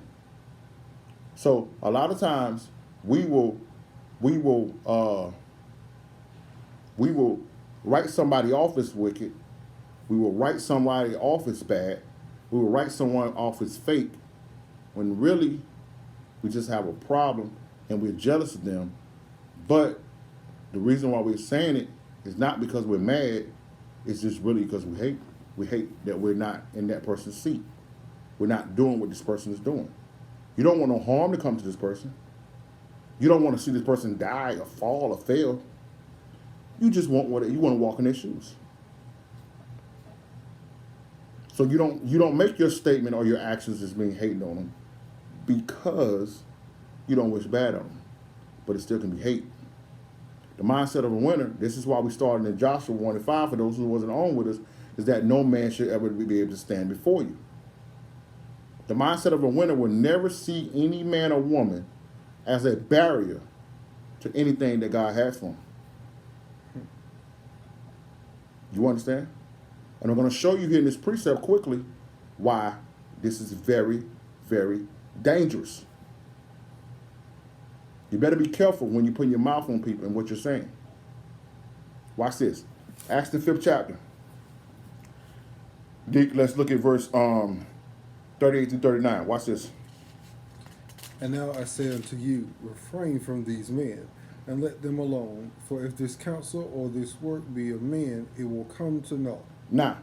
So a lot of times we will write somebody off as wicked. We will write somebody off as bad. We will write someone off as fake, when really we just have a problem and we're jealous of them. But the reason why we're saying it is not because we're mad. It's just really because we hate. We hate that we're not in that person's seat. We're not doing what this person is doing. You don't want no harm to come to this person. You don't want to see this person die or fall or fail. You just want you want to walk in their shoes. So you don't make your statement or your actions as being hating on them because you don't wish bad on them, but it still can be hate. The mindset of a winner, this is why we started in Joshua 1:5, for those who wasn't on with us, is that no man should ever be able to stand before you. The mindset of a winner will never see any man or woman as a barrier to anything that God has for them. You understand? And I'm going to show you here in this precept quickly why this is very, very dangerous. You better be careful when you put your mouth on people and what you're saying. Watch this. Acts the 5th chapter. Let's look at verse 38 through 39. Watch this. And now I say unto you, refrain from these men, and let them alone. For if this counsel or this work be of men, it will come to naught. Now,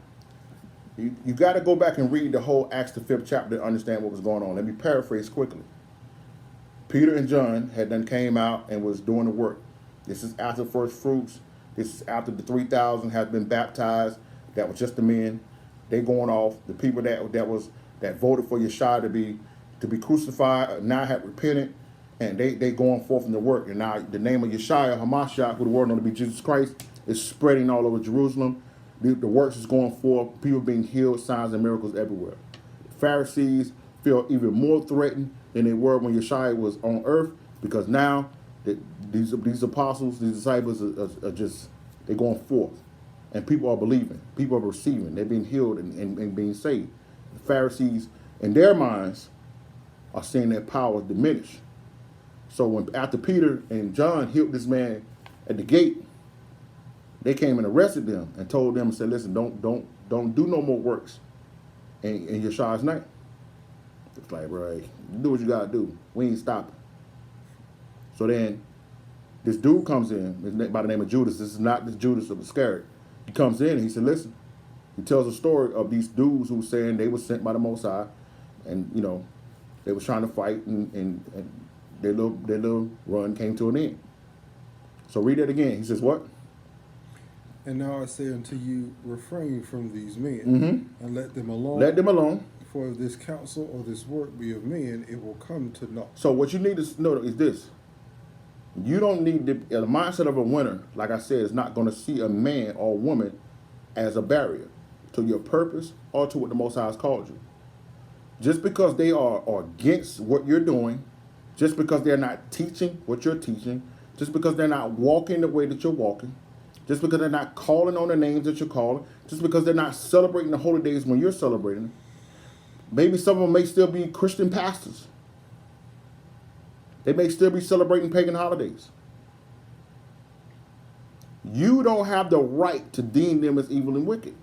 you got to go back and read the whole Acts the 5th chapter to understand what was going on. Let me paraphrase quickly. Peter and John had done came out and was doing the work. This is after first fruits. This is after the 3,000 have been baptized. That was just the men. They going off. The people that voted for Yeshua to be crucified now have repented, And they going forth in the work. And now the name of Yeshua, Hamashiach, who the world knows to be Jesus Christ, is spreading all over Jerusalem. The works is going forth. People being healed, signs and miracles everywhere. The Pharisees feel even more threatened than they were when Yeshua was on earth, because now these apostles, these disciples are just, they're going forth. And people are believing. People are receiving. They're being healed and being saved. The Pharisees, in their minds, are seeing their power diminish. So when after Peter and John healed this man at the gate, they came and arrested them and told them and said, "Listen, don't do no more works in Yeshua's name." It's like, bro, hey, do what you gotta do. We ain't stopping. So then this dude comes in by the name of Judas. This is not the Judas of Iscariot. He comes in and he said, "Listen." He tells a story of these dudes who were saying they were sent by the Most High, and they was trying to fight, and their little run came to an end. So read that again. He says what? And now I say unto you, refrain from these men, and let them alone. Let them alone. For if this counsel or this work be of men, it will come to naught. So what you need to know is this. You don't need the mindset of a winner, like I said, is not going to see a man or woman as a barrier to your purpose or to what the Most High has called you. Just because they are against what you're doing, just because they're not teaching what you're teaching, just because they're not walking the way that you're walking, just because they're not calling on the names that you're calling, just because they're not celebrating the holy days when you're celebrating. Maybe some of them may still be Christian pastors. They may still be celebrating pagan holidays. You don't have the right to deem them as evil and wicked.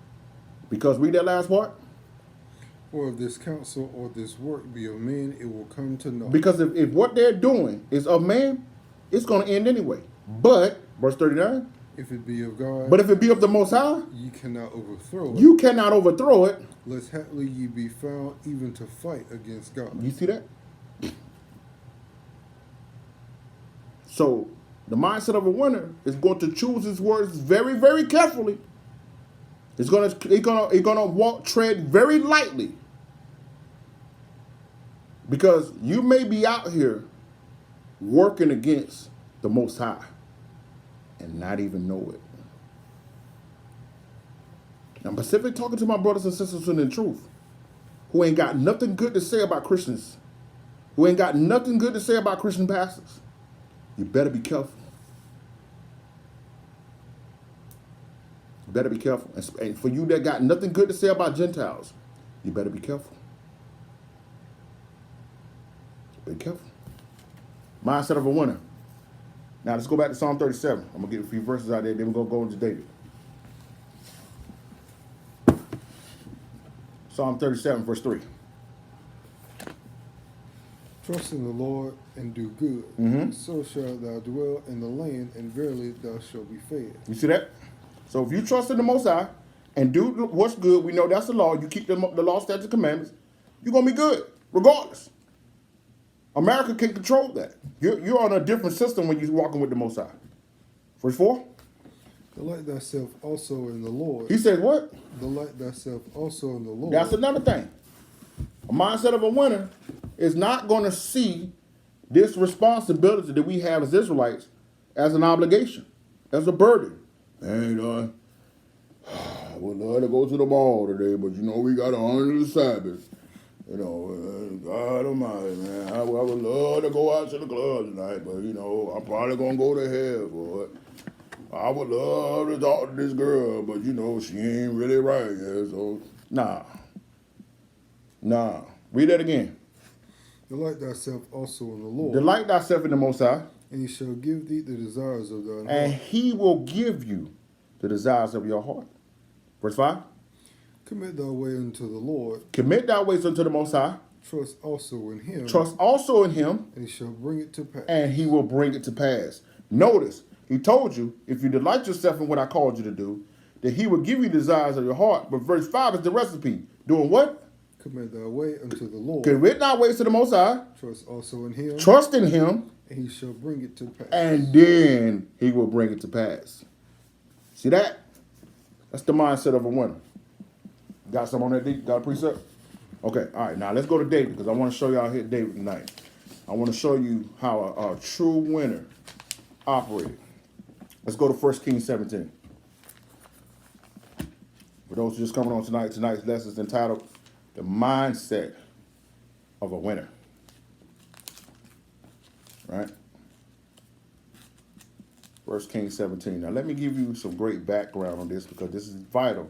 Because read that last part. For if this counsel or this work be of men, it will come to naught. Because if what they're doing is of man, it's going to end anyway. But, verse 39. If it be of God. But if it be of the Most High, ye cannot overthrow it. you cannot overthrow it. Lest haply ye be found even to fight against God. You see that? So the mindset of a winner is going to choose his words very, very carefully. He's gonna tread very lightly. Because you may be out here working against the Most High and not even know it. I'm specifically talking to my brothers and sisters in the truth who ain't got nothing good to say about Christians, who ain't got nothing good to say about Christian pastors. You better be careful. You better be careful. And for you that got nothing good to say about Gentiles, you better be careful. Be careful. Mindset of a winner. Now let's go back to Psalm 37. I'm going to get a few verses out there, then we're going to go into David. Psalm 37, verse 3. Trust in the Lord and do good. So shalt thou dwell in the land, and verily thou shalt be fed. You see that? So if you trust in the Most High and do what's good, we know that's the law. You keep the law, statutes, commandments, you're going to be good, regardless. America can't control that. You're on a different system when you're walking with the Most High. Verse 4. Delight thyself also in the Lord. He says what? Delight thyself also in the Lord. That's another thing. A mindset of a winner is not going to see this responsibility that we have as Israelites as an obligation, as a burden. Hey, I would love to go to the mall today, but we got to honor the Sabbath. God Almighty, man. I would love to go out to the club tonight, but I'm probably gonna go to hell for it. I would love to talk to this girl, but she ain't really right. Yeah, so nah. Read that again. Delight thyself also in the Lord. Delight thyself in the Most High. And he shall give thee the desires of thine heart. And he will give you the desires of your heart. Verse 5. Commit thy way unto the Lord. Commit thy ways unto the Most High. Trust also in him. Trust also in him. And he shall bring it to pass. And he will bring it to pass. Notice, he told you, if you delight yourself in what I called you to do, that he will give you desires of your heart. But verse 5 is the recipe. Doing what? Commit thy way unto the Lord. Commit thy ways to the Most High. Trust also in him. Trust in him. And he shall bring it to pass. And then he will bring it to pass. See that? That's the mindset of a winner. Got some on that? Got a precept? Okay, all right. Now let's go to David, because I want to show y'all here David tonight. I want to show you how a true winner operated. Let's go to 1 Kings 17. For those just coming on tonight, tonight's lesson is entitled The Mindset of a Winner. Right? 1 Kings 17. Now, let me give you some great background on this because this is vital.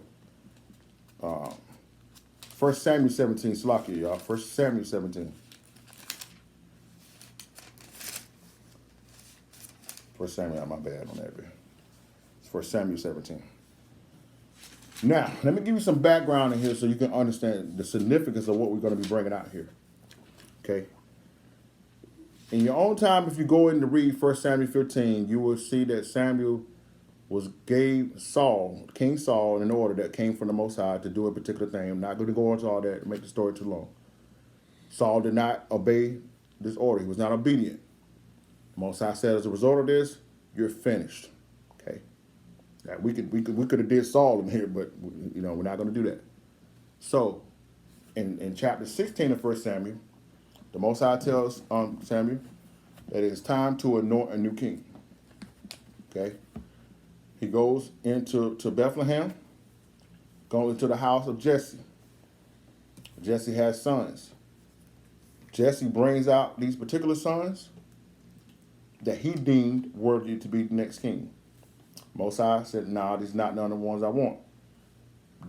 1 Samuel 17, Slakia, y'all. 1 Samuel 17. 1 Samuel, my bad on that. It's 1 Samuel 17. Now, let me give you some background in here so you can understand the significance of what we're going to be bringing out here. Okay? In your own time, if you go in to read 1 Samuel 15, you will see that Samuel gave Saul, King Saul, an order that came from the Most High to do a particular thing. I'm not going to go into all that and make the story too long. Saul did not obey this order. He was not obedient. The Most High said, as a result of this, you're finished. Okay. Now, we could have did Saul in here, but we're not going to do that. So, in chapter 16 of 1 Samuel, the Most High tells Samuel that it's time to anoint a new king. Okay. He goes into Bethlehem, goes into the house of Jesse. Jesse has sons. Jesse brings out these particular sons that he deemed worthy to be the next king. Most High said, nah, these are not none of the ones I want.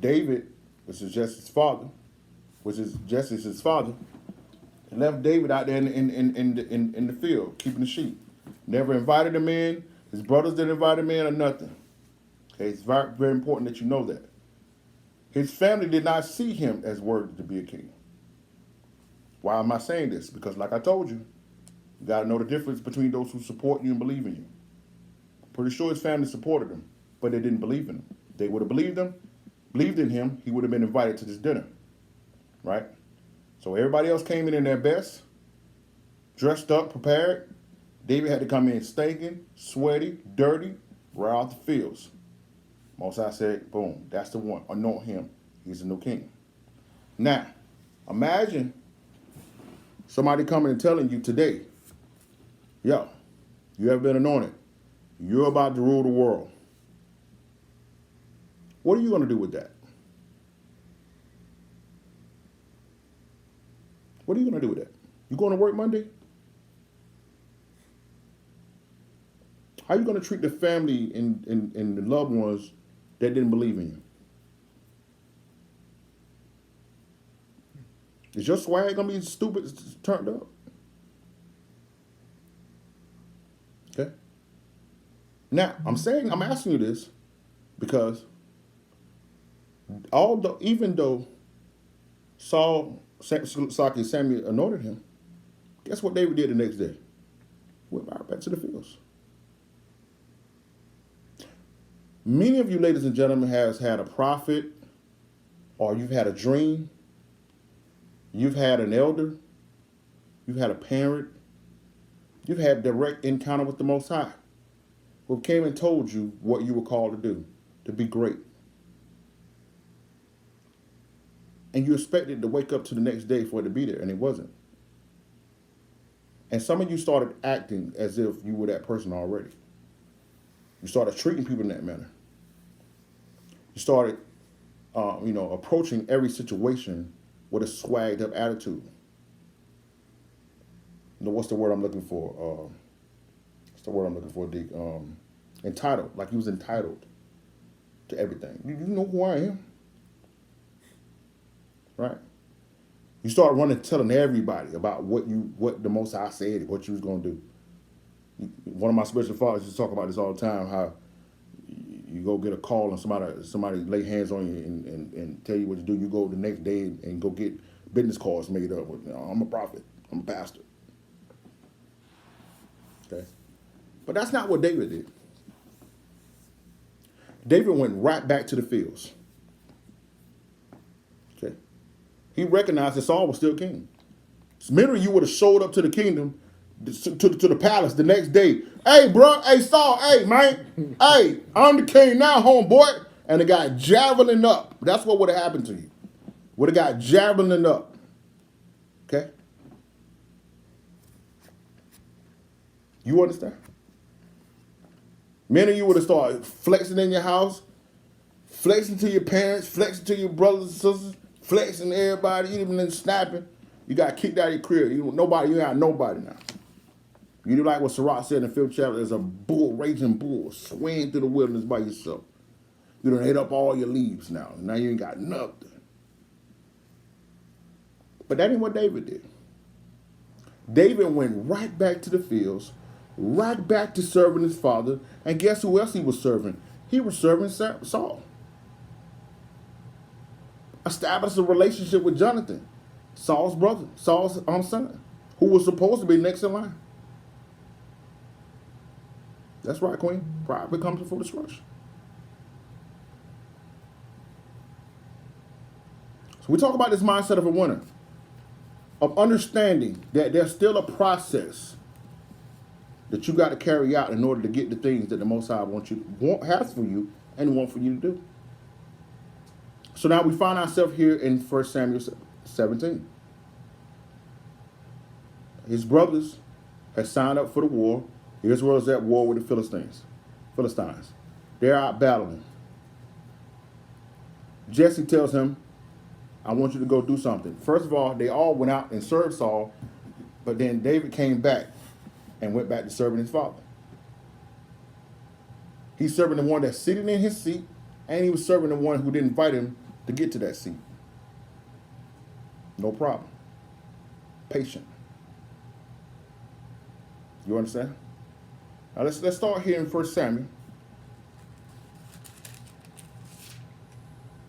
David, which is Jesse's father, left David out there in the field, keeping the sheep. Never invited him in. His brothers didn't invite him in or nothing. Okay, it's very, very important that you know that. His family did not see him as worthy to be a king. Why am I saying this? Because like I told you, you got to know the difference between those who support you and believe in you. Pretty sure his family supported him, but they didn't believe in him. If they would have believed in him, he would have been invited to this dinner. Right? So everybody else came in their best, dressed up, prepared. David had to come in stinking, sweaty, dirty, right out the fields. Most High said, boom, that's the one. Anoint him. He's the new king. Now, imagine somebody coming and telling you today, yo, you have been anointed. You're about to rule the world. What are you going to do with that? What are you going to do with that? You going to work Monday? How are you going to treat the family and the loved ones that didn't believe in you? Is your swag going to be stupid, turned up? Okay. Now, I'm asking you this because even though Samuel anointed him, guess what David did the next day? Went right back to the fields. Many of you, ladies and gentlemen, has had a prophet, or you've had a dream, you've had an elder, you've had a parent, you've had direct encounter with the Most High, who came and told you what you were called to do, to be great. And you expected to wake up to the next day for it to be there, and it wasn't. And some of you started acting as if you were that person already. You started treating people in that manner. You started, approaching every situation with a swagged up attitude. What's the word I'm looking for? Deke? Entitled. Like he was entitled to everything. You know who I am? Right? You start telling everybody about what the Most High said, what you was going to do. One of my spiritual fathers used to talk about this all the time, how you go get a call and somebody lay hands on you and tell you what to do. You go the next day and go get business cards made up with, I'm a prophet, I'm a pastor. Okay? But that's not what David did. David went right back to the fields. Okay? He recognized that Saul was still king. Many of you would have showed up to the kingdom, to the palace the next day. Hey, bro. Hey, Saul. Hey, man. Hey, I'm the king now, homeboy. And it got javelin up. That's what would have happened to you. Would have got javelin up. Okay? You understand? Many of you would have started flexing in your house, flexing to your parents, flexing to your brothers and sisters, flexing to everybody, even then snapping. You got kicked out of your crib. You ain't nobody now. You do like what Sirach said in the 5th chapter, there's a bull, raging bull, swaying through the wilderness by yourself. You done ate up all your leaves now. Now you ain't got nothing. But that ain't what David did. David went right back to the fields, right back to serving his father. And guess who else he was serving? He was serving Saul. Established a relationship with Jonathan, Saul's brother, Saul's son, who was supposed to be next in line. That's right, Queen. Pride becomes before destruction. So we talk about this mindset of a winner, of understanding that there's still a process that you got to carry out in order to get the things that the Most High has for you and want for you to do. So now we find ourselves here in 1 Samuel 17. His brothers had signed up for the war. Israel is at war with the Philistines. They're out battling. Jesse tells him, I want you to go do something. First of all, they all went out and served Saul, but then David came back and went back to serving his father. He's serving the one that's sitting in his seat, and he was serving the one who didn't invite him to get to that seat. No problem. Patient. You understand? Now let's start here in 1 Samuel.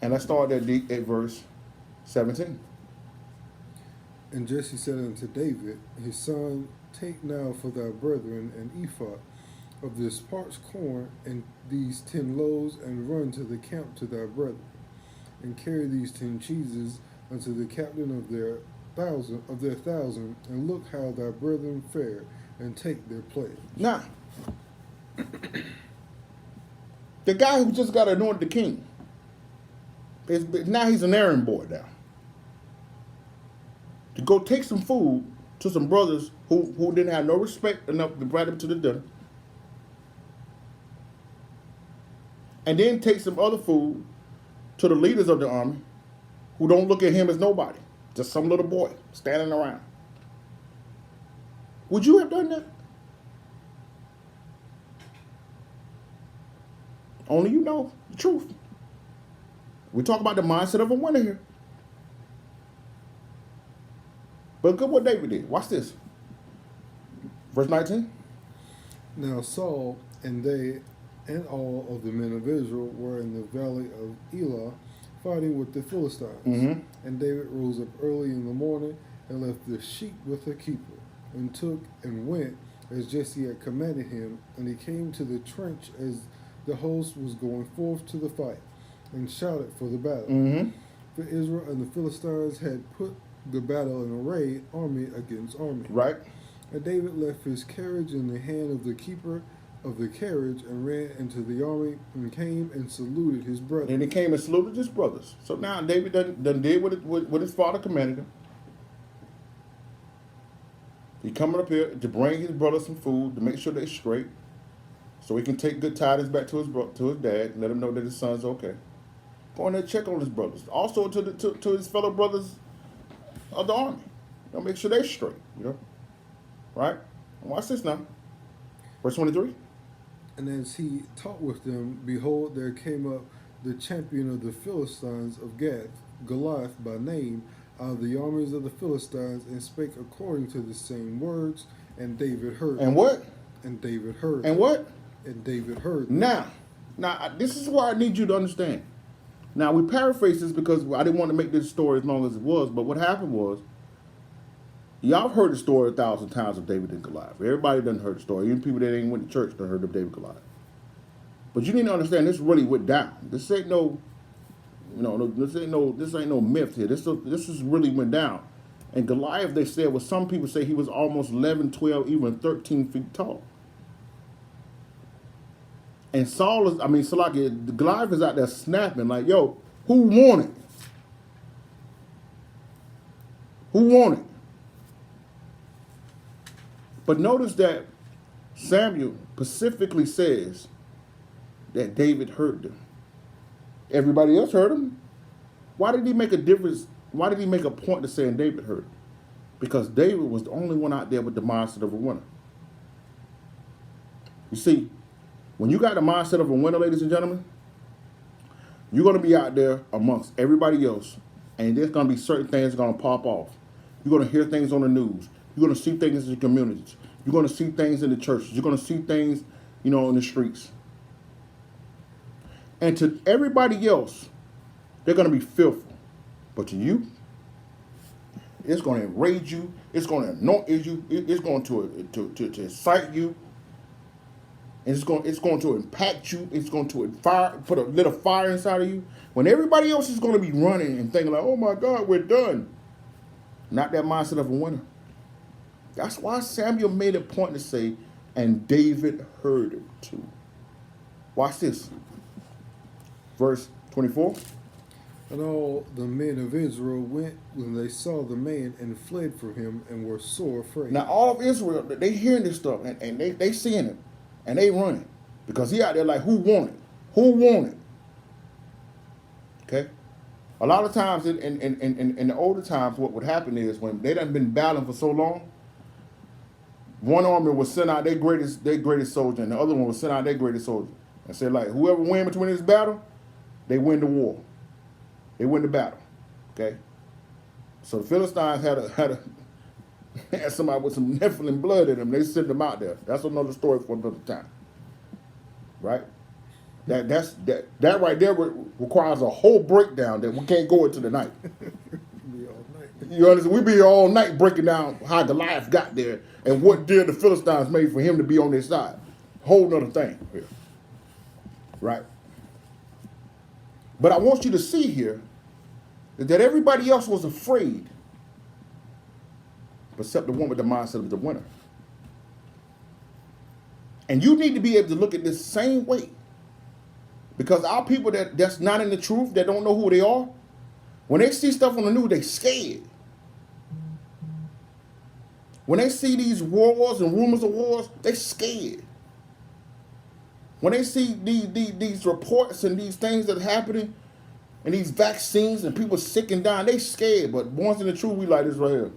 And let's start at verse 17. And Jesse said unto David, his son, take now for thy brethren an ephah of this parched corn and these 10 loaves, and run to the camp to thy brethren, and carry these 10 cheeses unto the captain of their thousand, and look how thy brethren fare, and take their pledge. Now, the guy who just got anointed the king, now he's an errand boy now. To go take some food to some brothers who didn't have no respect enough to invite him to the dinner. And then take some other food to the leaders of the army who don't look at him as nobody. Just some little boy standing around. Would you have done that? Only you know the truth. We talk about the mindset of a winner here. But look at what David did. Watch this. Verse 19. Now Saul and they and all of the men of Israel were in the valley of Elah, fighting with the Philistines. Mm-hmm. And David rose up early in the morning and left the sheep with a keeper, and took and went as Jesse had commanded him. And he came to the trench as the host was going forth to the fight, and shouted for the battle. Mm-hmm. For Israel and the Philistines had put the battle in array, army against army. Right. And David left his carriage in the hand of the keeper of the carriage, and ran into the army, and came and saluted his brothers. And he came and saluted his brothers. So now David done did what his father commanded him. He coming up here to bring his brothers some food, to make sure they're straight, so he can take good tidings back to his dad and let him know that his son's okay. Go in there and check on his brothers. Also to his fellow brothers of the army. You know, make sure they're straight, you know. Right? Watch this now. Verse 23. And as he talked with them, behold, there came up the champion of the Philistines of Gath, Goliath by name, out of the armies of the Philistines, and spake according to the same words, and David heard. And what? And David heard. And what? And David heard. Now, this is why I need you to understand. Now, we paraphrase this because I didn't want to make this story as long as it was, but what happened was, y'all have heard the story 1,000 times of David and Goliath. Everybody done heard the story. Even people that ain't went to church done heard of David and Goliath. But you need to understand, this really went down. This ain't no, this ain't no myth here. This is really went down. And Goliath, they said, well, some people say he was almost 11, 12, even 13 feet tall. And Goliath is out there snapping like, yo, who won it? Who won it? But notice that Samuel specifically says that David heard them. Everybody else heard them. Why did he make a difference? Why did he make a point to saying David heard? Because David was the only one out there with the mindset of a winner. You see, when you got the mindset of a winner, ladies and gentlemen, you're going to be out there amongst everybody else, and there's going to be certain things going to pop off. You're going to hear things on the news. You're going to see things in the communities. You're going to see things in the churches. You're going to see things, in the streets. And to everybody else, they're going to be fearful. But to you, it's going to enrage you. It's going to annoy you. It's going to excite you. And it's going to impact you. It's going to put a little fire inside of you. When everybody else is going to be running and thinking like, oh my God, we're done. Not that mindset of a winner. That's why Samuel made a point to say, and David heard him too. Watch this. Verse 24. And all the men of Israel went when they saw the man and fled from him and were sore afraid. Now all of Israel, they hearing this stuff and they seeing him and they running. Because he out there like, who want it? Who want it? Okay? A lot of times in the older times, what would happen is when they done been battling for so long, one army would send out their greatest soldier, and the other one would send out their greatest soldier. And say like, whoever win between this battle, they win the war. They win the battle. Okay? So the Philistines had somebody with some Nephilim blood in them. They sent them out there. That's another story for another time. Right? That right there requires a whole breakdown that we can't go into tonight. Be all night. You understand? We be here all night breaking down how Goliath got there and what deal the Philistines made for him to be on their side. Whole nother thing here. Right? But I want you to see here that everybody else was afraid except the one with the mindset of the winner. And you need to be able to look at this same way. Because our people that's not in the truth, that don't know who they are, when they see stuff on the news, they scared. When they see these wars and rumors of wars, they scared. When they see these reports and these things that are happening, and these vaccines and people sick and dying, they scared. But once in the truth, we like this right here.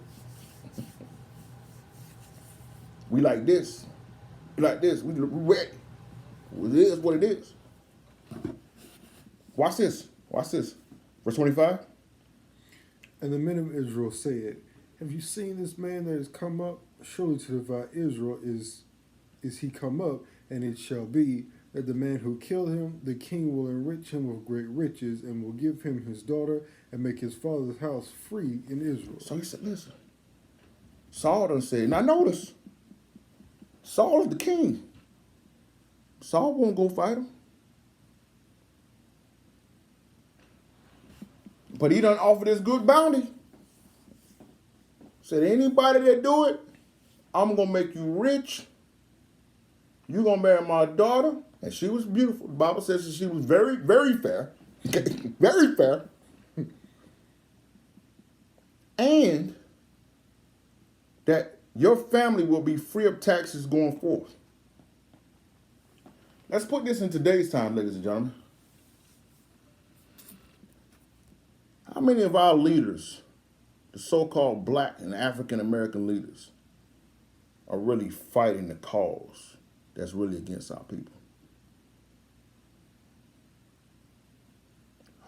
We like this. We like this. We ready. It is what it is. Watch this. Watch this. Verse 25. And the men of Israel said, have you seen this man that has come up? Surely to divide Israel is he come up, and it shall be that the man who killed him, the king will enrich him with great riches, and will give him his daughter, and make his father's house free in Israel. So he said, listen. Saul done said, now notice, Saul is the king. Saul won't go fight him. But he done offered this good bounty. Said, anybody that do it, I'm going to make you rich. You're going to marry my daughter. And she was beautiful. The Bible says that she was very, very fair. Very fair. And that your family will be free of taxes going forth. Let's put this in today's time, ladies and gentlemen. How many of our leaders, the so-called black and African American leaders, are really fighting the cause that's really against our people?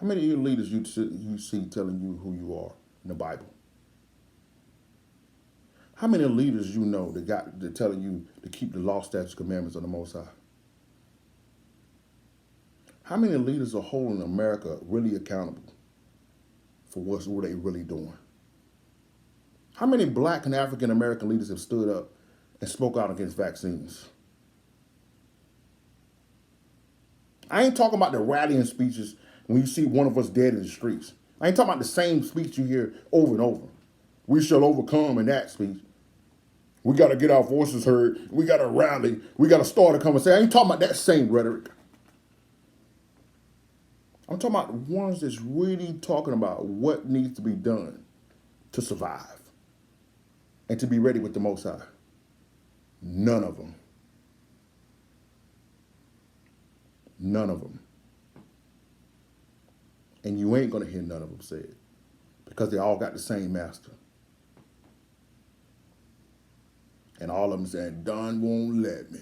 How many of your leaders you see telling you who you are in the Bible? How many leaders you know they're telling you to keep the law, statutes, commandments of the Most High? How many leaders are holding America really accountable for what they really doing? How many black and African American leaders have stood up and spoke out against vaccines? I ain't talking about the rallying speeches when you see one of us dead in the streets. I ain't talking about the same speech you hear over and over. We shall overcome in that speech. We got to get our voices heard. We got to rally. We got to start a conversation. I ain't talking about that same rhetoric. I'm talking about the ones that's really talking about what needs to be done to survive and to be ready with the Most High. None of them. None of them. And you ain't going to hear none of them say it because they all got the same master. And all of them saying, Don won't let me.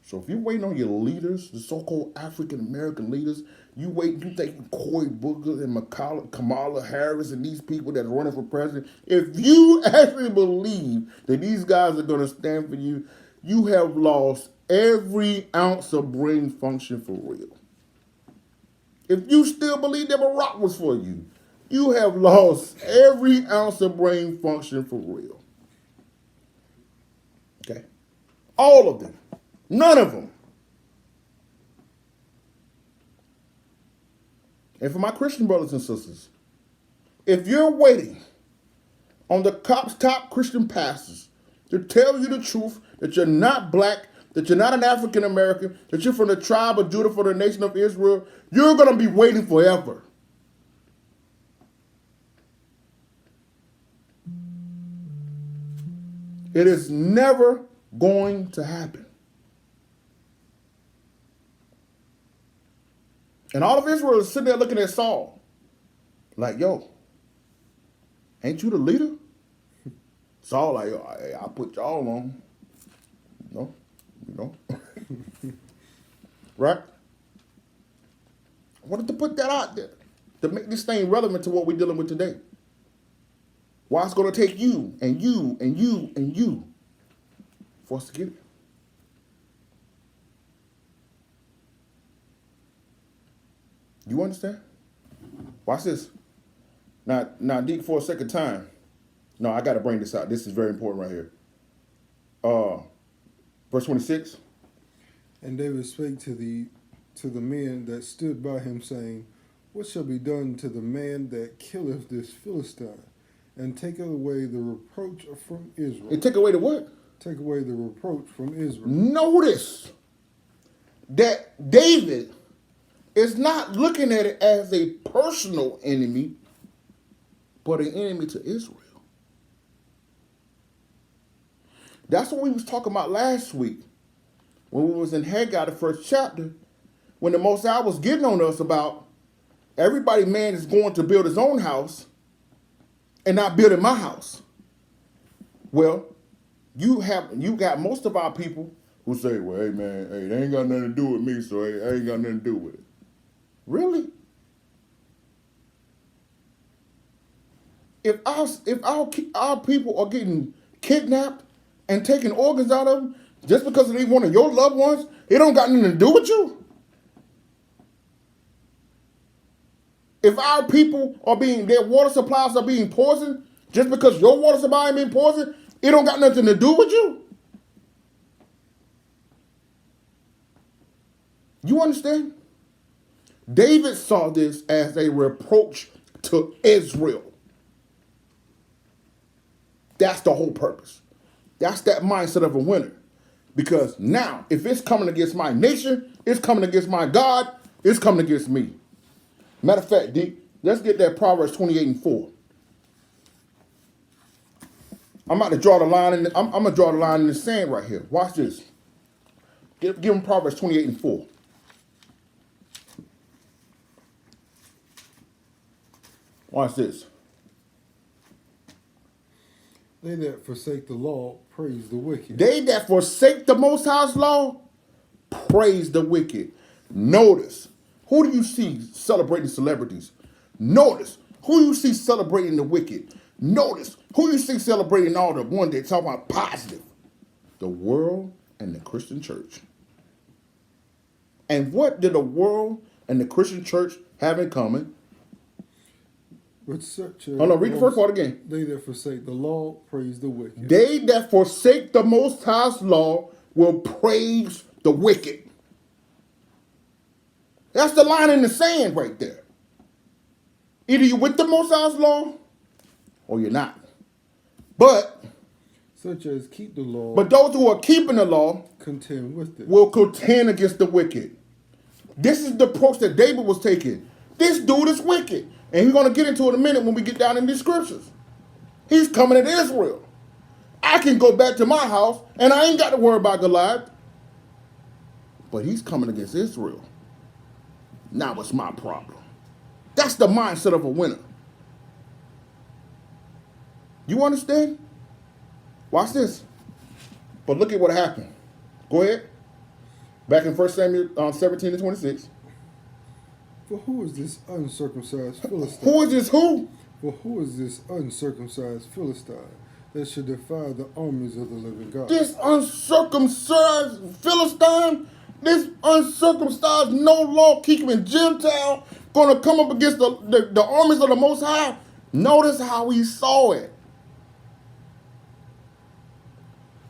So if you're waiting on your leaders, the so-called African-American leaders, you think Cory Booker and Kamala Harris and these people that's running for president, if you actually believe that these guys are going to stand for you, you have lost every ounce of brain function for real. If you still believe that Barack was for you, you have lost every ounce of brain function for real. Okay? All of them. None of them. And for my Christian brothers and sisters, if you're waiting on the top Christian pastors to tell you the truth, that you're not black, that you're not an African American, that you're from the tribe of Judah for the nation of Israel, you're going to be waiting forever. It is never going to happen. And all of Israel is sitting there looking at Saul like, yo, ain't you the leader? Saul like, yo, I put y'all on. No, you know. Right? I wanted to put that out there to make this thing relevant to what we're dealing with today. Why it's going to take you and you and you and you for us to get it. You understand? Watch this. Now, deep for a second time. No, I got to bring this out. This is very important right here. Verse 26. And David spake to the men that stood by him, saying, What shall be done to the man that killeth this Philistine, and taketh away the reproach from Israel? And take away the what? Take away the reproach from Israel. Notice that David is not looking at it as a personal enemy, but an enemy to Israel. That's what we was talking about last week when we was in Haggai, the first chapter, when the Most High was getting on us about everybody man is going to build his own house and not building my house. Well, you got most of our people who say, well, hey man, hey, they ain't got nothing to do with me, so hey, I ain't got nothing to do with it. Really? If our people are getting kidnapped and taking organs out of them just because they one of your loved ones, it don't got nothing to do with you. If our people their water supplies are being poisoned just because your water supply ain't being poisoned, it don't got nothing to do with you. You understand? David saw this as a reproach to Israel. That's the whole purpose. That's that mindset of a winner. Because now, if it's coming against my nation, it's coming against my God, it's coming against me. Matter of fact, D, let's get that Proverbs 28:4. I'm about to draw the line I'm gonna draw the line in the sand right here. Watch this. Give him Proverbs 28:4. Watch this. They that forsake the law praise the wicked. They that forsake the Most High's law praise the wicked. Notice, who do you see celebrating celebrities? Notice, who you see celebrating the wicked? Notice, who you see celebrating all the one that talk about positive? The world and the Christian church. And what did the world and the Christian church have in common? With such Oh no, read the first part again. They that forsake the law praise the wicked. They that forsake the Most High's law will praise the wicked. That's the line in the sand right there. Either you're with the Most High's law or you're not. But Such as keep the law, but those who are keeping the law contend with it. will contend against the wicked. This is the approach that David was taking. This dude is wicked. And we're going to get into it in a minute when we get down in these scriptures. He's coming at Israel. I can go back to my house and I ain't got to worry about Goliath. But he's coming against Israel. Now it's my problem. That's the mindset of a winner. You understand? Watch this. But look at what happened. Go ahead. Back in 1 Samuel 17 and 26. For who is this uncircumcised Philistine? Who is this who? For who is this uncircumcised Philistine that should defy the armies of the living God? This uncircumcised Philistine, this uncircumcised, no law keeping Gentile, gonna come up against the armies of the Most High. Notice how he saw it.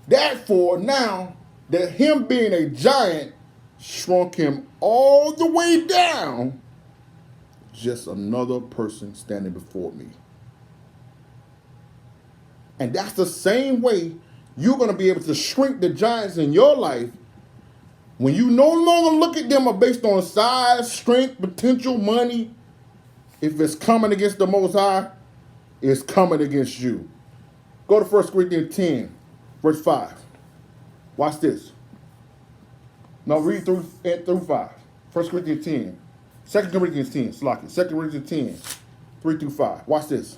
Therefore, now that him being a giant shrunk him all the way down, just another person standing before me. And that's the same way you're going to be able to shrink the giants in your life when you no longer look at them based on size, strength, potential, money. If it's coming against the Most High, it's coming against you. Go to 1 Corinthians 10, verse 5. Watch this. No, read through 5. 1 Corinthians 10. 2 Corinthians 10, Slocky. 2 Corinthians 10, 3 through 5. Watch this.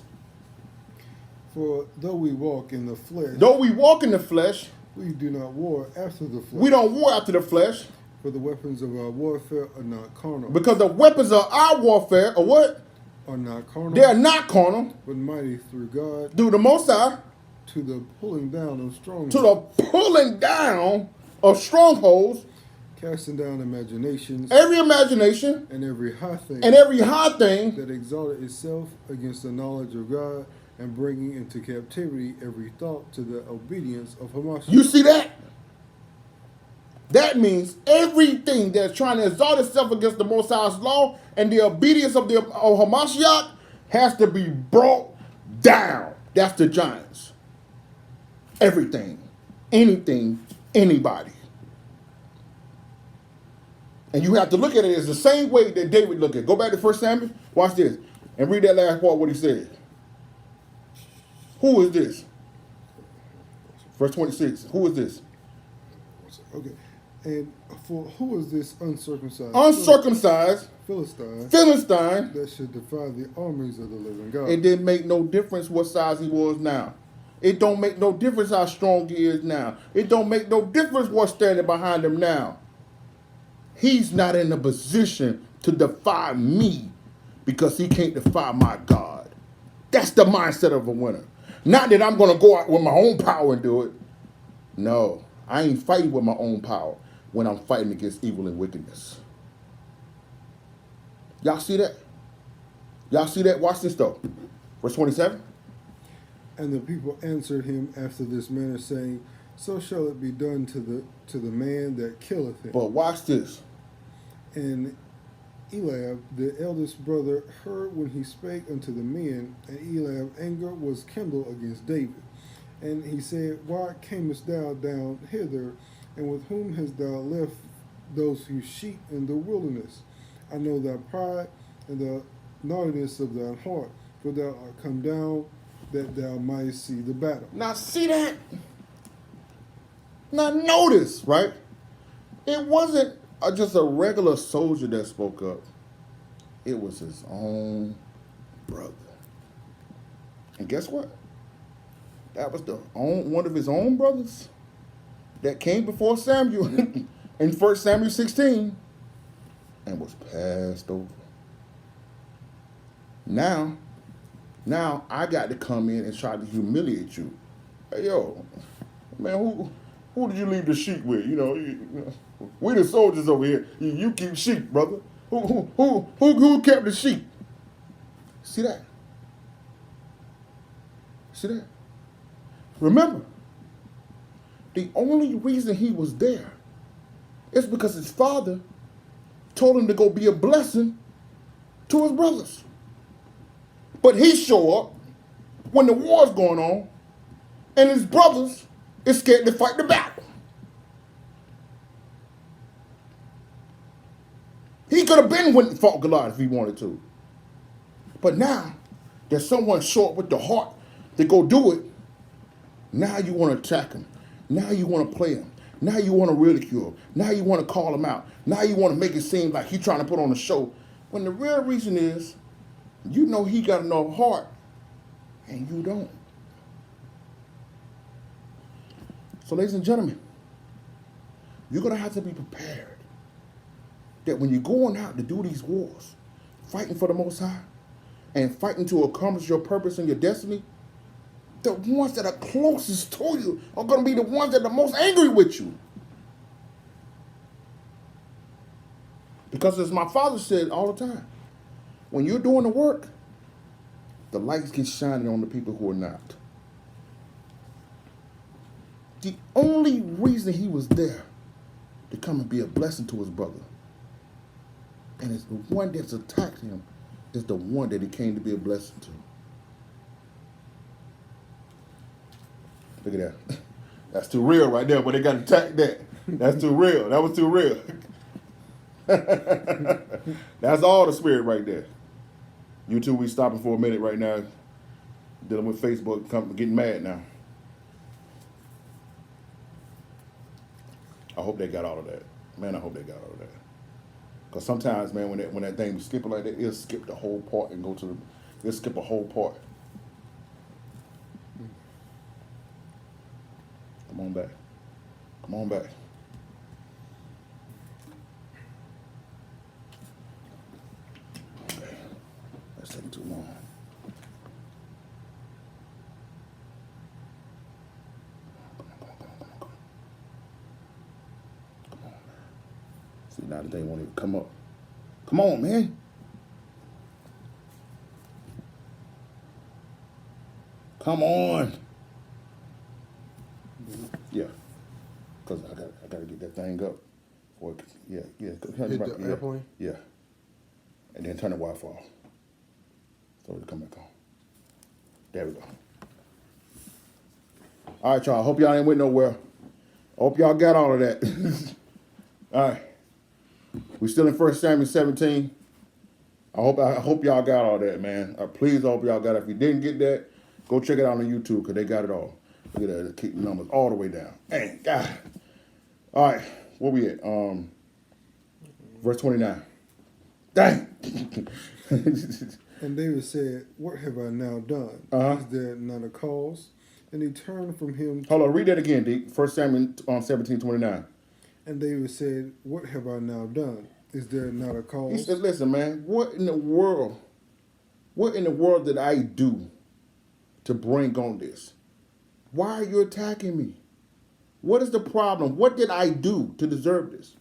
For though we walk in the flesh, Though we walk in the flesh, we do not war after the flesh. we don't war after the flesh. For the weapons of our warfare are not carnal. Because the weapons of our warfare are what? Are not carnal. They are not carnal. But mighty through God Through the Most High. to the pulling down of strongholds. To the pulling down of strongholds. Casting down imaginations. Every imagination. And every high thing. And every high thing. That exalted itself against the knowledge of God. And bringing into captivity every thought to the obedience of Hamashiach. You see that? That means everything that's trying to exalt itself against the Most High's law and the obedience of Hamashiach has to be brought down. That's the giants. Everything, anything, anybody. And you have to look at it as the same way that David looked at it. Go back to 1 Samuel, watch this, and read that last part, what he said. Who is this? Verse 26, who is this? Okay. And for who is this uncircumcised Philistine that should defy the armies of the living God? It didn't make no difference what size he was now. It don't make no difference how strong he is now. It don't make no difference what's standing behind him now. He's not in a position to defy me because he can't defy my God. That's the mindset of a winner. Not that I'm going to go out with my own power and do it. No, I ain't fighting with my own power when I'm fighting against evil and wickedness. Y'all see that? Y'all see that? Watch this though. Verse 27. And the people answered him after this manner, saying, So shall it be done to the man that killeth him. But watch this. And Eliab, the eldest brother, heard when he spake unto the men, and Eliab's anger was kindled against David. And he said, Why camest thou down hither, and with whom hast thou left those whose sheep in the wilderness? I know thy pride and the naughtiness of thy heart, for thou art come down that thou mightest see the battle. Now see that? Now notice, right? It wasn't just a regular soldier that spoke up. It was his own brother. And guess what? That was one of his own brothers that came before Samuel in 1 Samuel 16 and was passed over. Now I got to come in and try to humiliate you. Hey, yo, man, who did you leave the sheep with? You know, we the soldiers over here. You keep sheep, brother. Who kept the sheep? See that? See that? Remember, the only reason he was there is because his father told him to go be a blessing to his brothers. But he show up when the war's going on, and his brothers is scared to fight the battle. He could have been went and fought Goliath if he wanted to. But now, there's someone short with the heart to go do it. Now you want to attack him. Now you want to play him. Now you want to ridicule him. Now you want to call him out. Now you want to make it seem like he's trying to put on a show. When the real reason is, you know he got enough heart, and you don't. So, ladies and gentlemen, you're going to have to be prepared that when you're going out to do these wars, fighting for the Most High, and fighting to accomplish your purpose and your destiny, the ones that are closest to you are going to be the ones that are the most angry with you. Because as my father said all the time, when you're doing the work, the lights get shining on the people who are not. The only reason he was there to come and be a blessing to his brother, and it's the one that's attacked him, is the one that he came to be a blessing to. Look at that. That's too real right there, but they got attacked that. That's too real. That was too real. That's all the spirit right there. YouTube, we stopping for a minute right now, dealing with Facebook, getting mad now. I hope they got all of that. Man, I hope they got all of that. Because sometimes, man, when that thing was skipping like that, it'll skip the whole part and it'll skip a whole part. Come on back. Come on back. Okay. That's taking too long. See, now the thing won't even come up. Come on, man. Come on. Yeah. Because I got to get that thing up. Yeah. Hit the airplane? Yeah. And then turn the Wi-Fi off. So it'll come back on. There we go. All right, y'all. I hope y'all ain't went nowhere. I hope y'all got all of that. All right. We still in 1 Samuel 17. I hope y'all got all that, man. Please, I hope y'all got it. If you didn't get that, go check it out on YouTube because they got it all. Look at that. They keep the numbers all the way down. Dang, God. All right. Where we at? Verse 29. Dang. And David said, "What have I now done? Is there not a cause?" And he turned from him. Hold on. Read that again, D. 1 Samuel 17:29. And David said, "What have I now done? Is there not a cause?" He said, listen, man, what in the world did I do to bring on this? Why are you attacking me? What is the problem? What did I do to deserve this?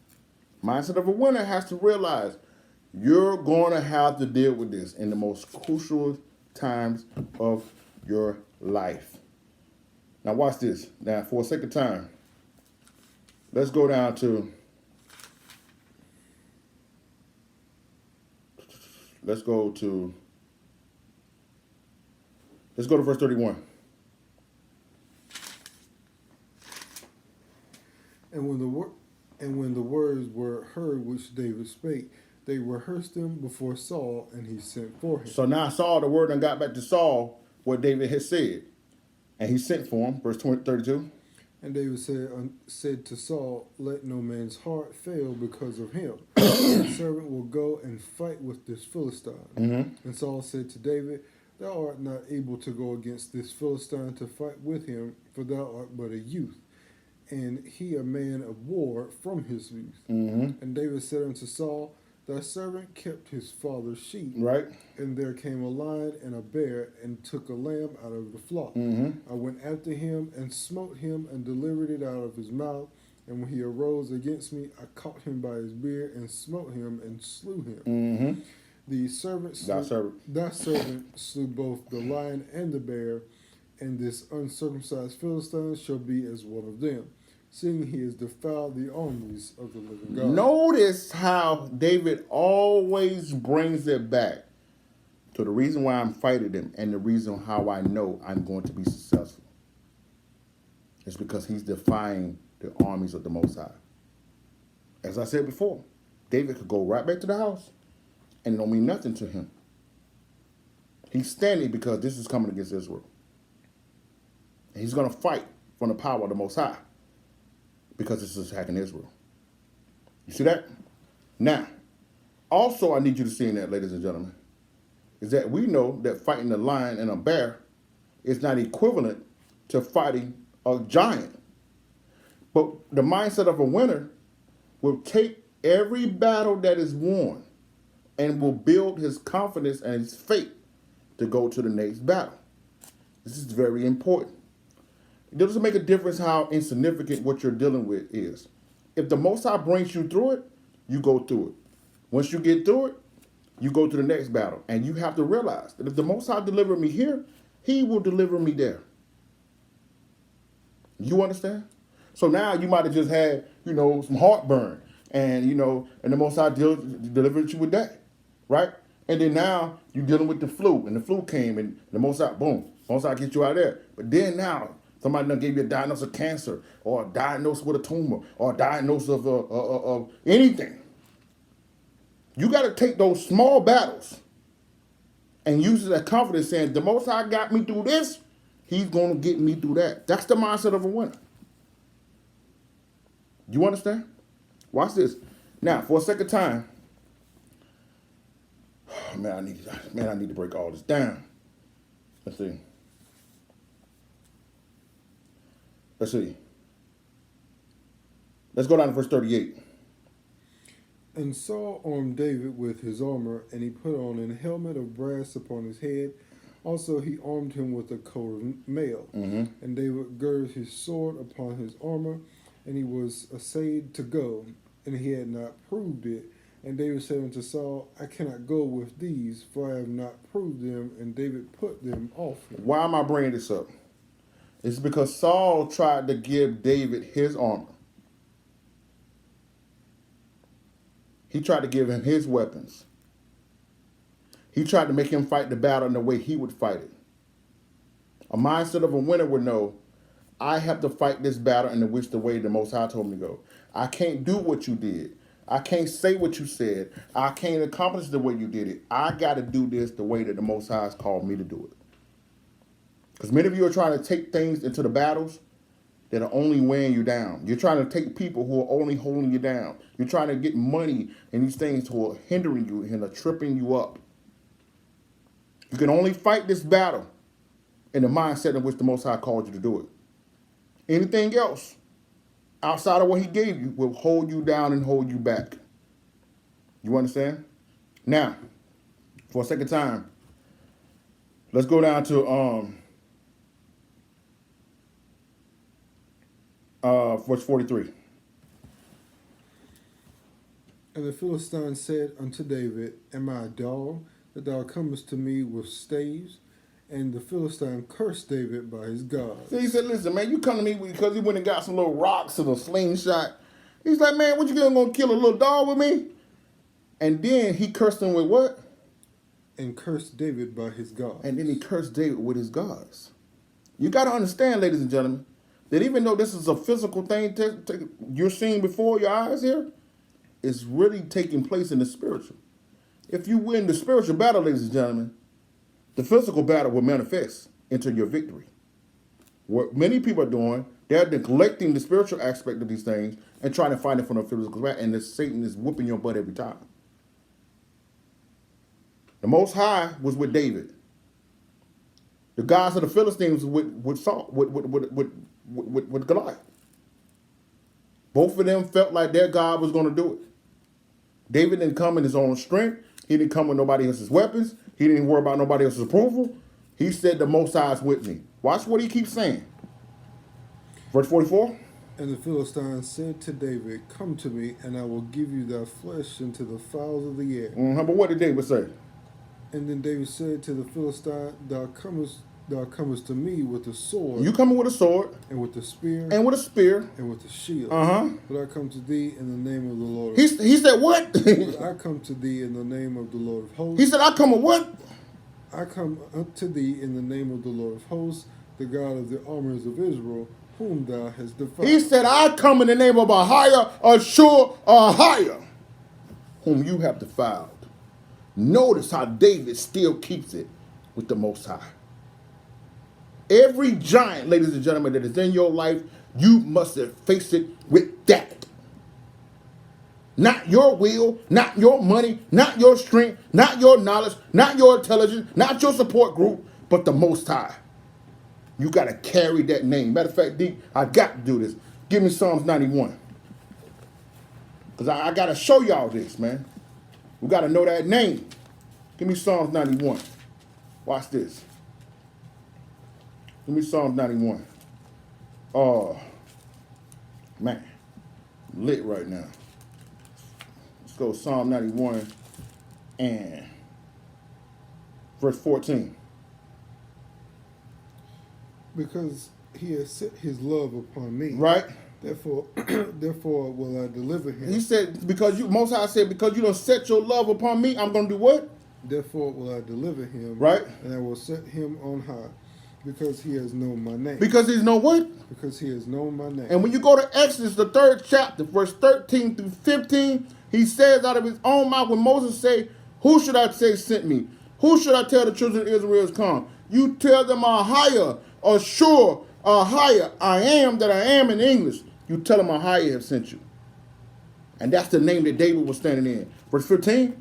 Mindset of a winner has to realize you're going to have to deal with this in the most crucial times of your life. Now watch this. Now, for a second time, let's go down to, let's go to verse 31. And when the words were heard which David spake, they rehearsed them before Saul, and he sent for him. So now Saul, the word done got back to Saul what David had said. And he sent for him, verse 32. And David said to Saul, "Let no man's heart fail because of him. The servant will go and fight with this Philistine." Mm-hmm. And Saul said to David, "Thou art not able to go against this Philistine to fight with him, for thou art but a youth, and he a man of war from his youth." Mm-hmm. And David said unto Saul, "Thy servant kept his father's sheep, Right. and there came a lion and a bear, and took a lamb out of the flock. Mm-hmm. I went after him, and smote him, and delivered it out of his mouth. And when he arose against me, I caught him by his beard, and smote him, and slew him. Mm-hmm. Thy servant slew both the lion and the bear, and this uncircumcised Philistine shall be as one of them, seeing he has defiled the armies of the living God." Notice how David always brings it back to the reason why I'm fighting him and the reason how I know I'm going to be successful. It's because he's defying the armies of the Most High. As I said before, David could go right back to the house and it don't mean nothing to him. He's standing because this is coming against Israel. And he's going to fight from the power of the Most High because this is attacking Israel. You see that? Now, also I need you to see in that, ladies and gentlemen, is that we know that fighting a lion and a bear is not equivalent to fighting a giant. But the mindset of a winner will take every battle that is won and will build his confidence and his faith to go to the next battle. This is very important. It doesn't make a difference how insignificant what you're dealing with is. If the Most High brings you through it, you go through it. Once you get through it, you go to the next battle. And you have to realize that if the Most High delivered me here, he will deliver me there. You understand? So now you might have just had, some heartburn. And, and the Most High delivered you with that. Right? And then now you're dealing with the flu. And the flu came and the Most High, boom, Most High gets you out of there. But then now, somebody done gave you a diagnosis of cancer, or a diagnosis with a tumor, or a diagnosis of anything. You got to take those small battles and use it as confidence, saying, the Most High got me through this, he's going to get me through that. That's the mindset of a winner. You understand? Watch this. Now, for a second time, I need to break all this down. Let's see. Let's go down to verse 38. And Saul armed David with his armor, and he put on an helmet of brass upon his head. Also he armed him with a coat of mail. Mm-hmm. And David girded his sword upon his armor, and he was assayed to go, and he had not proved it. And David said unto Saul, I cannot go with these, for I have not proved them. And David put them off him. Why am I bringing this up? It's because Saul tried to give David his armor. He tried to give him his weapons. He tried to make him fight the battle in the way he would fight it. A mindset of a winner would know, I have to fight this battle in the way the Most High told me to go. I can't do what you did. I can't say what you said. I can't accomplish the way you did it. I got to do this the way that the Most High has called me to do it. Because many of you are trying to take things into the battles that are only weighing you down. You're trying to take people who are only holding you down. You're trying to get money and these things who are hindering you and are tripping you up. You can only fight this battle in the mindset in which the Most High called you to do it. Anything else outside of what he gave you will hold you down and hold you back. You understand? Now, for a second time, let's go down to verse 43. And the Philistine said unto David, Am I a dog, that thou comest to me with staves? And the Philistine cursed David by his God. So he said, listen, man, you come to me because he went and got some little rocks and a slingshot. He's like, man, what you gonna kill a little dog with me? And then he cursed him with what? And cursed David by his God. And then he cursed David with his gods. You got to understand, ladies and gentlemen, that even though this is a physical thing you're seeing before your eyes here, it's really taking place in the spiritual. If you win the spiritual battle, ladies and gentlemen, the physical battle will manifest into your victory. What many people are doing, they're neglecting the spiritual aspect of these things and trying to find it from the physical battle, and Satan is whooping your butt every time. The Most High was with David. The gods of the Philistines with Saul, with Goliath. Both of them felt like their God was going to do it. David didn't come in his own strength. He didn't come with nobody else's weapons. He didn't worry about nobody else's approval. He said, the Most High is with me. Watch what he keeps saying. Verse 44. And the Philistine said to David, Come to me, and I will give you thy flesh into the fowls of the air. But what did David say? And then David said to the Philistine, Thou comest to me with a sword. You coming with a sword. And with a spear. And with a spear. And with a shield. But I come to thee in the name of the Lord. He said what? But I come to thee in the name of the Lord of hosts. He said, I come with what? I come unto thee in the name of the Lord of hosts, the God of the armies of Israel, whom thou hast defiled. He said, I come in the name of a higher, a sure, a higher, whom you have defiled. Notice how David still keeps it with the Most High. Every giant, ladies and gentlemen, that is in your life, you must face it with that. Not your will, not your money, not your strength, not your knowledge, not your intelligence, not your support group, but the Most High. You got to carry that name. Matter of fact, D, I got to do this. Give me Psalms 91. Because I got to show y'all this, man. We got to know that name. Give me Psalms 91. Watch this. Give me Psalms 91. Oh, man. I'm lit right now. Let's go Psalm 91 and verse 14. Because he has set his love upon me. Right? Therefore will I deliver him. He said, because you, Most High said, because you don't set your love upon me, I'm going to do what? Therefore will I deliver him. Right? And I will set him on high. Because he has known my name. Because he's know what? Because he has known my name. And when you go to Exodus, the 3rd chapter, verse 13 through 15, he says out of his own mouth, when Moses say, who should I say sent me? Who should I tell the children of Israel is come? You tell them a higher, or sure, a higher, I am that I am in English. You tell them a higher have sent you. And that's the name that David was standing in. Verse 15.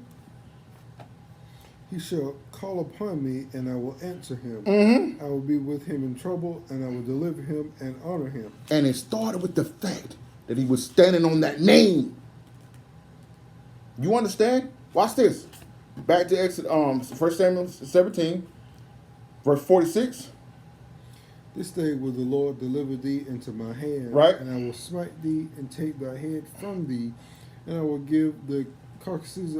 He shall call upon me, and I will answer him. Mm-hmm. I will be with him in trouble, and I will deliver him and honor him. And it started with the fact that he was standing on that name. You understand? Watch this. Back to Exodus, 1 Samuel 17, verse 46. This day will the Lord deliver thee into my hand, Right. and I will smite thee and take thy head from thee, and I will give the carcasses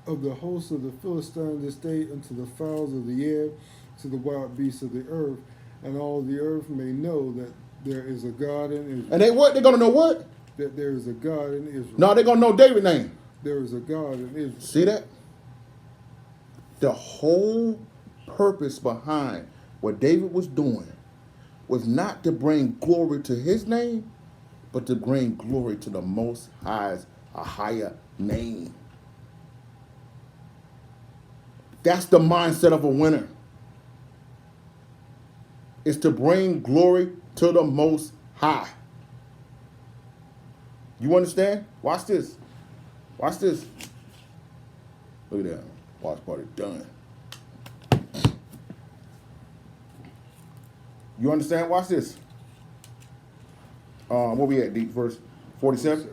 of the host of the Philistines this day unto the fowls of the air, to the wild beasts of the earth, and all the earth may know that there is a God in Israel. And they what? They're going to know what? That there is a God in Israel. No, they're going to know David's name. There is a God in Israel. See that? The whole purpose behind what David was doing was not to bring glory to his name, but to bring glory to the Most High's a higher name. That's the mindset of a winner. It's to bring glory to the Most High. You understand? Watch this. Watch this. Look at that. Watch party done. You understand? Watch this. Where we at, Deep? Verse 47?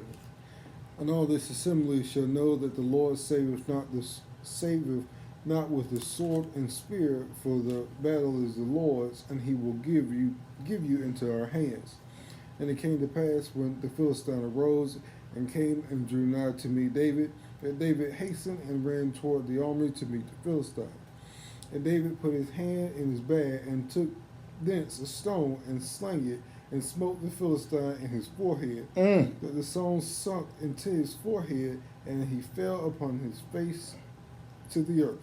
And all this assembly shall know that the Lord saveth not with the sword and spear, for the battle is the Lord's, and he will give you into our hands. And it came to pass, when the Philistine arose and came and drew nigh to meet David, that David hastened and ran toward the army to meet the Philistine. And David put his hand in his bag and took thence a stone and slang it, and smote the Philistine in his forehead, that the stone sunk into his forehead, and he fell upon his face to the earth.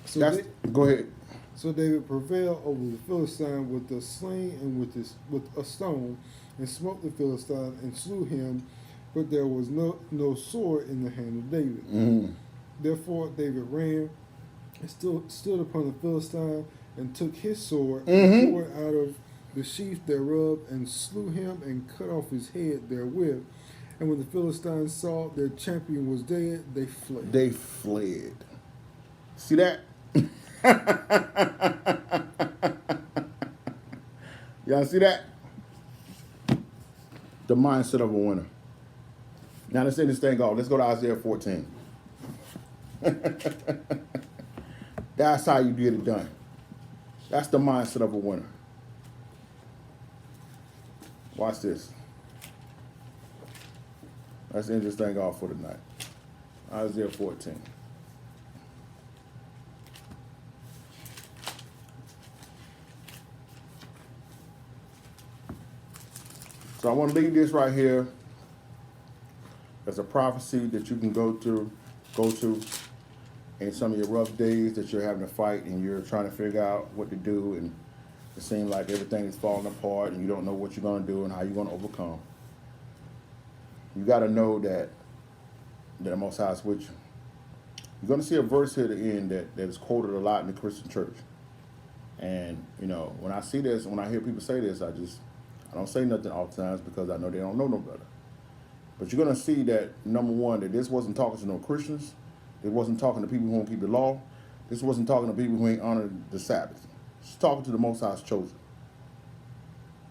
So go ahead. So David prevailed over the Philistine with a sling and with a stone, and smote the Philistine and slew him, but there was no sword in the hand of David. Therefore David ran and stood upon the Philistine, and took his sword and tore it out of the sheath thereof, and slew him and cut off his head therewith. And when the Philistines saw their champion was dead, they fled. They fled. See that? Y'all see that? The mindset of a winner. Now let's end this thing off. Let's go to Isaiah 14. That's how you get it done. That's the mindset of a winner. Watch this. Let's end this thing off for tonight. Isaiah 14. So I want to leave this right here as a prophecy that you can go to in some of your rough days that you're having to fight and you're trying to figure out what to do, and it seems like everything is falling apart and you don't know what you're going to do and how you're going to overcome. You got to know that the Most High is with you. You're going to see a verse here at the end that is quoted a lot in the Christian church. And, when I see this, when I hear people say this, I don't say nothing oftentimes because I know they don't know no better. But you're going to see that, number one, that this wasn't talking to no Christians. It wasn't talking to people who don't keep the law. This wasn't talking to people who ain't honored the Sabbath. It's talking to the Most High's chosen.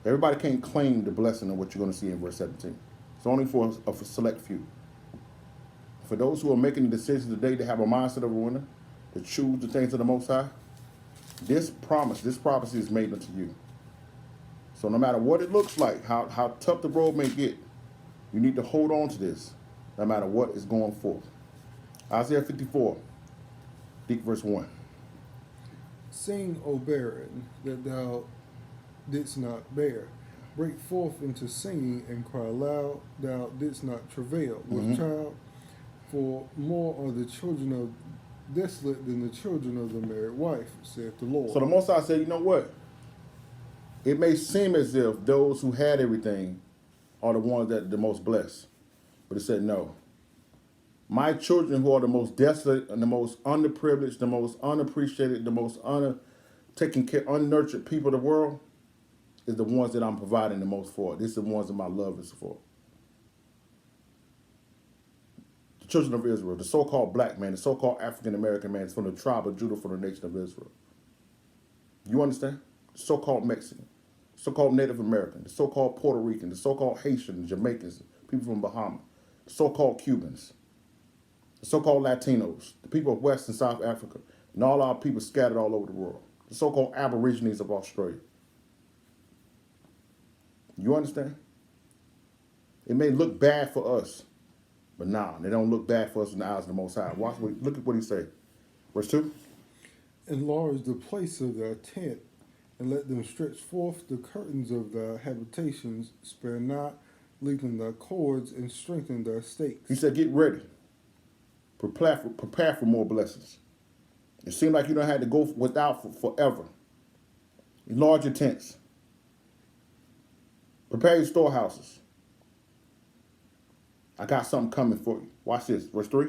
Everybody can't claim the blessing of what you're going to see in verse 17. It's only for a select few. For those who are making the decision today to have a mindset of a winner, to choose the things of the Most High, this prophecy is made unto you. So no matter what it looks like, how tough the road may get, you need to hold on to this, no matter what is going forth. Isaiah 54, verse 1. Sing, O barren, that thou didst not bear. Break forth into singing and cry aloud, thou didst not travail with child. For more are the children of desolate than the children of the married wife, saith the Lord. So the Most High said, you know what? It may seem as if those who had everything are the ones that are the most blessed. But it said, no. My children who are the most desolate and the most underprivileged, the most unappreciated, the most taken care, unnurtured people of the world is the ones that I'm providing the most for. These are the ones that my love is for. The children of Israel, the so-called black man, the so-called African-American man is from the tribe of Judah, from the nation of Israel. You understand? The so-called Mexican, so-called Native American, the so-called Puerto Rican, the so-called Haitian, Jamaicans, people from Bahamas, the so-called Cubans, the so-called Latinos, the people of West and South Africa, and all our people scattered all over the world, the so-called Aborigines of Australia. You understand? It may look bad for us, but nah, they don't look bad for us in the eyes of the Most High. Look at what he say. Verse 2. Enlarge the place of thy tent, and let them stretch forth the curtains of thy habitations. Spare not, lengthen thy cords, and strengthen thy stakes. He said, get ready. Prepare for more blessings. It seemed like you don't have to go without forever. Enlarge your tents. Prepare your storehouses. I got something coming for you. Watch this. Verse 3.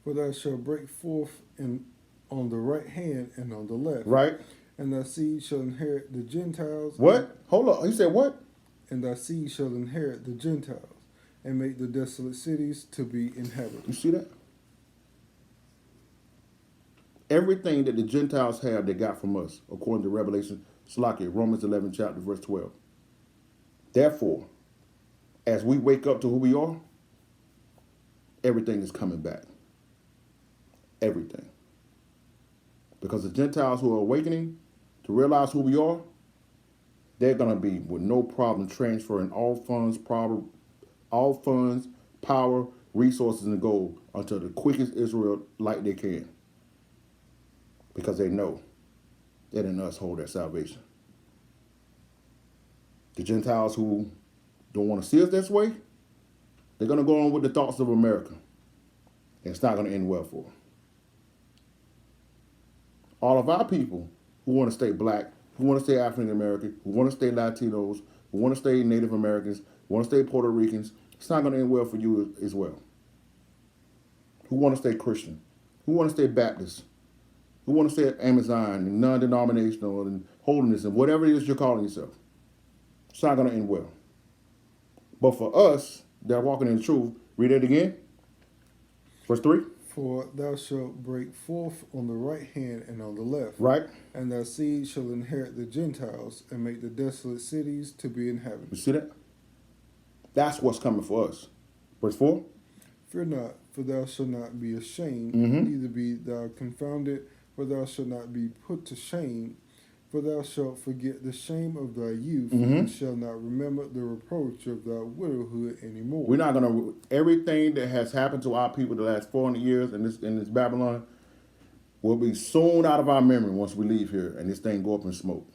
For thou shalt break forth on the right hand and on the left. Right. And thy seed shall inherit the Gentiles. What? Hold on. He said what? And thy seed shall inherit the Gentiles, and make the desolate cities to be inhabited. You see that? Everything that the Gentiles have, they got from us, according to Revelation, Romans 11, chapter, verse 12. Therefore, as we wake up to who we are, everything is coming back. Everything. Because the Gentiles who are awakening to realize who we are, they're going to be with no problem transferring all funds, power, resources, and gold unto the quickest Israel like they can. Because they know that in us hold their salvation. The Gentiles who don't want to see us this way, they're going to go on with the thoughts of America. And it's not going to end well for them. All of our people who want to stay black, who want to stay African American, who want to stay Latinos, who want to stay Native Americans, who want to stay Puerto Ricans, it's not going to end well for you as well. Who want to stay Christian, who want to stay Baptist, who want to stay at Amazon and non-denominational and holiness and whatever it is you're calling yourself. It's not going to end well. But for us that are walking in truth, read it again. Verse 3. For thou shalt break forth on the right hand and on the left. Right. And thy seed shall inherit the Gentiles, and make the desolate cities to be inhabited. You see that? That's what's coming for us. Verse 4. Fear not, for thou shalt not be ashamed, neither be thou confounded, for thou shalt not be put to shame. For thou shalt forget the shame of thy youth, and shalt not remember the reproach of thy widowhood anymore. We're not going to, everything that has happened to our people the last 400 years in this Babylon will be soon out of our memory once we leave here and this thing go up in smoke.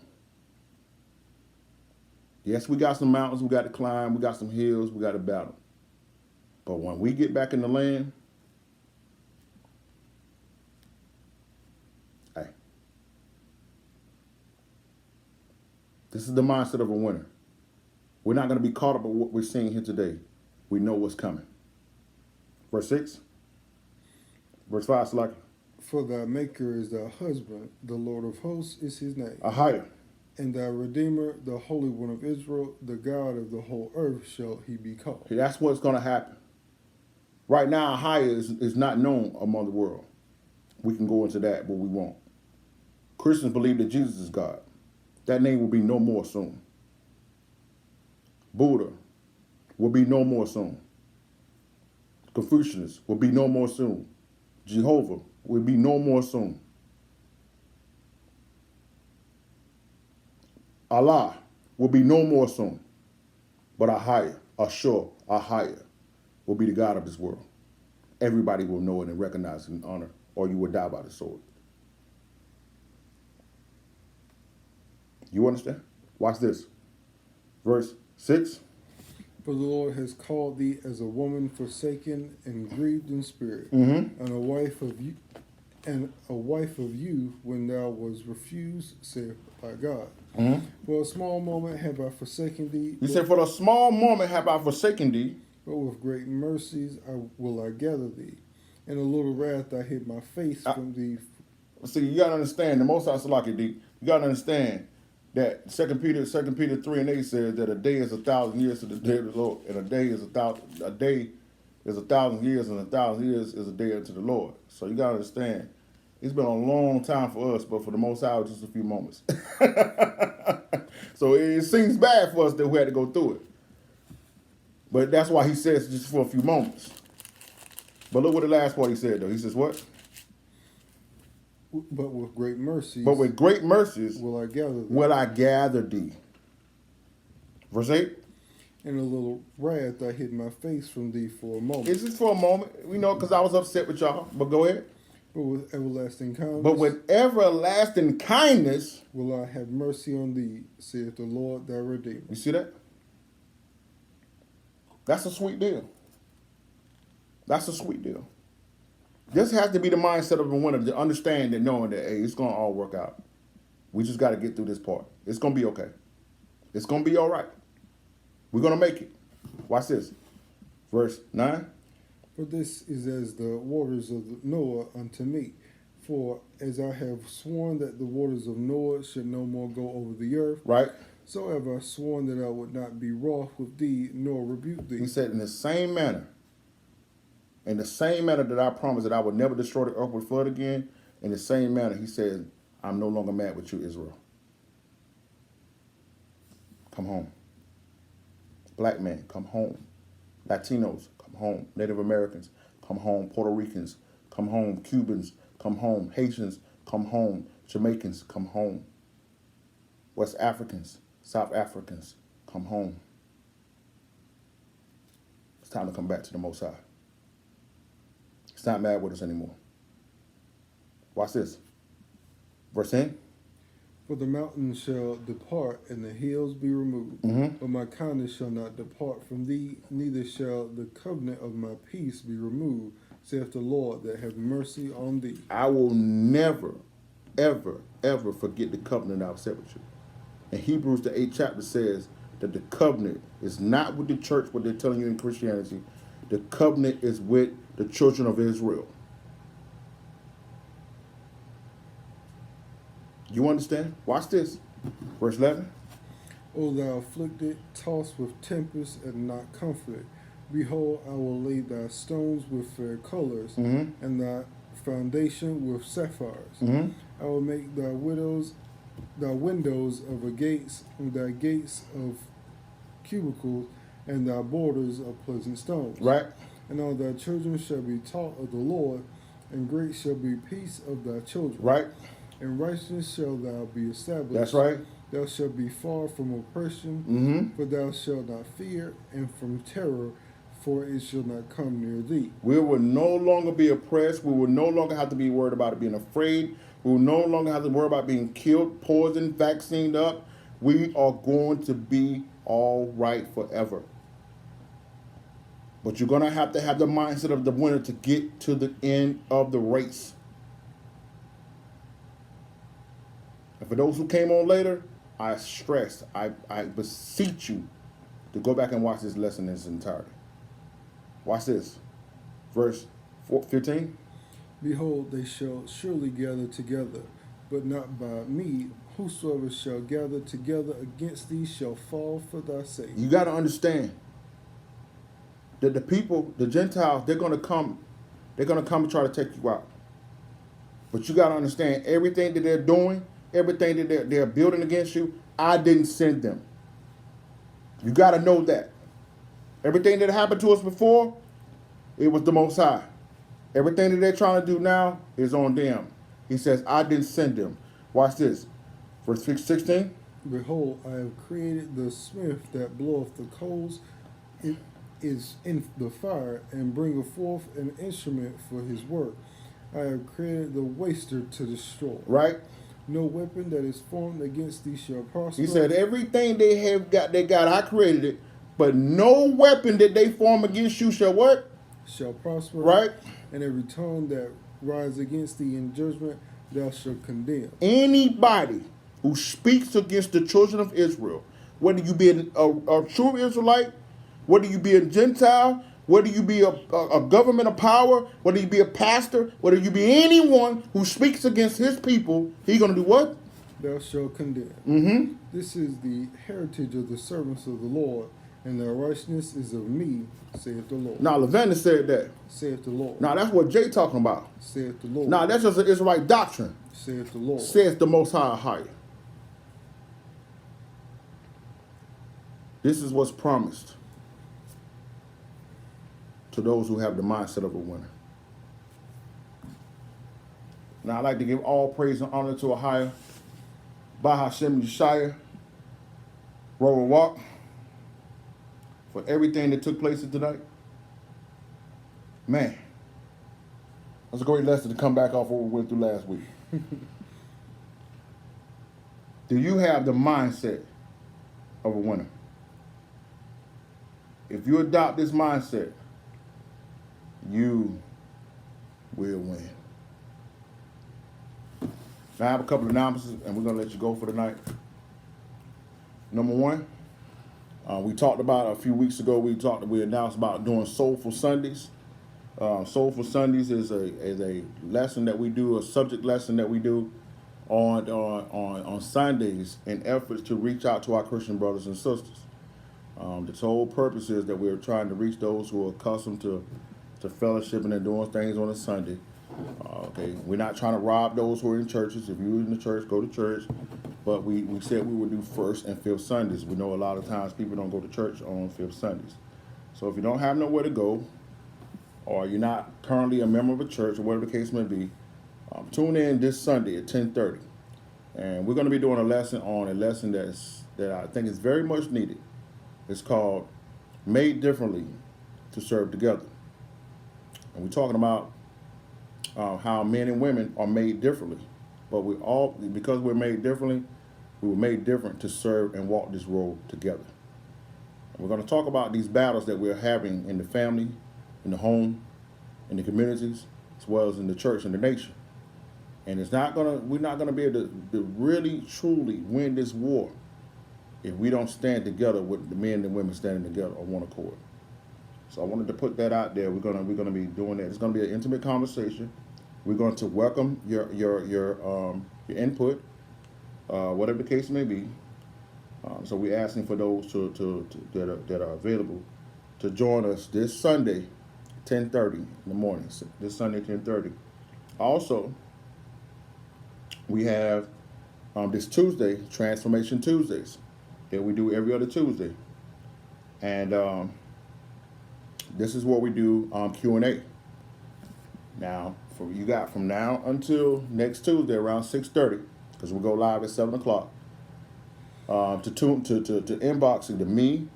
Yes, we got some mountains we got to climb, we got some hills we got to battle. But when we get back in the land, hey, this is the mindset of a winner. We're not going to be caught up with what we're seeing here today. We know what's coming. Verse 6. Verse 5, Slack. For thy maker is thy husband, the Lord of hosts is his name. Ahia. And thy Redeemer, the Holy One of Israel, the God of the whole earth, shall he be called. See, that's what's going to happen. Right now, Ahia is not known among the world. We can go into that, but we won't. Christians believe that Jesus is God. That name will be no more soon. Buddha will be no more soon. Confucius will be no more soon. Jehovah will be no more soon. Allah will be no more soon. But Ahia, Ashur, Ahia will be the God of this world. Everybody will know it and recognize it and honor, or you will die by the sword. You understand? Watch this. Verse 6. For the Lord has called thee as a woman forsaken and grieved in spirit, Mm-hmm. and a wife of you when thou was refused, saith thy God. Mm-hmm. For a small moment have I forsaken thee. He said, for a small moment have I forsaken thee. But with great mercies will I gather thee. In a little wrath I hid my face from thee. See, you gotta understand, the Most High Salaki D, you gotta understand that 2 Peter 3:8 says that a day is 1,000 years to the day of the Lord, and a day is 1,000 years, and 1,000 years is a day unto the Lord. So you gotta understand, it's been a long time for us, but for the Most High, just a few moments. So it seems bad for us that we had to go through it. But that's why he says just for a few moments. But look what the last part he said, though. He says what? But with great mercies But with great mercies will I gather thee. will I gather thee. Verse 8. In a little wrath I hid my face from thee for a moment. It's just for a moment. We know because I was upset with y'all. But go ahead. But with everlasting kindness But with everlasting kindness. will I have mercy on thee, saith the Lord thy Redeemer. You see that? That's a sweet deal. That's a sweet deal. This has to be the mindset of a winner, to understand and knowing that, hey, it's going to all work out. We just got to get through this part. It's going to be okay. It's going to be all right. We're going to make it. Watch this. Verse 9. For this is as the waters of Noah unto me. For as I have sworn that the waters of Noah should no more go over the earth, Right? so have I sworn that I would not be wroth with thee, nor rebuke thee. He said, in the same manner that I promised that I would never destroy the earth with flood again, in the same manner, he said, I'm no longer mad with you, Israel. Come home. Black men, come home. Latinos, come home. Native Americans, come home. Puerto Ricans, come home. Cubans, come home. Haitians, come home. Jamaicans, come home. West Africans, South Africans, come home. It's time to come back to the Most High. He's not mad with us anymore. Watch this. Verse 10. For the mountains shall depart, and the hills be removed. Mm-hmm. But my kindness shall not depart from thee, neither shall the covenant of my peace be removed, saith the Lord that have mercy on thee. I will never, ever, ever forget the covenant I've set with you. And Hebrews, the 8th chapter says that the covenant is not with the church, what they're telling you in Christianity. The covenant is with the children of Israel. You understand? Watch this. Verse 11. O thou afflicted, tossed with tempest and not comforted, behold, I will lay thy stones with fair colors, Mm-hmm. and thy foundation with sapphires. Mm-hmm. I will make thy windows of a gates, and thy gates of cubicles, and thy borders of pleasant stones. Right? And all thy children shall be taught of the Lord, and great shall be peace of thy children. Right? And righteousness shall thou be established. That's right. Thou shalt be far from oppression, Mm-hmm. for thou shalt not fear, and from terror, for it shall not come near thee. We will no longer be oppressed. We will no longer have to be worried about being afraid. We will no longer have to worry about being killed, poisoned, vaccinated up. We are going to be all right forever. But you're going to have the mindset of the winner to get to the end of the race. And for those who came on later, I stress, I beseech you to go back and watch this lesson in its entirety. Watch this. Verse 15. Behold, they shall surely gather together, but not by me. Whosoever shall gather together against thee shall fall for thy sake. You got to understand that the people, the Gentiles, they're going to come and try to take you out. But you got to understand everything that they're doing, everything that they're building against you, I didn't send them. You got to know that. Everything that happened to us before, it was the Most High. Everything that they're trying to do now is on them. He says, I didn't send them. Watch this. Verse 16. Behold, I have created the smith that bloweth the coals. It is in the fire, and bringeth forth an instrument for his work. I have created the waster to destroy. Right? No weapon that is formed against thee shall prosper. He said, everything they got, I created it. But no weapon that they form against you shall what? Shall prosper. Right? And every tongue that rise against thee in judgment thou shalt condemn. Anybody who speaks against the children of Israel, whether you be a true Israelite, whether you be a Gentile, whether you be a government of power, whether you be a pastor, whether you be anyone who speaks against his people, he's going to do what? Thou shalt condemn. Mm-hmm. This is the heritage of the servants of the Lord, and their righteousness is of me, saith the Lord. Now, Levinas said that. Saith the Lord. Now, that's what Jay talking about. Saith the Lord. Now, that's just an Israelite doctrine. Saith the Lord. Says the Most High higher. This is what's promised to those who have the mindset of a winner. Now, I'd like to give all praise and honor to a higher, Bahashem Yeshaya, Rover Walk, for everything that took place tonight. Man, that's a great lesson to come back off what we went through last week. Do you have the mindset of a winner? If you adopt this mindset, you will win. Now, I have a couple of announcements, and we're going to let you go for the night. Number one, we talked about a few weeks ago, we announced about doing Soulful Sundays. Soulful Sundays is a lesson that we do, a subject lesson that we do on Sundays in efforts to reach out to our Christian brothers and sisters. The whole purpose is that we're trying to reach those who are accustomed to fellowshipping and doing things on a Sunday. Okay, we're not trying to rob those who are in churches. If you're in the church, go to church. But we said we would do first and fifth Sundays. We know a lot of times people don't go to church on fifth Sundays. So if you don't have nowhere to go, or you're not currently a member of a church, or whatever the case may be, tune in this Sunday at 10:30. And we're going to be doing a lesson that I think is very much needed. It's called Made Differently to Serve Together. And we're talking about how men and women are made differently. But because we're made differently, we were made different to serve and walk this road together. And we're going to talk about these battles that we're having in the family, in the home, in the communities, as well as in the church and the nation. And we're not gonna be able to really truly win this war if we don't stand together with the men and women standing together on one accord. So I wanted to put that out there. We're gonna be doing that. It's gonna be an intimate conversation. We're going to welcome your input, whatever the case may be. So we're asking for those that are available to join us this Sunday, 10:30 in the morning. This Sunday, 10:30. Also, we have this Tuesday, Transformation Tuesdays, that we do every other Tuesday. And this is what we do Q&A. Now, you got from now until next Tuesday around 6:30, because we'll go live at 7 o'clock, to inbox either me,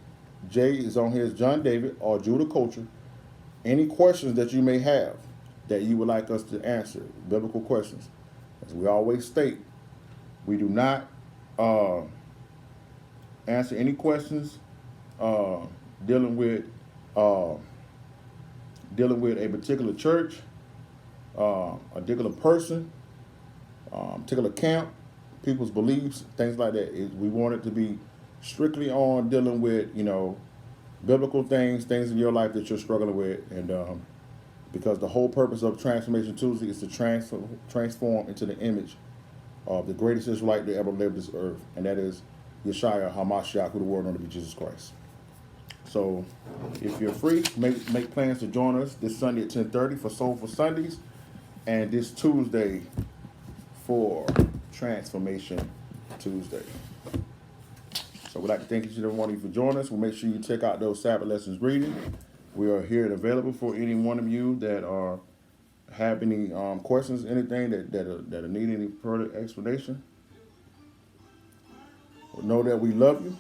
Jay is on here, John David, or Judah Culture, any questions that you may have that you would like us to answer, biblical questions. As we always state, we do not answer any questions dealing with a particular church, a particular person, particular camp, people's beliefs, things like that. We want it to be strictly on dealing with, biblical things in your life that you're struggling with, and because the whole purpose of Transformation Tuesday is to transform into the image of the greatest Israelite that ever lived this earth, and that is Yeshua HaMashiach, who the world knows to be Jesus Christ. So if you're free, make plans to join us this Sunday at 10:30 for Soulful Sundays, and this Tuesday for Transformation Tuesday. So we'd like to thank each and every one of you for joining us. We'll make sure you check out those Sabbath lessons reading. We are here and available for any one of you that have any questions, anything that need any further explanation. Know that we love you.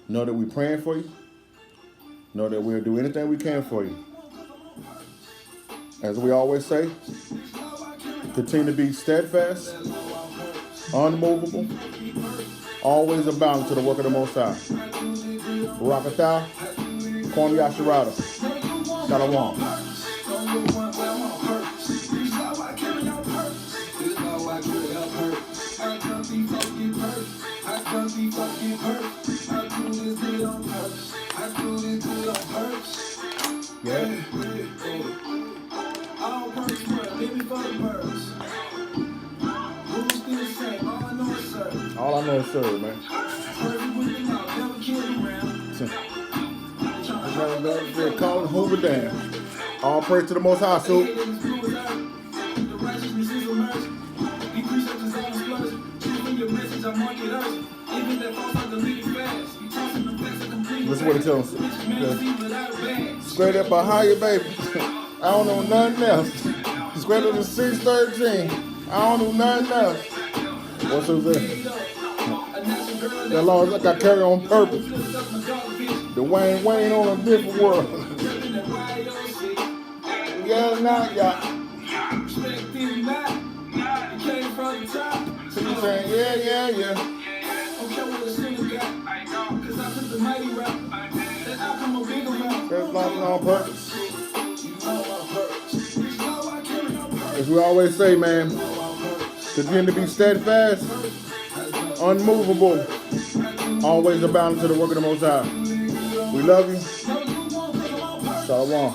Know that we're praying for you. Know that we'll do anything we can for you. As we always say, continue to be steadfast, unmovable, always abounding to the work of the Most High. Barakatah, Kwam Yasharada, Shalom. Yeah. All I know is serve, man. They're calling Hoover down. All praise to the Most High, so. Listen what it tells us. Straight up behind you, baby. I don't know nothing else. Straight up to 613. I don't know nothing else. What's up there? That Lord, like I carry on purpose. The Wayne on a different world. Yeah, now, yeah. So you saying, yeah. That's not on purpose. As we always say, man, continue to be steadfast, unmovable, always abounding to the work of the Most High. We love you. Shalom.